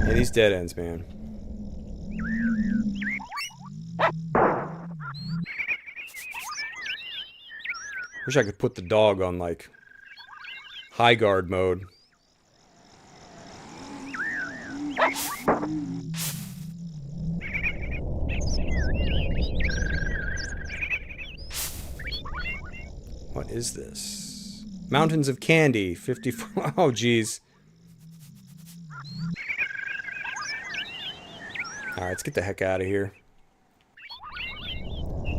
Yeah, these dead ends, man. Wish I could put the dog on, high guard mode. What is this? Mountains of Candy, 54. Oh, jeez. Alright, let's get the heck out of here.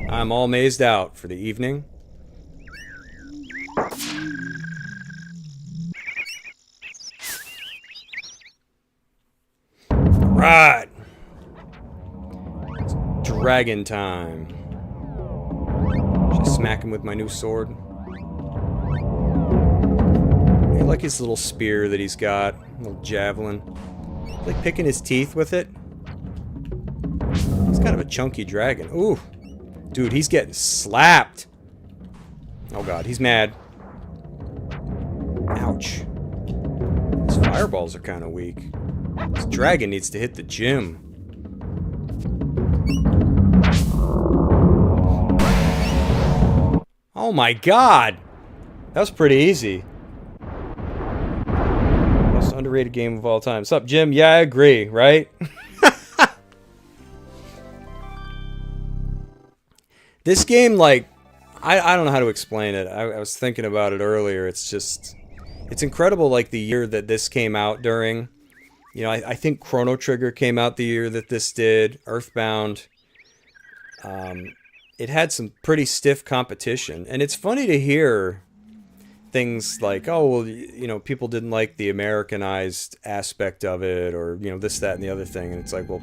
I'm all mazed out for the evening. Right. It's dragon time. Should I smack him with my new sword? I like his little spear that he's got. Little javelin. Like picking his teeth with it. He's kind of a chunky dragon. Ooh. Dude, he's getting slapped. Oh god, he's mad. Ouch. His fireballs are kind of weak. This dragon needs to hit the gym. Oh my god! That was pretty easy. Most underrated game of all time. What's up, Jim? Yeah, I agree, right? This game, like, I don't know how to explain it. I was thinking about it earlier. It's just... It's incredible, like, the year that this came out during. You know, I think Chrono Trigger came out the year that this did. Earthbound. It had some pretty stiff competition. And it's funny to hear things like, oh, well, you know, people didn't like the Americanized aspect of it, or, you know, this, that, and the other thing. And it's like, well,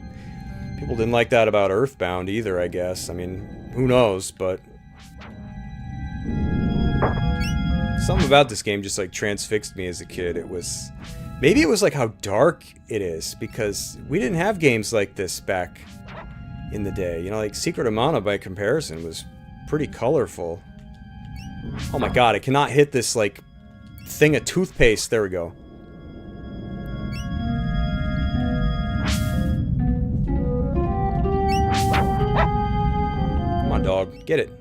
people didn't like that about Earthbound either, I guess. I mean, who knows, but... Something about this game just, like, transfixed me as a kid. It was... Maybe it was, like, how dark it is, because we didn't have games like this back in the day. You know, like, Secret of Mana, by comparison, was pretty colorful. Oh my god, I cannot hit this, like, thing of toothpaste. There we go. Come on, dog. Get it.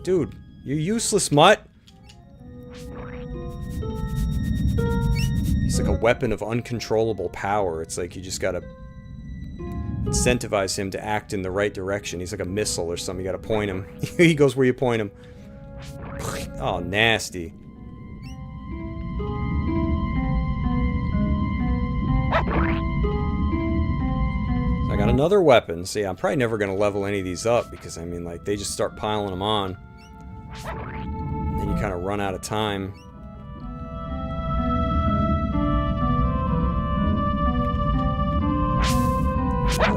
Dude, you useless mutt. He's like a weapon of uncontrollable power. It's like you just gotta incentivize him to act in the right direction. He's like a missile or something. You gotta point him. He goes where you point him. Oh, nasty. So I got another weapon. So yeah, I'm probably never gonna level any of these up because, I mean, like, they just start piling them on. And then you kind of run out of time.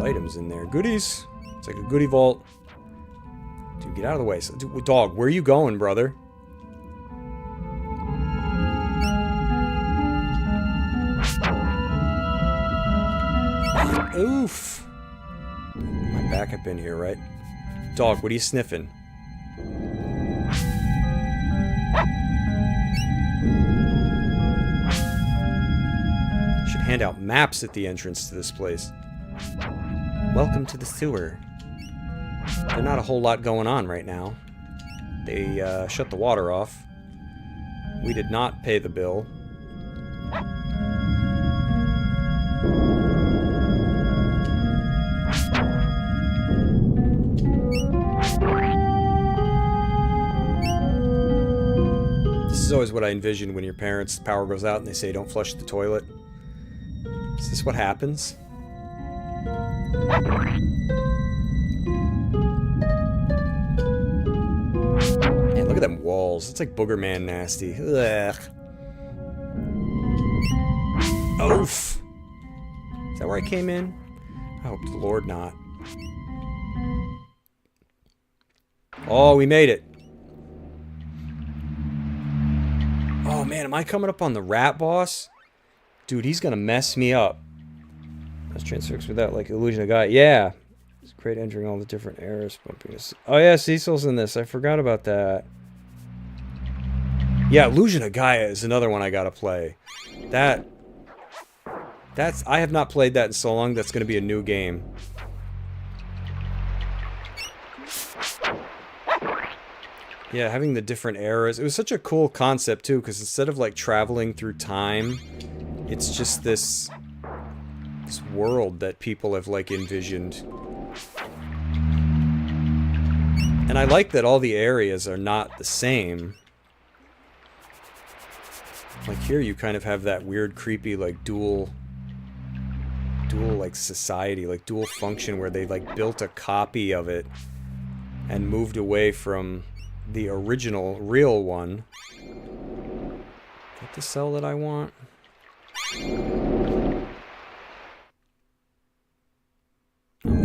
Items in there. Goodies. It's like a goodie vault. Dude, get out of the way. So, dude, dog, where are you going, brother? Oof. My backup in here, right? Dog, what are you sniffing? Should hand out maps at the entrance to this place. Welcome to the sewer. There's not a whole lot going on right now. They shut the water off. We did not pay the bill. This is always what I envision when your parents' power goes out and they say don't flush the toilet. Is this what happens? Man, look at them walls. It's like Booger Man nasty. Ugh. Oof. Is that where I came in? I hope the Lord not. Oh, we made it. Oh man, am I coming up on the rat boss? Dude, he's gonna mess me up. Let's transfix without, like, illusion of guy. Yeah. It's great entering all the different errors. Oh yeah, Cecil's in this. I forgot about that. Yeah, Illusion of Gaia is another one I gotta play. That's... I have not played that in so long. That's gonna be a new game. Yeah, having the different eras. It was such a cool concept, too, because instead of, like, traveling through time, it's just this world that people have, like, envisioned. And I like that all the areas are not the same. Like, here you kind of have that weird, creepy, like, dual, like, society, like, dual function where they, like, built a copy of it and moved away from the original, real one. Is that the cell that I want?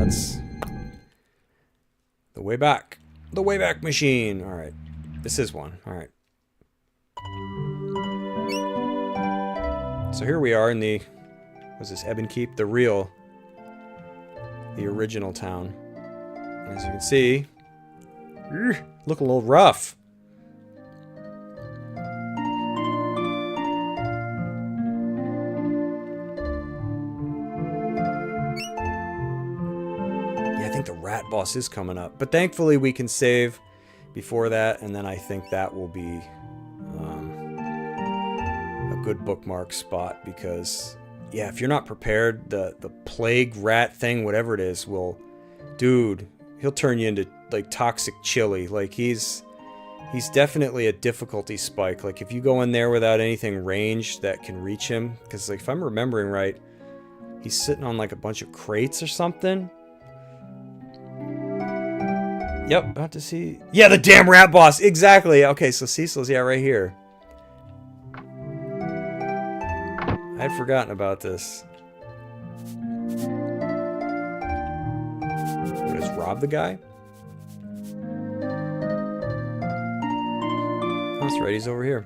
That's the way back. The Wayback Machine. Alright. This is one. Alright. So here we are in the... What's this? Elon Keep? The original town. As you can see... Look a little rough. Yeah, I think the rat boss is coming up. But thankfully we can save before that, and then I think that will be a good bookmark spot, because yeah, if you're not prepared, the plague rat thing, whatever it is, will... Dude, he'll turn you into like toxic chili. Like he's definitely a difficulty spike. Like if you go in there without anything ranged that can reach him, because like if I'm remembering right, he's sitting on like a bunch of crates or something. Yep, about to see. Yeah, the damn rat boss. Exactly. Okay, so Cecil's right here. I had forgotten about this. What is rob the guy? Oh, that's right, he's over here.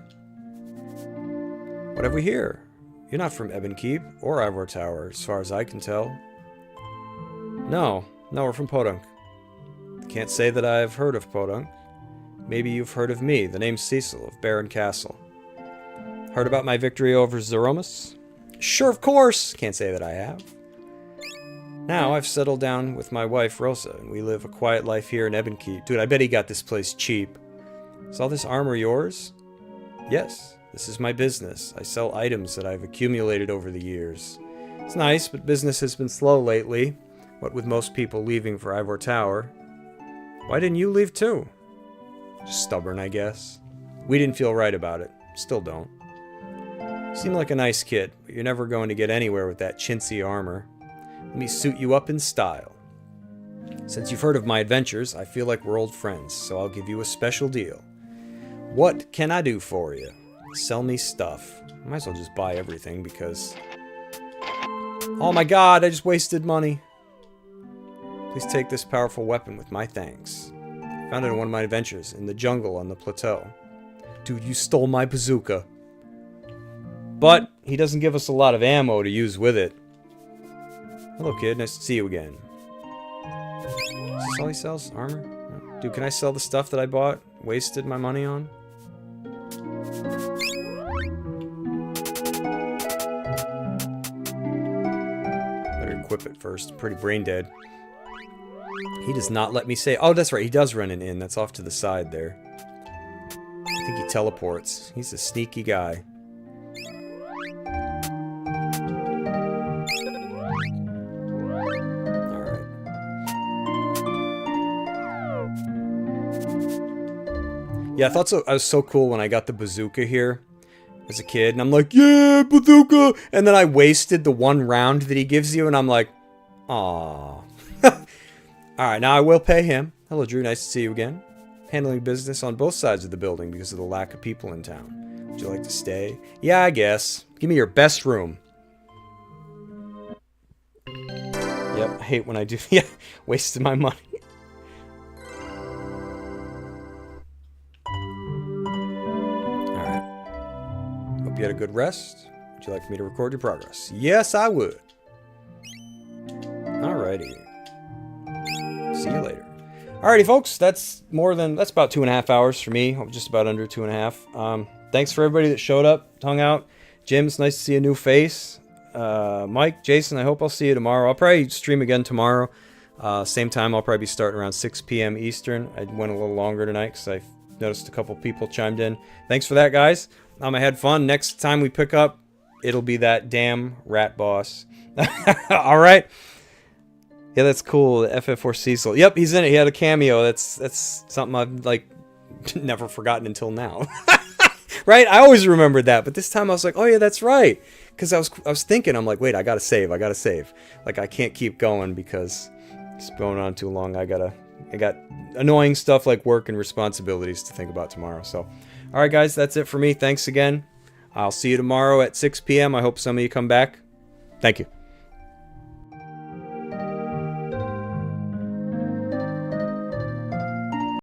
What have we here? You're not from Elon Keep or Ivor Tower, as far as I can tell. No, we're from Podunk. Can't say that I've heard of Podunk. Maybe you've heard of me. The name's Cecil of Baron Castle. Heard about my victory over Zeromus? Sure, of course. Can't say that I have. Now I've settled down with my wife Rosa, and we live a quiet life here in Elon Keep. Dude, I bet he got this place cheap. Is all this armor yours? Yes, this is my business. I sell items that I've accumulated over the years. It's nice, but business has been slow lately. What with most people leaving for Ivor Tower. Why didn't you leave too? Just stubborn, I guess. We didn't feel right about it. Still don't. You seem like a nice kid, but you're never going to get anywhere with that chintzy armor. Let me suit you up in style. Since you've heard of my adventures, I feel like we're old friends, so I'll give you a special deal. What can I do for you? Sell me stuff. I might as well just buy everything because... Oh my god, I just wasted money. Please take this powerful weapon with my thanks. Found it in one of my adventures, in the jungle on the plateau. Dude, you stole my bazooka. But he doesn't give us a lot of ammo to use with it. Hello, kid. Nice to see you again. Is this all he sells? Armor? No. Dude, can I sell the stuff that I bought? Wasted my money on? Better equip it first. Pretty brain dead. He does not let me say... Oh, that's right. He does run an inn. That's off to the side there. I think he teleports. He's a sneaky guy. Yeah, I thought so. I was so cool when I got the bazooka here as a kid, and I'm like, yeah, bazooka! And then I wasted the one round that he gives you, and I'm like, aww. Alright, now I will pay him. Hello, Drew. Nice to see you again. Handling business on both sides of the building because of the lack of people in town. Would you like to stay? Yeah, I guess. Give me your best room. Yep, I hate when I do. Yeah, wasted my money. You had a good rest? Would you like me to record your progress? Yes, I would. Alrighty. See you later. Alrighty, folks. That's about 2.5 hours for me. I'm just about under 2.5. Thanks for everybody that showed up, hung out. Jim, it's nice to see a new face. Mike, Jason, I hope I'll see you tomorrow. I'll probably stream again tomorrow. Same time, I'll probably be starting around 6 p.m. Eastern. I went a little longer tonight because I noticed a couple people chimed in. Thanks for that, guys. I had fun. Next time we pick up, it'll be that damn rat boss. Alright. Yeah, that's cool. The FF4 Cecil. Yep, he's in it. He had a cameo. That's something I've, like, never forgotten until now. Right? I always remembered that. But this time I was like, oh yeah, that's right. Because I was thinking, I'm like, wait, I gotta save. Like, I can't keep going because it's going on too long. I got annoying stuff like work and responsibilities to think about tomorrow. So, alright guys, that's it for me. Thanks again. I'll see you tomorrow at 6 p.m. I hope some of you come back. Thank you.